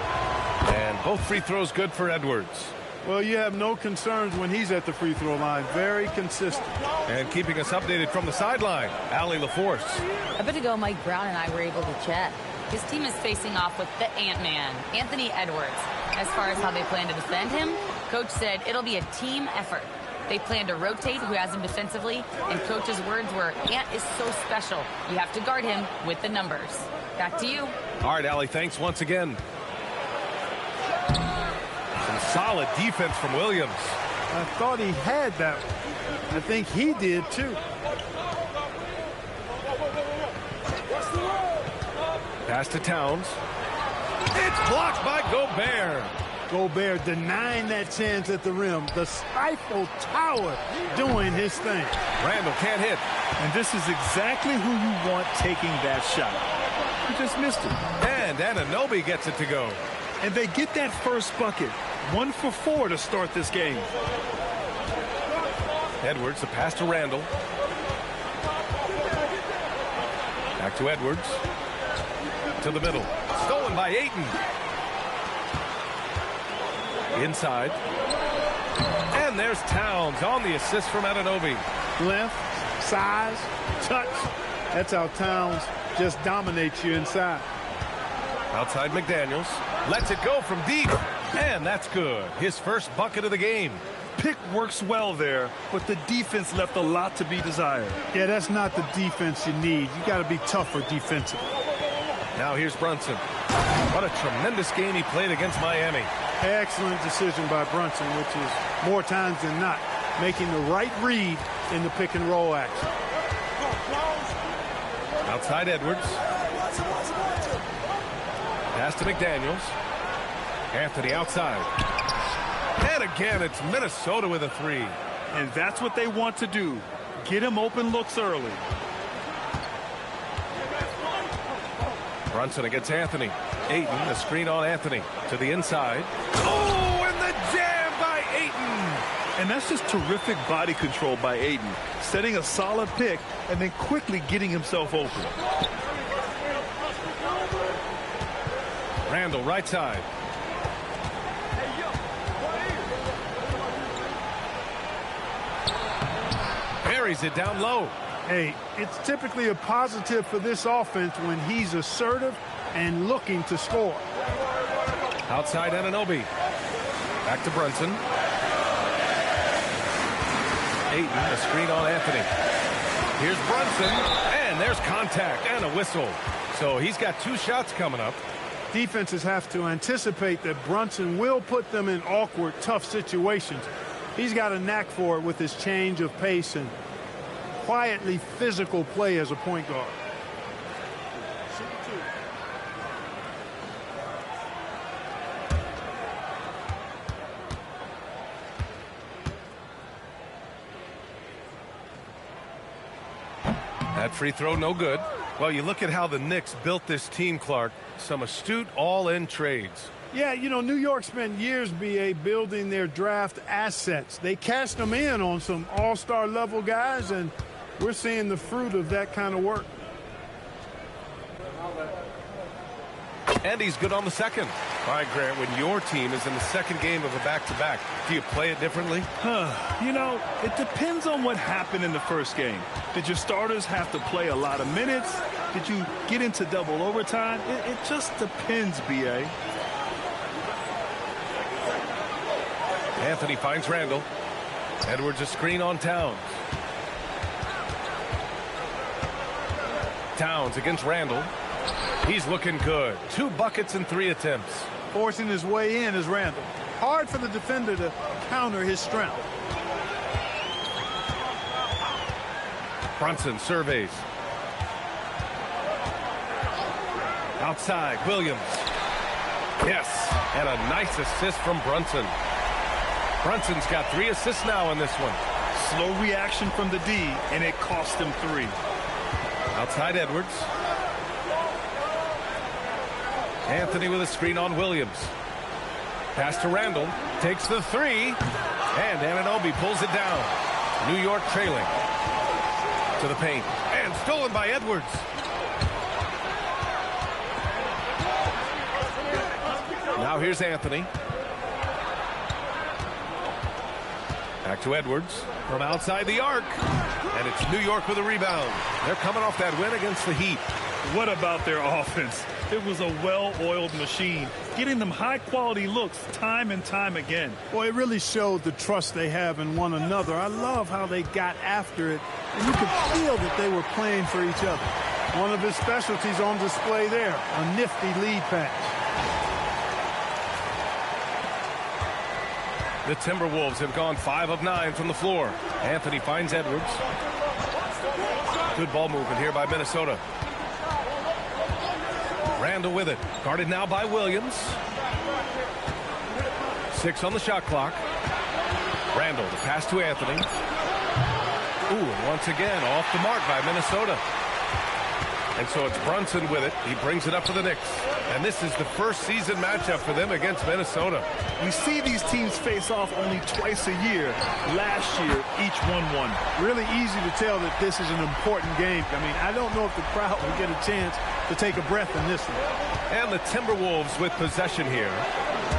And both free throws good for Edwards. Well, you have no concerns when he's at the free throw line. Very consistent. And keeping us updated from the sideline, Allie LaForce. A bit ago, Mike Brown and I were able to chat. His team is facing off with the Ant-Man, Anthony Edwards. As far as how they plan to defend him, Coach said it'll be a team effort. They plan to rotate who has him defensively, and Coach's words were, Ant is so special. You have to guard him with the numbers. Back to you. All right, Allie, thanks once again. Some solid defense from Williams. I thought he had that one. I think he did, too. Pass to Towns. It's blocked by Gobert. Gobert denying that chance at the rim. The Stifle Tower doing his thing. Randall can't hit. And this is exactly who you want taking that shot. He just missed it. And Anunoby gets it to go. And they get that first bucket. 1 for 4 to start this game. Edwards, the pass to Randall. Back to Edwards. To the middle. Stolen by Ayton. Inside. And there's Towns on the assist from Anunoby. Length, size, touch. That's how Towns just dominates you inside. Outside McDaniels. Lets it go from deep. And that's good. His first bucket of the game. Pick works well there, but the defense left a lot to be desired. Yeah, that's not the defense you need. You got to be tougher defensively. Now here's Brunson. What a tremendous game he played against Miami. Excellent decision by Brunson, which is more times than not making the right read in the pick and roll action. Outside Edwards. Pass to McDaniels. Anthony outside. And again, it's Minnesota with a 3. And that's what they want to do. Get him open looks early. Brunson against Anthony. Ayton, the screen on Anthony. To the inside. Oh, and the jam by Ayton. And that's just terrific body control by Ayton. Setting a solid pick and then quickly getting himself open. Randall, right side. Buries it down low. Hey, it's typically a positive for this offense when he's assertive and looking to score. Outside Anunoby. Back to Brunson. Ayton, a screen on Anthony. Here's Brunson, and there's contact and a whistle. So he's got 2 shots coming up. Defenses have to anticipate that Brunson will put them in awkward, tough situations. He's got a knack for it with his change of pace and quietly physical play as a point guard. That free throw no good. Well, you look at how the Knicks built this team, Clark. Some astute all-in trades. Yeah, you know, New York spent years, B.A., building their draft assets. They cashed them in on some all-star level guys, and we're seeing the fruit of that kind of work. And he's good on the second. All right, Grant, when your team is in the second game of a back-to-back, do you play it differently? You know, it depends on what happened in the first game. Did your starters have to play a lot of minutes? Did you get into double overtime? It just depends, B.A. Anthony finds Randall. Edwards a screen on Towns. Towns against Randall. He's looking good. 2 buckets and 3 attempts. Forcing his way in is Randall. Hard for the defender to counter his strength. Brunson surveys. Outside, Williams. Yes, and a nice assist from Brunson. Brunson's got 3 assists now in this one. Slow reaction from the D, and it cost him 3. Outside Edwards. Anthony with a screen on Williams. Pass to Randall. Takes the 3. And Anunoby pulls it down. New York trailing. To the paint. And stolen by Edwards. Now here's Anthony. Back to Edwards from outside the arc. And it's New York with a rebound. They're coming off that win against the Heat. What about their offense? It was a well-oiled machine, getting them high-quality looks time and time again. Boy, it really showed the trust they have in one another. I love how they got after it, and you could feel that they were playing for each other. One of his specialties on display there, a nifty lead pass. The Timberwolves have gone 5 of 9 from the floor. Anthony finds Edwards. Good ball movement here by Minnesota. Randall with it. Guarded now by Williams. 6 on the shot clock. Randall, the pass to Anthony. Ooh, and once again, off the mark by Minnesota. And so it's Brunson with it. He brings it up for the Knicks. And this is the first season matchup for them against Minnesota. We see these teams face off only twice a year. Last year, each won one. Really easy to tell that this is an important game. I mean, I don't know if the crowd will get a chance to take a breath in this one. And the Timberwolves with possession here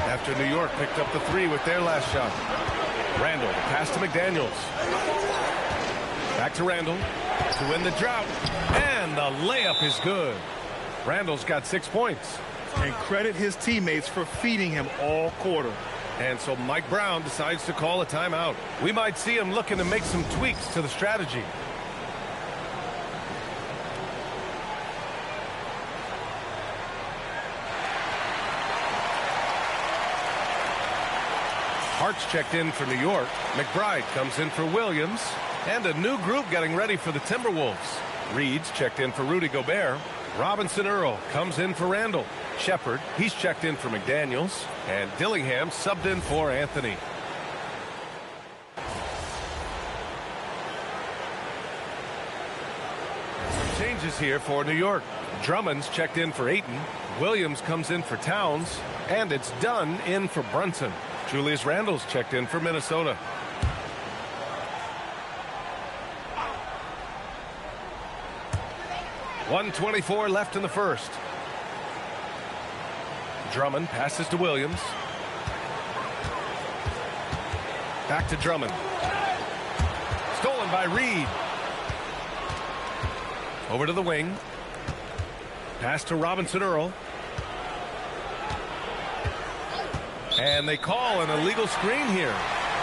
after New York picked up the 3 with their last shot. Randall, the pass to McDaniels. Back to Randall to win the drought. And the layup is good. Randall's got 6 points. And credit his teammates for feeding him all quarter. And so Mike Brown decides to call a timeout. We might see him looking to make some tweaks to the strategy. Hart's checked in for New York. McBride comes in for Williams. And a new group getting ready for the Timberwolves. Reed's checked in for Rudy Gobert. Robinson Earl comes in for Randall. Shepard, he's checked in for McDaniels. And Dillingham subbed in for Anthony. Changes here for New York. Drummond's checked in for Ayton. Williams comes in for Towns. And it's Dunn in for Brunson. Julius Randle's checked in for Minnesota. .124 left in the first. Drummond passes to Williams. Back to Drummond. Stolen by Reed. Over to the wing. Pass to Robinson Earl. And they call an illegal screen here.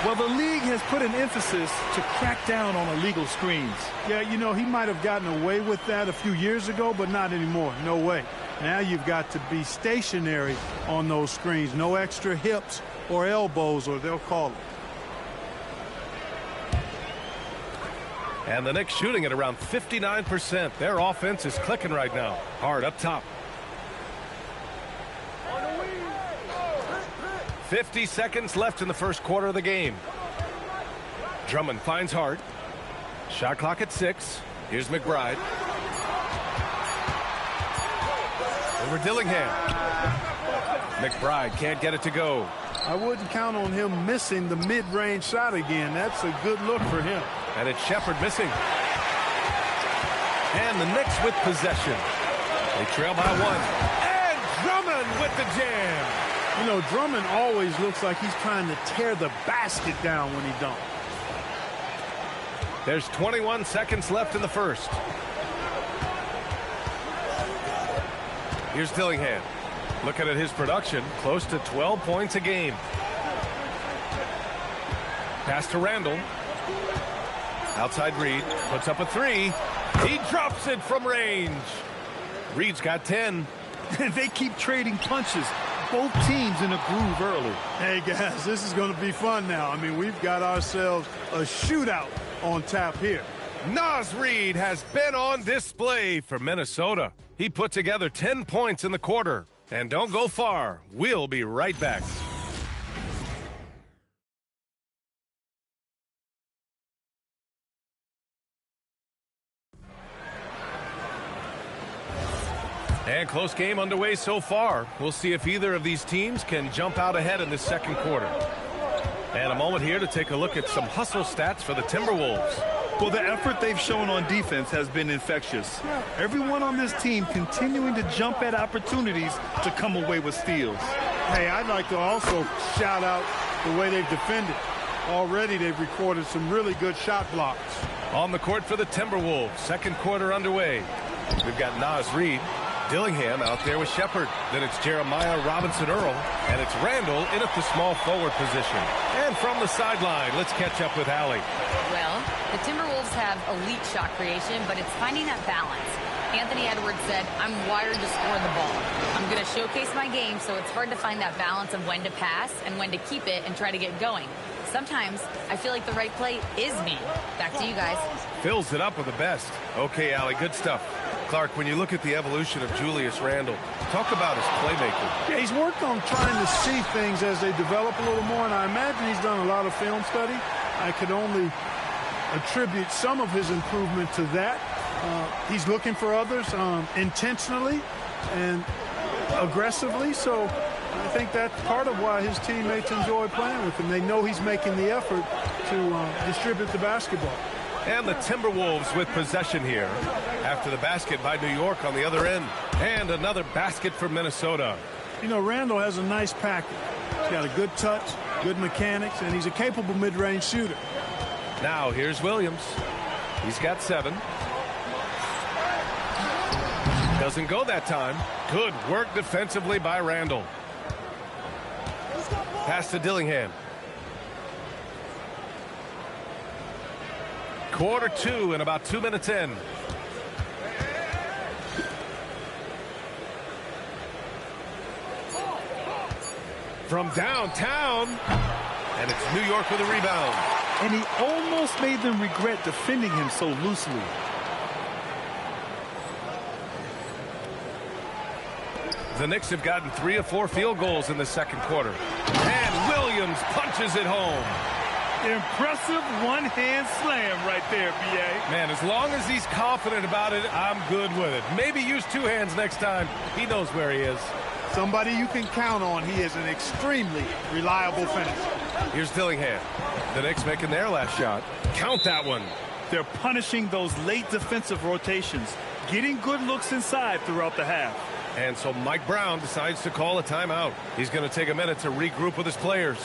Well, the league has put an emphasis to crack down on illegal screens. Yeah, you know, he might have gotten away with that a few years ago, but not anymore. No way. Now you've got to be stationary on those screens. No extra hips or elbows, or they'll call it. And the Knicks shooting at around 59%. Their offense is clicking right now. Hard up top. 50 seconds left in the first quarter of the game. Drummond finds Hart. Shot clock at 6. Here's McBride. Over Dillingham. McBride can't get it to go. I wouldn't count on him missing the mid-range shot again. That's a good look for him. And it's Shepherd missing. And the Knicks with possession. They trail by 1. And Drummond with the jam. You know, Drummond always looks like he's trying to tear the basket down when he dunks. There's 21 seconds left in the first. Here's Dillingham. Looking at his production, close to 12 points a game. Pass to Randall. Outside Reed, puts up a 3. He drops it from range. Reed's got 10. They keep trading punches. Both teams in a groove early. Hey, guys, this is going to be fun now. I mean, we've got ourselves a shootout on tap here. Naz Reid has been on display for Minnesota. He put together 10 points in the quarter. And don't go far. We'll be right back. And close game underway so far. We'll see if either of these teams can jump out ahead in this second quarter. And a moment here to take a look at some hustle stats for the Timberwolves. Well, the effort they've shown on defense has been infectious. Everyone on this team continuing to jump at opportunities to come away with steals. Hey, I'd like to also shout out the way they've defended. Already they've recorded some really good shot blocks. On the court for the Timberwolves, second quarter underway. We've got Naz Reid. Dillingham out there with Shepherd. Then it's Jeremiah Robinson-Earl. And it's Randall in at the small forward position. And from the sideline, let's catch up with Allie. Well, the Timberwolves have elite shot creation, but it's finding that balance. Anthony Edwards said, I'm wired to score the ball. I'm going to showcase my game, so it's hard to find that balance of when to pass and when to keep it and try to get going. Sometimes I feel like the right play is me. Back to you guys. Fills it up with the best. Okay, Allie, good stuff. Clark, when you look at the evolution of Julius Randle, talk about his playmaking. Yeah, he's worked on trying to see things as they develop a little more, and I imagine he's done a lot of film study. I could only attribute some of his improvement to that. He's looking for others intentionally and aggressively, so I think that's part of why his teammates enjoy playing with him. They know he's making the effort to distribute the basketball. And the Timberwolves with possession here after the basket by New York on the other end. And another basket for Minnesota. You know, Randall has a nice package. He's got a good touch, good mechanics, and he's a capable mid-range shooter. Now here's Williams. He's got 7. Doesn't go that time. Good work defensively by Randall. Pass to Dillingham. Quarter 2 and about 2 minutes in. From downtown. And it's New York with a rebound. And he almost made them regret defending him so loosely. The Knicks have gotten 3 of 4 field goals in the second quarter. And Williams punches it home. Impressive one-hand slam right there, B.A. Man, as long as he's confident about it, I'm good with it. Maybe use 2 hands next time. He knows where he is. Somebody you can count on. He is an extremely reliable finisher. Here's Dillingham. The Knicks making their last shot. Count that one. They're punishing those late defensive rotations, getting good looks inside throughout the half. And so Mike Brown decides to call a timeout. He's going to take a minute to regroup with his players.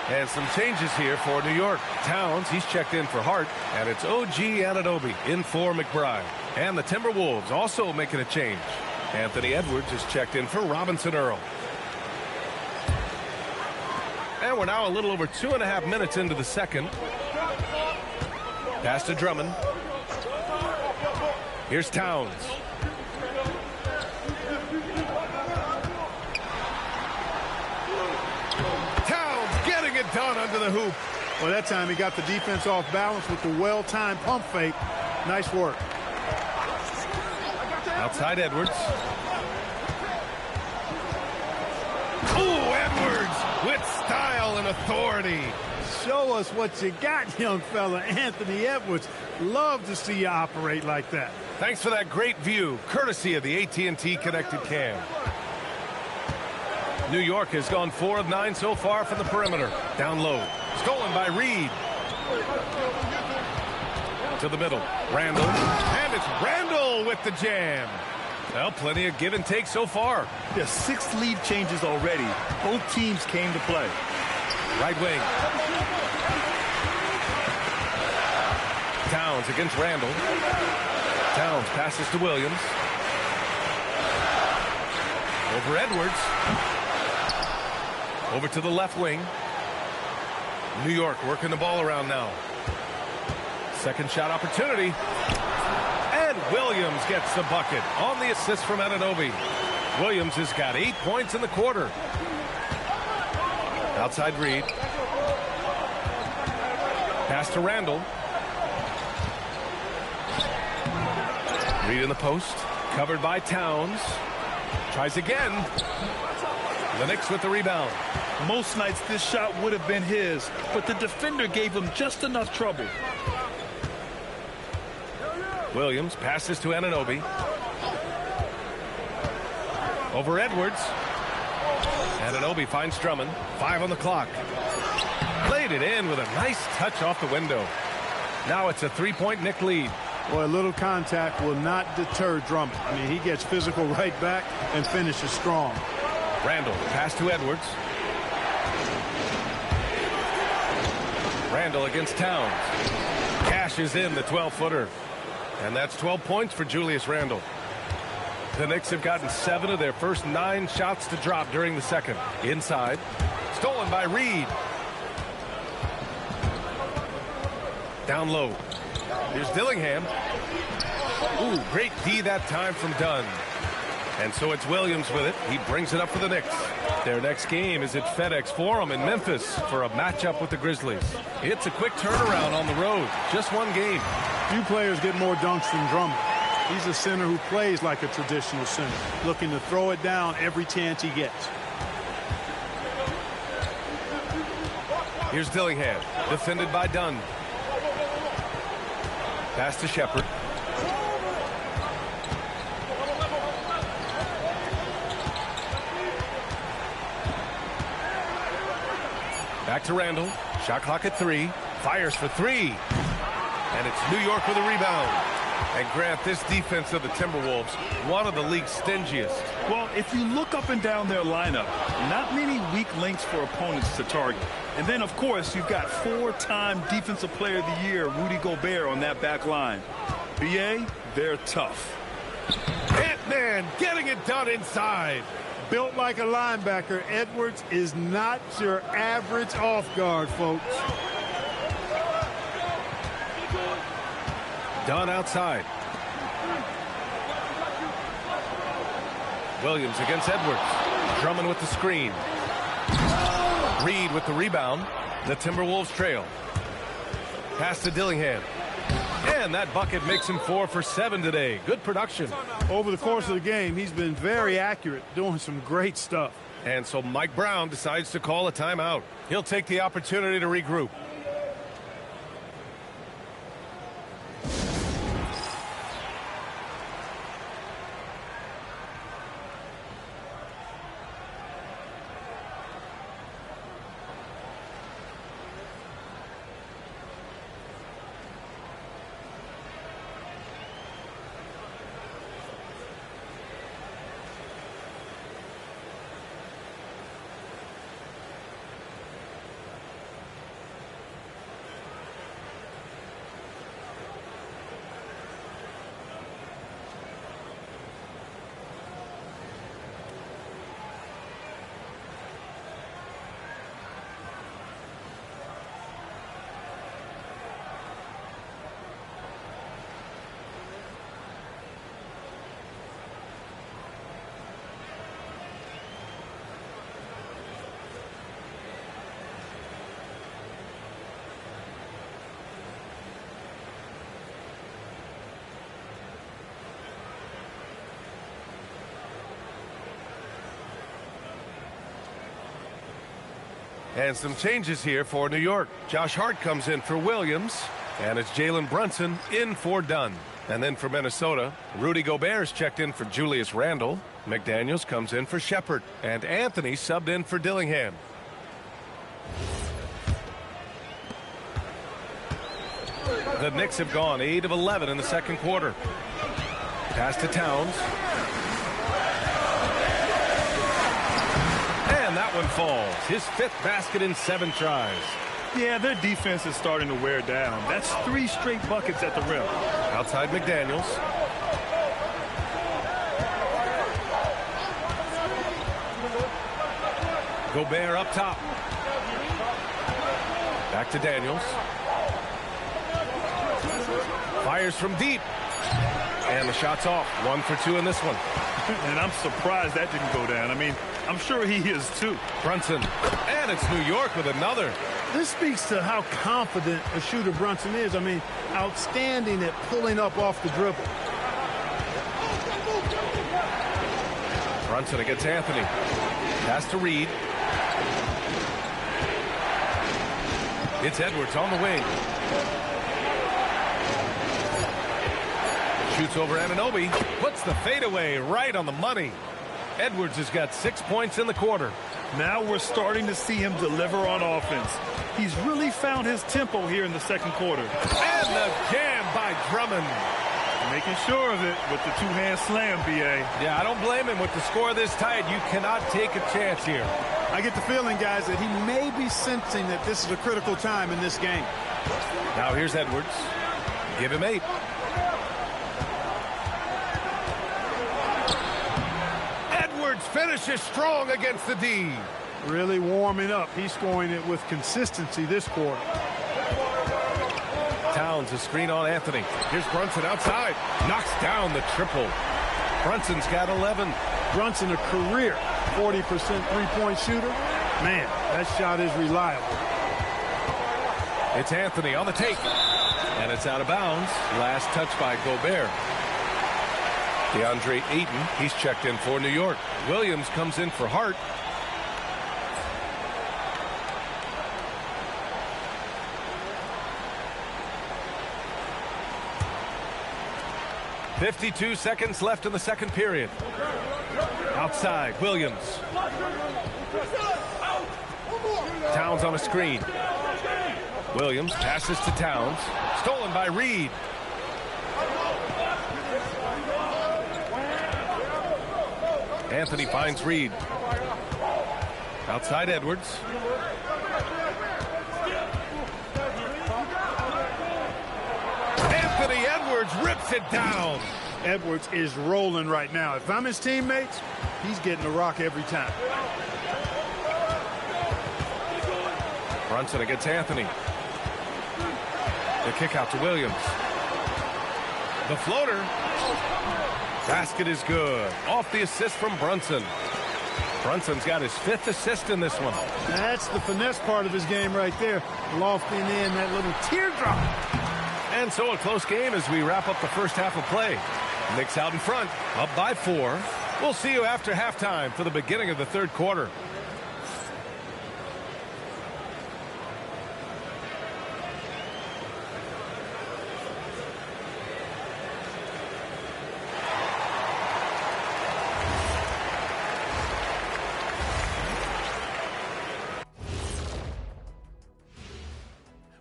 And some changes here for New York. Towns, he's checked in for Hart, and it's OG Anunoby in for McBride. And the Timberwolves also making a change. Anthony Edwards is checked in for Robinson Earl. And we're now a little over 2.5 minutes into the second. Pass to Drummond. Here's Towns. Towns getting it done under the hoop. Well, that time he got the defense off balance with the well-timed pump fake. Nice work. Outside Edwards. Oh, Edwards with style and authority. Show us what you got, young fella. Anthony Edwards. Love to see you operate like that. Thanks for that great view, courtesy of the AT&T connected cam. New York has gone 4 of 9 so far from the perimeter. Down low. Stolen by Reed. To the middle. Randall. And it's Randall with the jam. Well, plenty of give and take so far. Yeah, 6 lead changes already. Both teams came to play. Right wing. Towns against Randall. Towns passes to Williams. Over Edwards. Over to the left wing. New York working the ball around now. Second shot opportunity. And Williams gets the bucket on the assist from Anunoby. Williams has got 8 points in the quarter. Outside Reed. Pass to Randall. Reed in the post. Covered by Towns. Tries again. The Knicks with the rebound. Most nights this shot would have been his, but the defender gave him just enough trouble. Williams passes to Anunoby. Over Edwards. Anunoby finds Drummond. 5 on the clock. Played it in with a nice touch off the window. Now it's a 3-point Knick lead. Boy, a little contact will not deter Drummond. I mean, he gets physical right back and finishes strong. Randall, pass to Edwards. Randall against Towns. Cashes in the 12-footer. And that's 12 points for Julius Randle. The Knicks have gotten 7 of their first 9 shots to drop during the second. Inside. Stolen by Reed. Down low. Here's Dillingham. Ooh, great D that time from Dunn. And so it's Williams with it. He brings it up for the Knicks. Their next game is at FedEx Forum in Memphis for a matchup with the Grizzlies. It's a quick turnaround on the road. Just 1 game. Few players get more dunks than Drummond. He's a center who plays like a traditional center, looking to throw it down every chance he gets. Here's Dillingham, defended by Dunn. Pass to Shepard. Back to Randall. Shot clock at 3. Fires for 3. And it's New York with a rebound. And Grant, this defense of the Timberwolves, one of the league's stingiest. Well, if you look up and down their lineup, not many weak links for opponents to target. And then, of course, you've got 4-time Defensive Player of the Year, Rudy Gobert, on that back line. BA, they're tough. Ant-Man getting it done inside. Built like a linebacker, Edwards is not your average off guard, folks. Dunn outside. Williams against Edwards. Drummond with the screen. Reed with the rebound. The Timberwolves trail. Pass to Dillingham. And that bucket makes him 4 for 7 today. Good production. Over the course of the game, he's been very accurate, doing some great stuff. And so Mike Brown decides to call a timeout. He'll take the opportunity to regroup. And some changes here for New York. Josh Hart comes in for Williams, and it's Jalen Brunson in for Dunn. And then for Minnesota, Rudy Gobert's checked in for Julius Randle. McDaniels comes in for Shepard, and Anthony subbed in for Dillingham. The Knicks have gone 8 of 11 in the second quarter. Pass to Towns. And that one falls. His 5th basket in 7 tries. Yeah, their defense is starting to wear down. That's 3 straight buckets at the rim. Outside McDaniels. Gobert up top. Back to Daniels. Fires from deep. And the shot's off. 1 for 2 in this one. And I'm surprised that didn't go down. I mean, I'm sure he is too. Brunson. And it's New York with another. This speaks to how confident a shooter Brunson is. I mean, outstanding at pulling up off the dribble. Brunson against Anthony. Pass to Reed. It's Edwards on the wing. Shoots over Anunoby. Puts the fadeaway right on the money. Edwards has got 6 points in the quarter. Now we're starting to see him deliver on offense. He's really found his tempo here in the second quarter. And the jam by Drummond. Making sure of it with the 2-hand slam, B.A. Yeah, I don't blame him. With the score this tight, you cannot take a chance here. I get the feeling, guys, that he may be sensing that this is a critical time in this game. Now here's Edwards. Give him 8. Edwards finishes strong against the D. Really warming up. He's scoring it with consistency this quarter. Towns a screen on Anthony. Here's Brunson outside. Knocks down the triple. Brunson's got 11. Brunson, a career 40% three-point shooter. Man, that shot is reliable. It's Anthony on the take. And it's out of bounds. Last touch by Gobert. DeAndre Ayton, he's checked in for New York. Williams comes in for Hart. .52 seconds left in the second period. Outside, Williams. Towns on a screen. Williams passes to Towns. Stolen by Reed. Anthony finds Reed. Outside Edwards. Anthony Edwards rips it down. Edwards is rolling right now. If I'm his teammates, he's getting a rock every time. Brunson against Anthony. The kick out to Williams. The floater. Basket is good. Off the assist from Brunson. Brunson's got his 5th assist in this one. That's the finesse part of his game right there. Lofting in that little teardrop. And so a close game as we wrap up the first half of play. Knicks out in front, up by 4. We'll see you after halftime for the beginning of the third quarter.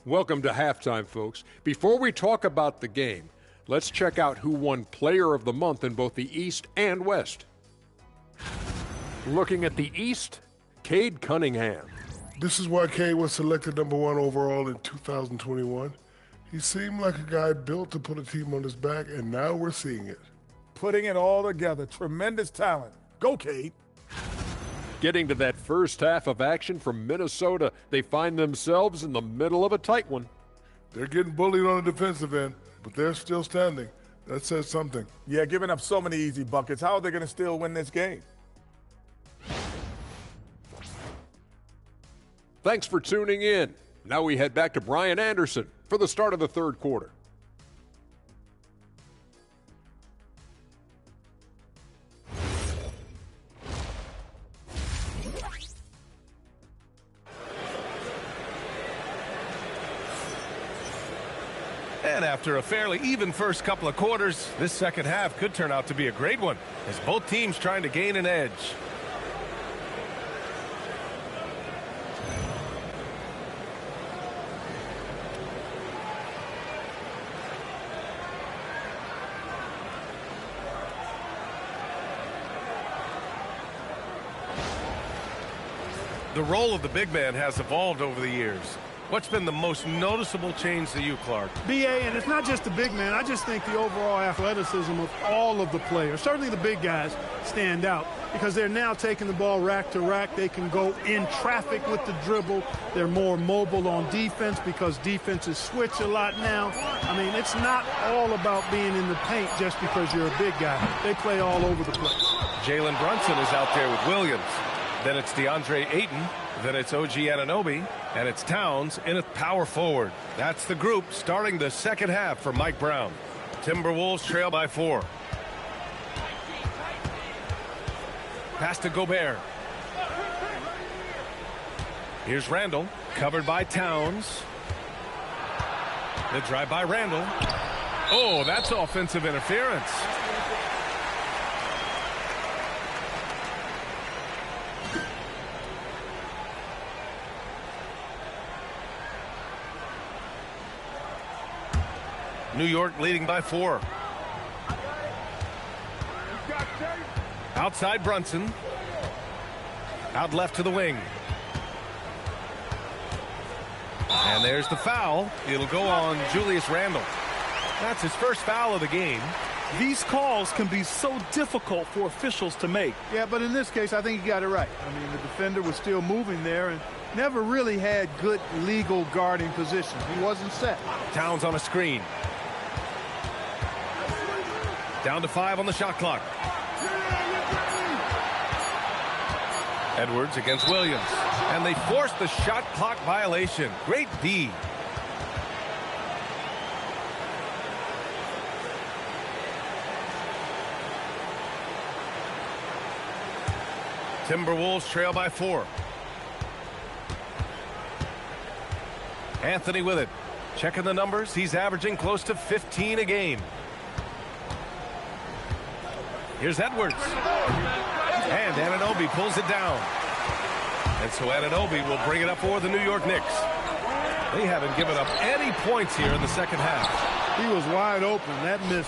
Welcome to halftime, folks. Before we talk about the game, let's check out who won Player of the Month in both the East and West. Looking at the East, Cade Cunningham. This is why Cade was selected #1 overall in 2021. He seemed like a guy built to put a team on his back, and now we're seeing it. Putting it all together. Tremendous talent. Go, Cade. Getting to that first half of action from Minnesota, they find themselves in the middle of a tight one. They're getting bullied on the defensive end, but they're still standing. That says something. Yeah, giving up so many easy buckets. How are they going to still win this game? Thanks for tuning in. Now we head back to Brian Anderson for the start of the third quarter. And after a fairly even first couple of quarters, this second half could turn out to be a great one, as both teams trying to gain an edge. The role of the big man has evolved over the years. What's been the most noticeable change to you, Clark? BA, and it's not just the big man. I just think the overall athleticism of all of the players, certainly the big guys, stand out because they're now taking the ball rack to rack. They can go in traffic with the dribble. They're more mobile on defense because defenses switch a lot now. I mean, it's not all about being in the paint just because you're a big guy. They play all over the place. Jalen Brunson is out there with Williams. Then it's DeAndre Ayton. Then it's OG Anunoby. And it's Towns in at power forward. That's the group starting the second half for Mike Brown. Timberwolves trail by 4. Pass to Gobert. Here's Randall, covered by Towns. The drive by Randall. Oh, that's offensive interference. New York leading by 4. Outside Brunson. Out left to the wing. And there's the foul. It'll go on Julius Randle. That's his first foul of the game. These calls can be so difficult for officials to make. Yeah, but in this case, I think he got it right. I mean, the defender was still moving there and never really had good legal guarding position. He wasn't set. Towns on a screen. Down to 5 on the shot clock. Edwards against Williams. And they force the shot clock violation. Great D. Timberwolves trail by 4. Anthony with it. Checking the numbers. He's averaging close to 15 a game. Here's Edwards. And Anunoby pulls it down. And so Anunoby will bring it up for the New York Knicks. They haven't given up any points here in the second half. He was wide open. That miss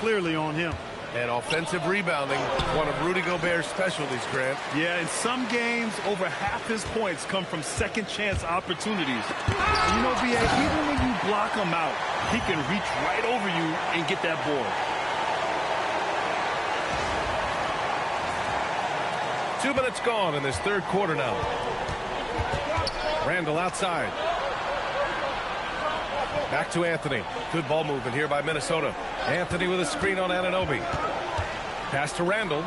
clearly on him. And offensive rebounding, one of Rudy Gobert's specialties, Grant. Yeah, in some games, over half his points come from second chance opportunities. You know, B.A., even when you block him out, he can reach right over you and get that board. 2 minutes gone in this third quarter now. Randall outside. Back to Anthony. Good ball movement here by Minnesota. Anthony with a screen on Anunoby. Pass to Randall.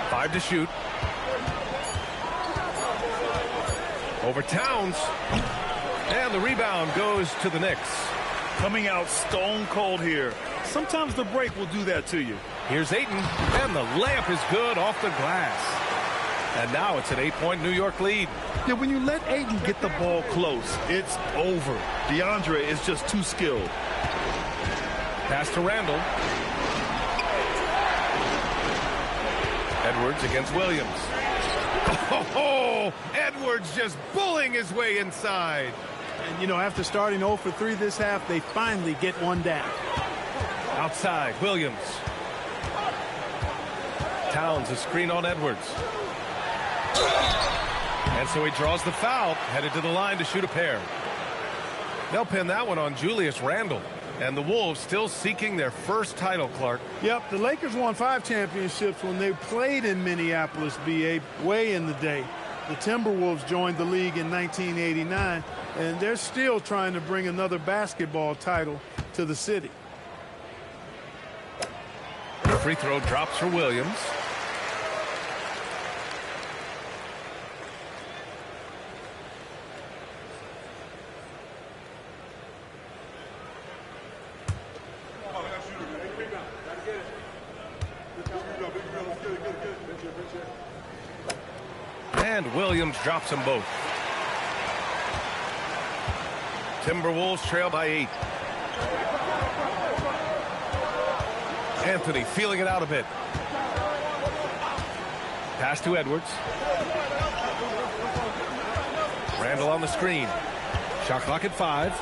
5 to shoot. Over Towns. And the rebound goes to the Knicks. Coming out stone cold here. Sometimes the break will do that to you. Here's Ayton, and the layup is good off the glass. And now it's an 8-point New York lead. Yeah, when you let Ayton get the ball close, it's over. DeAndre is just too skilled. Pass to Randall. Edwards against Williams. Oh, Edwards just bullying his way inside. And, you know, after starting 0 for 3 this half, they finally get one down. Outside, Williams. Towns, a screen on Edwards. And so he draws the foul, headed to the line to shoot a pair. They'll pin that one on Julius Randle. And the Wolves still seeking their first title, Clark. Yep, the Lakers won 5 championships when they played in Minneapolis, BA, way in the day. The Timberwolves joined the league in 1989, and they're still trying to bring another basketball title to the city. The free throw drops for Williams. And Williams drops them both. Timberwolves trail by 8. Anthony feeling it out a bit. Pass to Edwards. Randall on the screen. Shot clock at 5.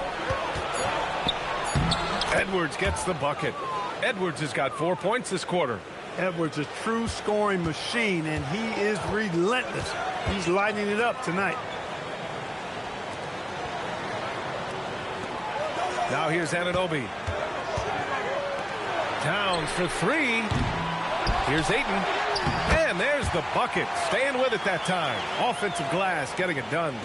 Edwards gets the bucket. Edwards has got 4 points this quarter. Edwards, a true scoring machine, and he is relentless. He's lighting it up tonight. Now here's Anunoby. Towns for 3. Here's Ayton. And there's the bucket. Staying with it that time. Offensive glass getting it done.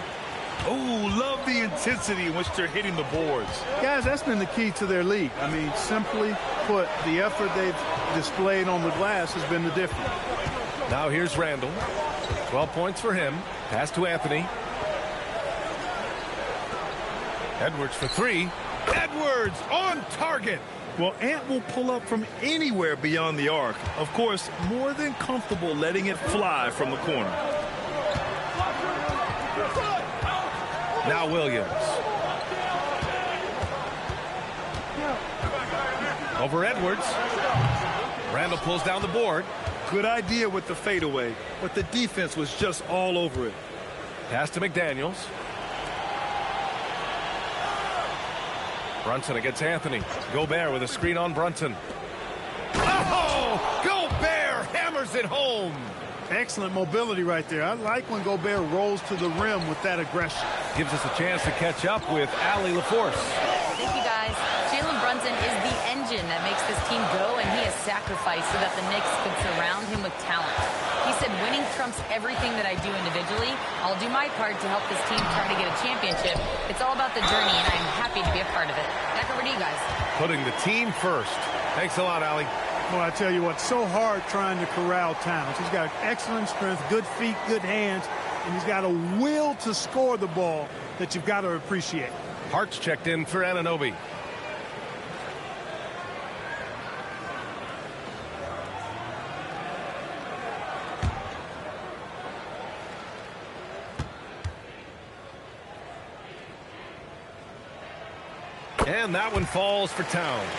Oh, love the intensity in which they're hitting the boards. Guys, that's been the key to their league. I mean, simply put, the effort they've displayed on the glass has been the difference. Now here's Randall. 12 points for him. Pass to Anthony. Edwards for 3. Edwards on target. Well, Ant will pull up from anywhere beyond the arc. Of course, more than comfortable letting it fly from the corner. Now Williams. Over Edwards. Randall pulls down the board. Good idea with the fadeaway, but the defense was just all over it. Pass to McDaniels. Brunson against Anthony. Gobert with a screen on Brunson. Oh! Gobert hammers it home. Excellent mobility right there. I like when Gobert rolls to the rim with that aggression. Gives us a chance to catch up with Allie LaForce. Thank you, guys. Jalen Brunson is the engine that makes this team go, and he has sacrificed so that the Knicks could surround him with talent. He said, winning trumps everything that I do individually. I'll do my part to help this team try to get a championship. It's all about the journey, and I'm happy to be a part of it. Back over to you guys. Putting the team first. Thanks a lot, Allie. Well, I tell you what, so hard trying to corral Towns. He's got excellent strength, good feet, good hands, and he's got a will to score the ball that you've got to appreciate. Hart's checked in for Anunoby. And that one falls for Towns.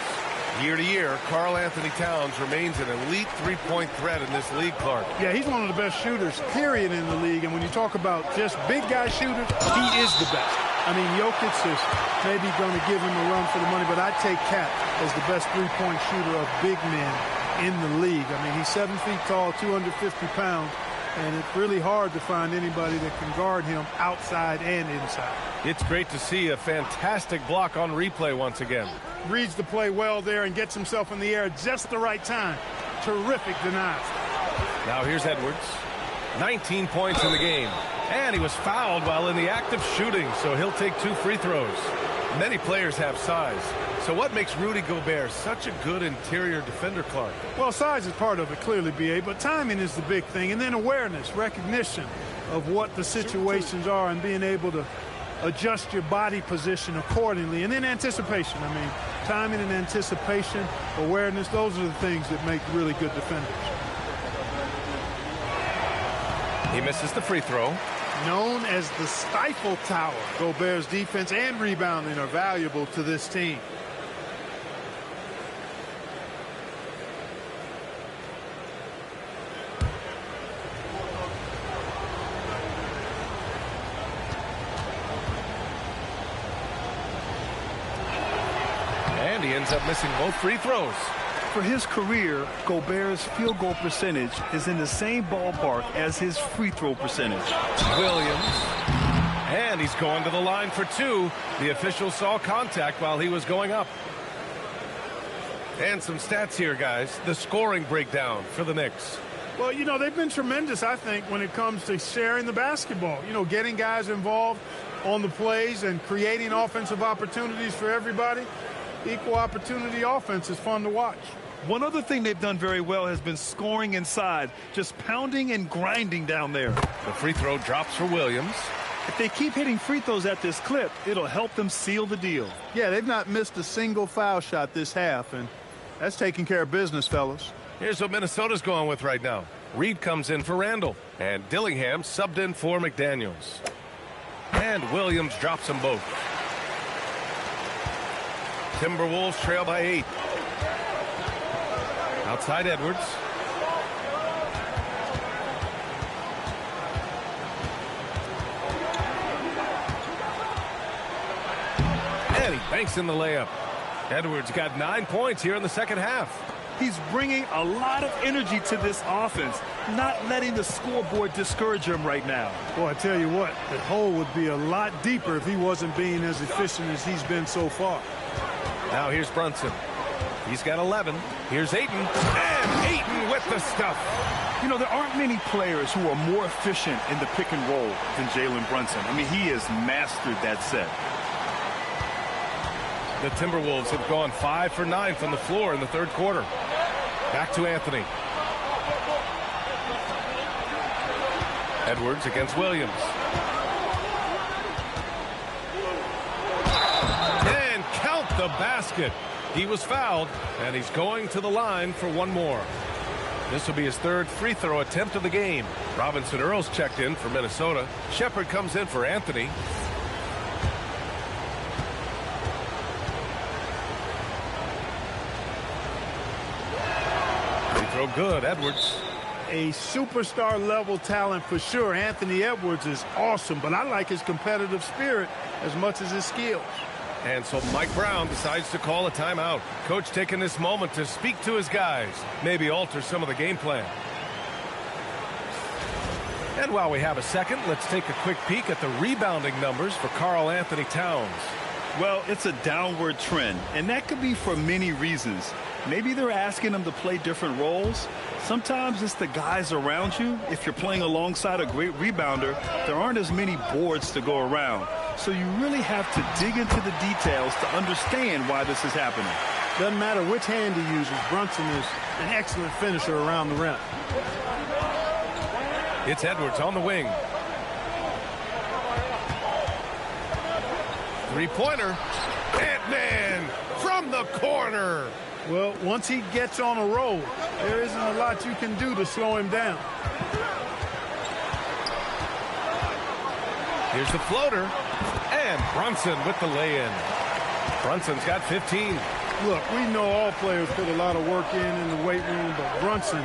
Year to year, Karl Anthony Towns remains an elite three-point threat in this league, Clark. Yeah, he's one of the best shooters, period, in the league. And when you talk about just big guy shooters, he is the best. I mean, Jokic is maybe going to give him a run for the money, but I take Cat as the best three-point shooter of big men in the league. I mean, he's 7 feet tall, 250 pounds, and it's really hard to find anybody that can guard him outside and inside. It's great to see a fantastic block on replay once again. Reads the play well there and gets himself in the air at just the right time. Terrific denial. Now here's Edwards. 19 points in the game. And he was fouled while in the act of shooting, so he'll take 2 free throws. Many players have size. So what makes Rudy Gobert such a good interior defender, Clark? Well, size is part of it, clearly, B.A., but timing is the big thing. And then awareness, recognition of what the situations are and being able to adjust your body position accordingly. And then anticipation. I mean, timing and anticipation, awareness, those are the things that make really good defenders. He misses the free throw. Known as the Stifle Tower, Gobert's defense and rebounding are valuable to this team. And he ends up missing both free throws. For his career, Gobert's field goal percentage is in the same ballpark as his free throw percentage. Williams. And he's going to the line for 2. The official saw contact while he was going up. And some stats here, guys. The scoring breakdown for the Knicks. Well, you know, they've been tremendous, I think, when it comes to sharing the basketball. You know, getting guys involved on the plays and creating offensive opportunities for everybody. Equal opportunity offense is fun to watch. One other thing they've done very well has been scoring inside, just pounding and grinding down there. The free throw drops for Williams. If they keep hitting free throws at this clip, it'll help them seal the deal. Yeah, they've not missed a single foul shot this half, and that's taking care of business, fellas. Here's what Minnesota's going with right now. Reed comes in for Randall, and Dillingham subbed in for McDaniels. And Williams drops them both. Timberwolves trail by 8. Outside Edwards. And he banks in the layup. Edwards got 9 points here in the second half. He's bringing a lot of energy to this offense, not letting the scoreboard discourage him right now. Boy, I tell you what, the hole would be a lot deeper if he wasn't being as efficient as he's been so far. Now here's Brunson. He's got 11. Here's Ayton. And Ayton with the stuff. You know, there aren't many players who are more efficient in the pick and roll than Jalen Brunson. I mean, he has mastered that set. The Timberwolves have gone 5 for 9 from the floor in the third quarter. Back to Anthony. Edwards against Williams. And count the basket. He was fouled, and he's going to the line for one more. This will be his third free throw attempt of the game. Robinson Earls checked in for Minnesota. Shepard comes in for Anthony. Free throw good, Edwards. A superstar level talent for sure. Anthony Edwards is awesome, but I like his competitive spirit as much as his skills. And so Mike Brown decides to call a timeout. Coach taking this moment to speak to his guys, maybe alter some of the game plan. And while we have a second, let's take a quick peek at the rebounding numbers for Karl Anthony Towns. Well, it's a downward trend, and that could be for many reasons. Maybe they're asking him to play different roles. Sometimes it's the guys around you. If you're playing alongside a great rebounder, there aren't as many boards to go around. So you really have to dig into the details to understand why this is happening. Doesn't matter which hand he uses, Brunson is an excellent finisher around the rim. It's Edwards on the wing. Three-pointer. Ant-Man from the corner. Well, once he gets on a roll, there isn't a lot you can do to slow him down. Here's the floater. And Brunson with the lay-in. Brunson's got 15. Look, we know all players put a lot of work in the weight room, but Brunson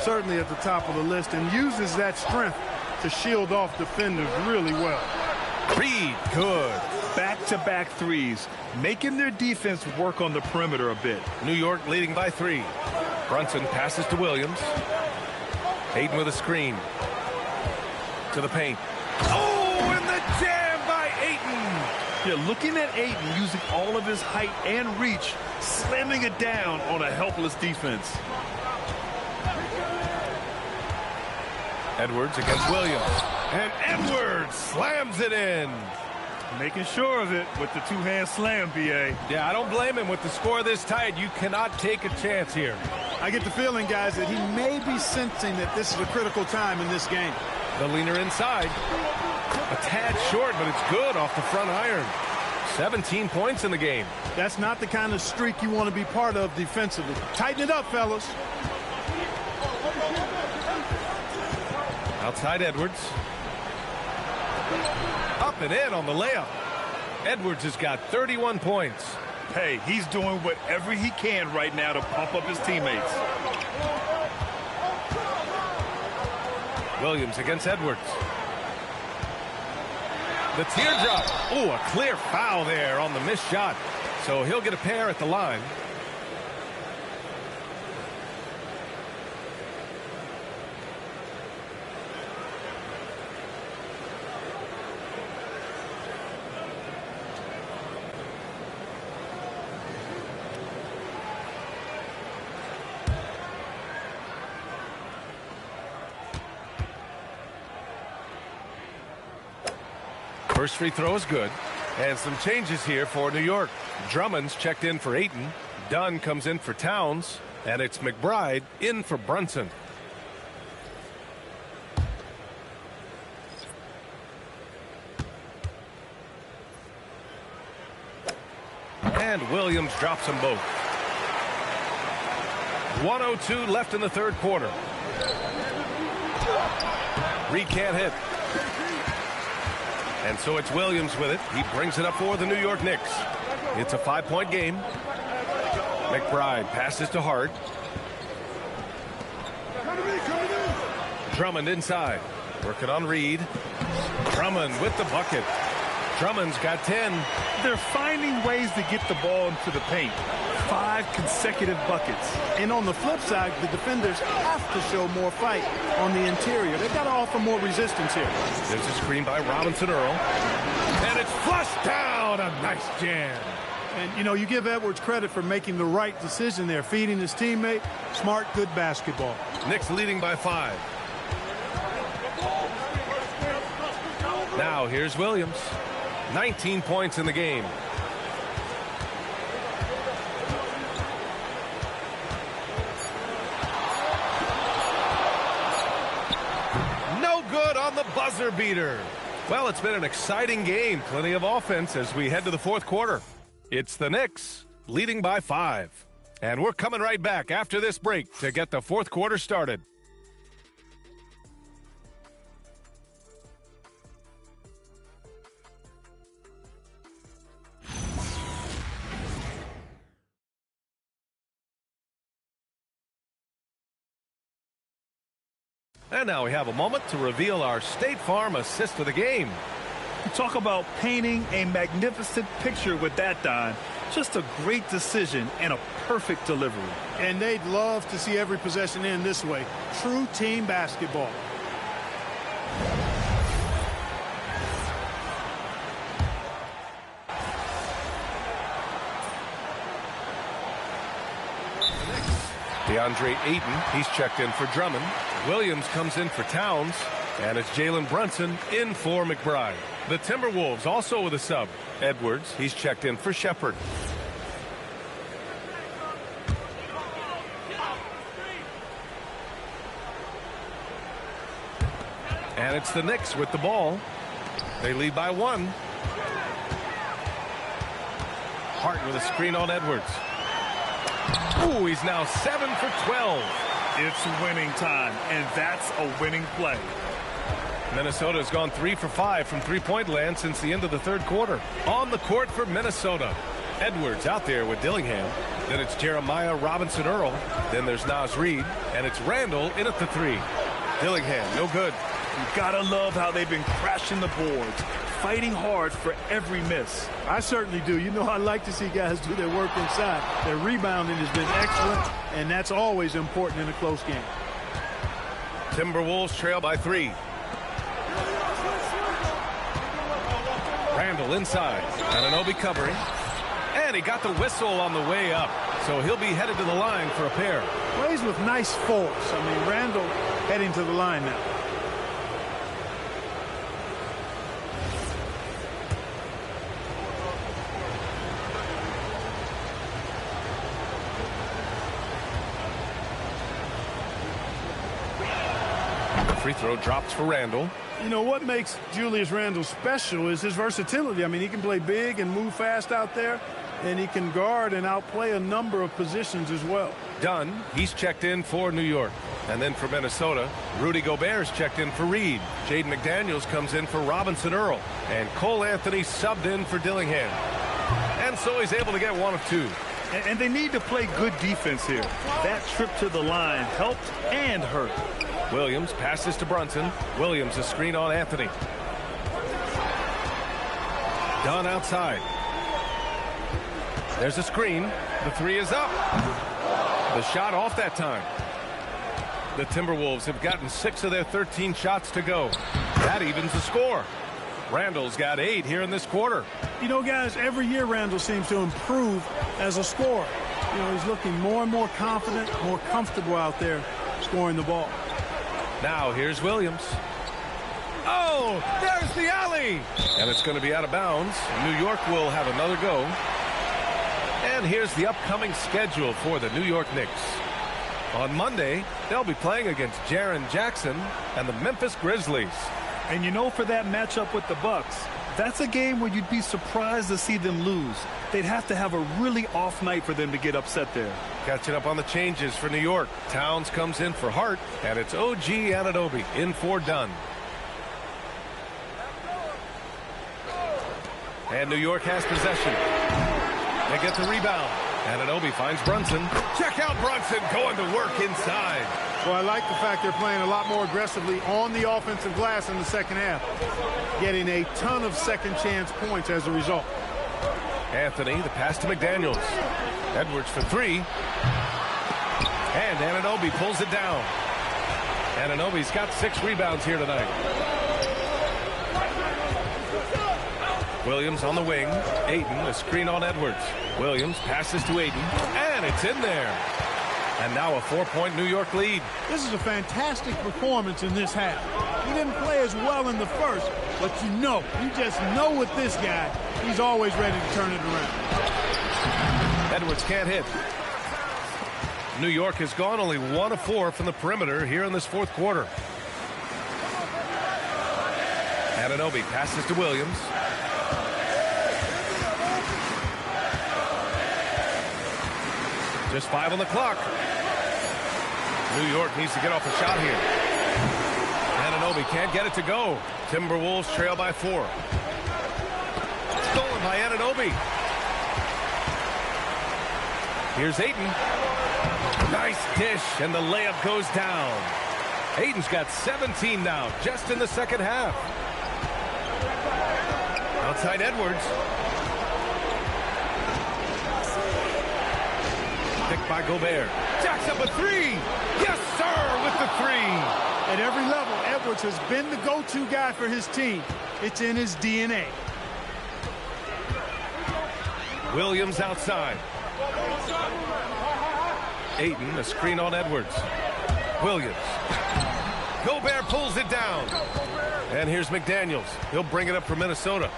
certainly at the top of the list and uses that strength to shield off defenders really well. Reed, good. Back-to-back threes, making their defense work on the perimeter a bit. New York leading by 3. Brunson passes to Williams. Ayton with a screen. To the paint. Oh, and the jam by Ayton. Yeah, looking at Ayton using all of his height and reach, slamming it down on a helpless defense. Edwards against Williams. And Edwards slams it in. Making sure of it with the two-hand slam, B.A. Yeah, I don't blame him. With the score this tight, you cannot take a chance here. I get the feeling, guys, that he may be sensing that this is a critical time in this game. The leaner inside. A tad short, but it's good off the front iron. 17 points in the game. That's not the kind of streak you want to be part of defensively. Tighten it up, fellas. Outside Edwards. Up and in on the layup. Edwards has got 31 points. Hey, he's doing whatever he can right now to pump up his teammates. Williams against Edwards. The teardrop. Oh, a clear foul there on the missed shot. So he'll get a pair at the line. First free throw is good. And some changes here for New York. Drummond's checked in for Ayton. Dunn comes in for Towns. And it's McBride in for Brunson. And Williams drops them both. 1:02 left in the third quarter. Reed can't hit. And so it's Williams with it. He brings it up for the New York Knicks. It's a 5-point game. McBride passes to Hart. Drummond inside. Working on Reed. Drummond with the bucket. Drummond's got 10. They're finding ways to get the ball into the paint. 5 consecutive buckets. And on the flip side, the defenders have to show more fight on the interior. They've got to offer more resistance here. There's a screen by Robinson Earl. And it's flushed down. A nice jam. And, you know, you give Edwards credit for making the right decision there, feeding his teammate. Smart, good basketball. Knicks leading by 5. Now here's Williams. 19 points in the game. No good on the buzzer beater. Well, it's been an exciting game. Plenty of offense as we head to the fourth quarter. It's the Knicks leading by 5. And we're coming right back after this break to get the fourth quarter started. And now we have a moment to reveal our State Farm assist of the game. You talk about painting a magnificent picture with that, Don. Just a great decision and a perfect delivery. And they'd love to see every possession end this way. True team basketball. DeAndre Ayton, he's checked in for Drummond. Williams comes in for Towns. And it's Jalen Brunson in for McBride. The Timberwolves also with a sub. Edwards, he's checked in for Shepard. And it's the Knicks with the ball. They lead by 1. Hart with a screen on Edwards. Ooh, he's now 7 for 12. It's winning time, and that's a winning play. Minnesota has gone 3 for 5 from three-point land since the end of the third quarter. On the court for Minnesota. Edwards out there with Dillingham. Then it's Jeremiah Robinson Earl. Then there's Naz Reid. And it's Randall in at the 3. Dillingham, no good. You gotta love how they've been crashing the boards, fighting hard for every miss. I certainly do. You know, I like to see guys do their work inside. Their rebounding has been excellent, and that's always important in a close game. Timberwolves trail by 3. Randall inside. Anunoby covering. And he got the whistle on the way up. So he'll be headed to the line for a pair. Plays with nice force. I mean, Randall heading to the line now. Free throw drops for Randall. You know, what makes Julius Randle special is his versatility. I mean, he can play big and move fast out there, and he can guard and outplay a number of positions as well. Dunn, he's checked in for New York. And then for Minnesota, Rudy Gobert's checked in for Reed. Jaden McDaniels comes in for Robinson Earl. And Cole Anthony subbed in for Dillingham. And so he's able to get 1 of 2. And they need to play good defense here. That trip to the line helped and hurt. Williams passes to Brunson. Williams a screen on Anthony. Dunn outside. There's a screen. The 3 is up. The shot off that time. The Timberwolves have gotten 6 of their 13 shots to go. That evens the score. Randall's got 8 here in this quarter. You know, guys, every year Randall seems to improve as a scorer. You know, he's looking more and more confident, more comfortable out there scoring the ball. Now here's Williams. Oh, there's the alley. And it's going to be out of bounds. New York will have another go. And here's the upcoming schedule for the New York Knicks. On Monday, they'll be playing against Jaren Jackson and the Memphis Grizzlies. And you know, for that matchup with the Bucks, that's a game where you'd be surprised to see them lose. They'd have to have a really off night for them to get upset there. Catching up on the changes for New York. Towns comes in for Hart, and it's OG Anunoby in for Dunn. And New York has possession. They get the rebound. Anunoby finds Brunson. Check out Brunson going to work inside. Well, I like the fact they're playing a lot more aggressively on the offensive glass in the second half, getting a ton of second chance points as a result. Anthony, the pass to McDaniels. Edwards for three. And Anunoby pulls it down. Anunoby's got 6 rebounds here tonight. Williams on the wing. Ayton, a screen on Edwards. Williams passes to Ayton, and it's in there. And now a 4-point New York lead. This is a fantastic performance in this half. He didn't play as well in the first, but you just know with this guy, he's always ready to turn it around. Edwards can't hit. New York has gone only 1 of 4 from the perimeter here in this fourth quarter. Anunoby passes to Williams. Just 5 on the clock. New York needs to get off a shot here. Anunoby can't get it to go. Timberwolves trail by 4. Stolen by Anunoby. Here's Ayton. Nice dish, and the layup goes down. Ayton's got 17 now, just in the second half. Outside Edwards. Picked by Gobert. Jacks up a 3. Yes, sir, with the 3. At every level, Edwards has been the go-to guy for his team. It's in his DNA. Williams outside. Ayton, a screen on Edwards. Williams. Gobert pulls it down. And here's McDaniels. He'll bring it up for Minnesota.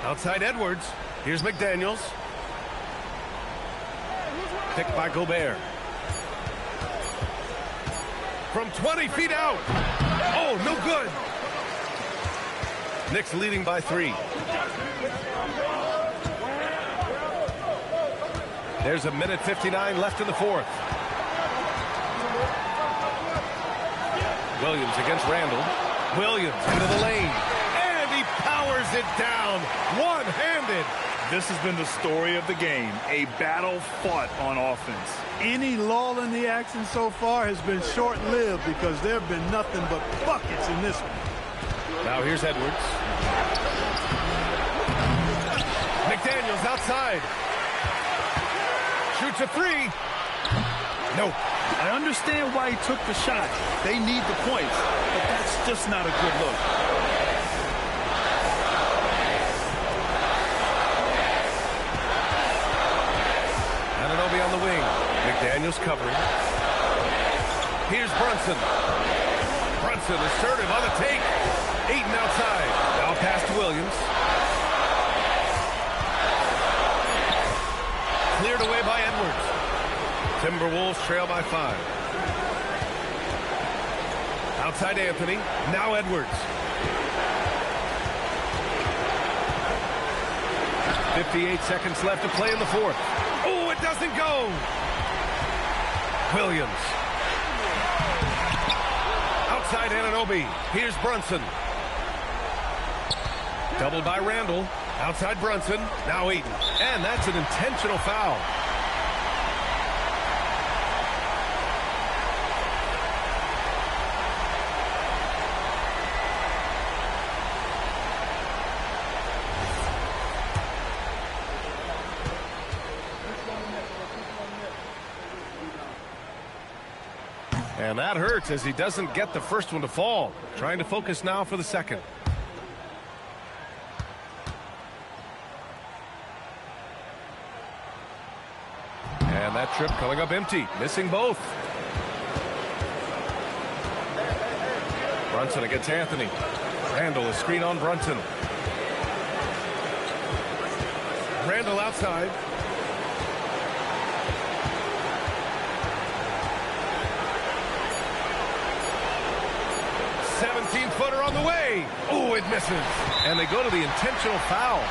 Outside Edwards. Here's McDaniels. Picked by Gobert. From 20 feet out. Oh, no good. Knicks leading by 3. There's a minute 59 left in the fourth. Williams against Randall. Williams into the lane. And he powers it down one-handed. This has been the story of the game, a battle fought on offense. Any lull in the action so far has been short-lived because there have been nothing but buckets in this one. Now here's Edwards. McDaniels outside. Shoots a 3. No. I understand why he took the shot. They need the points, but that's just not a good look. Anunoby on the wing. McDaniels covering. Here's Brunson. Brunson assertive on the take. Ayton outside. Now pass to Williams. Cleared away by Edwards. Timberwolves trail by 5. Outside Anthony. Now Edwards. 58 seconds left to play in the fourth. Oh, it doesn't go. Williams. Outside Anunoby. Here's Brunson. Doubled by Randall. Outside Brunson. Now Ayton. And that's an intentional foul. And that hurts as he doesn't get the first one to fall. Trying to focus now for the second. And that trip coming up empty. Missing both. Brunson against Anthony. Randall, a screen on Brunson. Randall outside. Footer on the way. Oh, it misses. And they go to the intentional foul.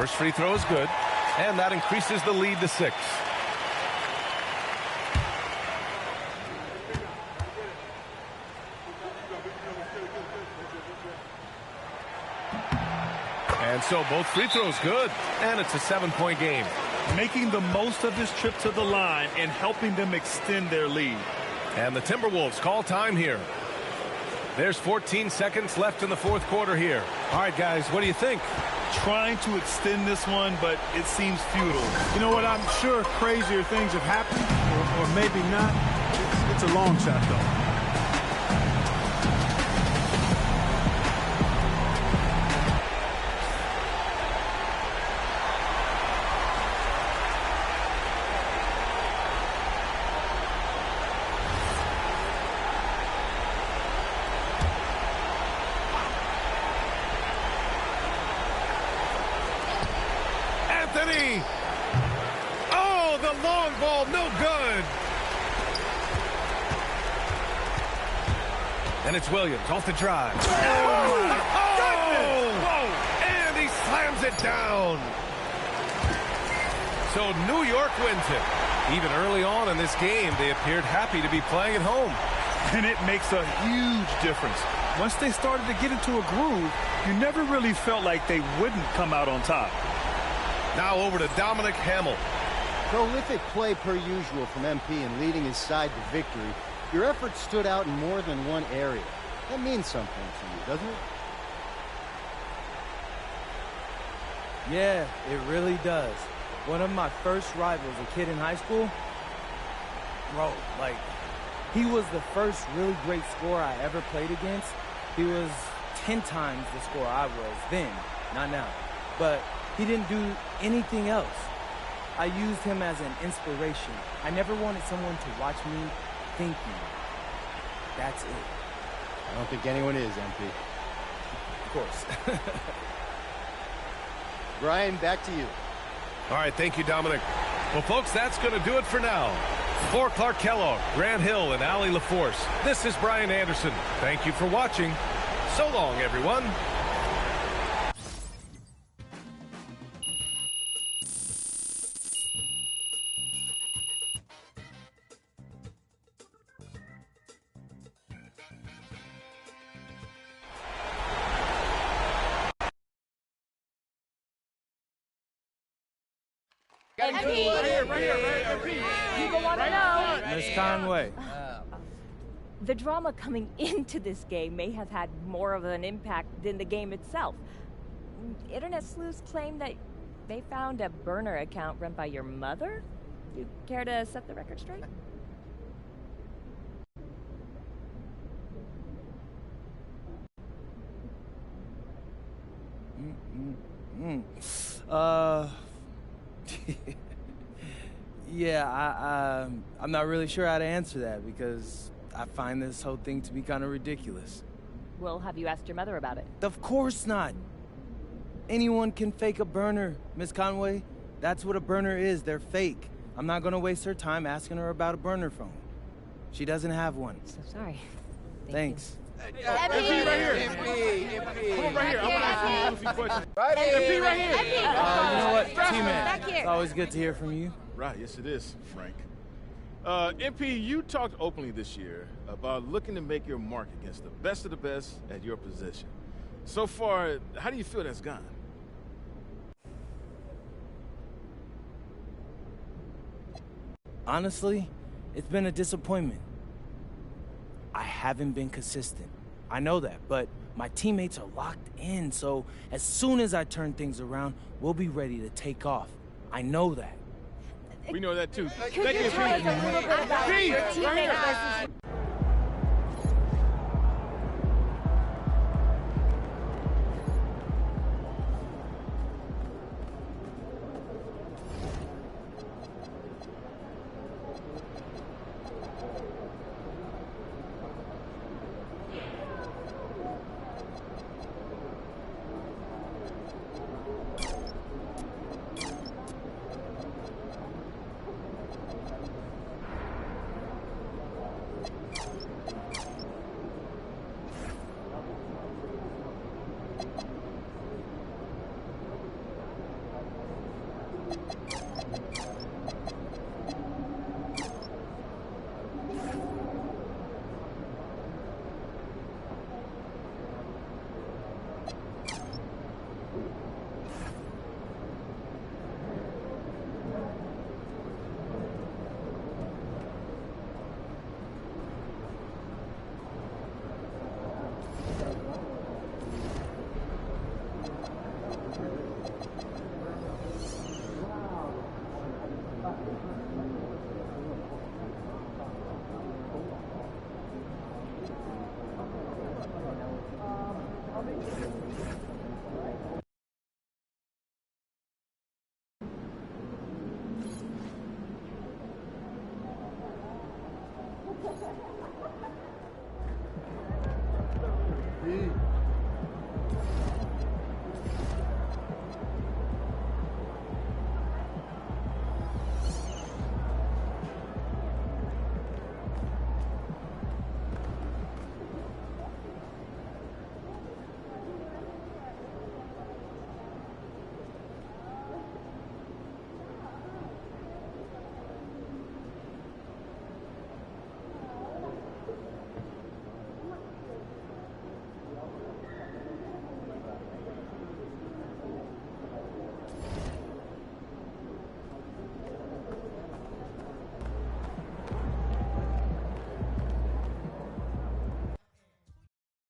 First free throw is good, and that increases the lead to 6. And so both free throws good, and it's a 7-point game. Making the most of this trip to the line and helping them extend their lead. And the Timberwolves call time here. There's 14 seconds left in the fourth quarter here. All right, guys, what do you think? Trying to extend this one, but it seems futile. You know what? I'm sure crazier things have happened, or maybe not. It's a long shot, though. Oh, the long ball, no good. And it's Williams off the drive. And he slams it down. So New York wins it. Even early on in this game, they appeared happy to be playing at home. And it makes a huge difference. Once they started to get into a groove, you never really felt like they wouldn't come out on top. Now over to Dominic Hamill. Prolific play per usual from MP and leading his side to victory. Your efforts stood out in more than one area. That means something to you, doesn't it? Yeah, it really does. One of my first rivals, a kid in high school, bro, like, he was the first really great scorer I ever played against. He was 10 times the scorer I was then, not now. But he didn't do anything else. I used him as an inspiration. I never wanted someone to watch me thinking. That's it. I don't think anyone is, MP. Of course. Brian, back to you. All right, thank you, Dominic. Well, folks, that's going to do it for now. For Clark Kellogg, Grant Hill, and Allie LaForce, this is Brian Anderson. Thank you for watching. So long, everyone. People want to know. Miss Conway. The drama coming into this game may have had more of an impact than the game itself. Internet sleuths claim that they found a burner account run by your mother. You care to set the record straight? Yeah, I'm not really sure how to answer that because I find this whole thing to be kind of ridiculous. Well, have you asked your mother about it? Of course not. Anyone can fake a burner, Miss Conway. That's what a burner is. They're fake. I'm not going to waste her time asking her about a burner phone. She doesn't have one. So sorry. Thanks. MP right here. MP. Come on right here. I want to ask you a few questions. Right here. MP right here. You know what, T-Man, it's always good to hear from you. Right, yes it is, Frank. MP, you talked openly this year about looking to make your mark against the best of the best at your position. So far, how do you feel that's gone? Honestly, it's been a disappointment. I haven't been consistent. I know that, but my teammates are locked in, so as soon as I turn things around, we'll be ready to take off. I know that. We know that too. Could you tell us a little bit about your teammates?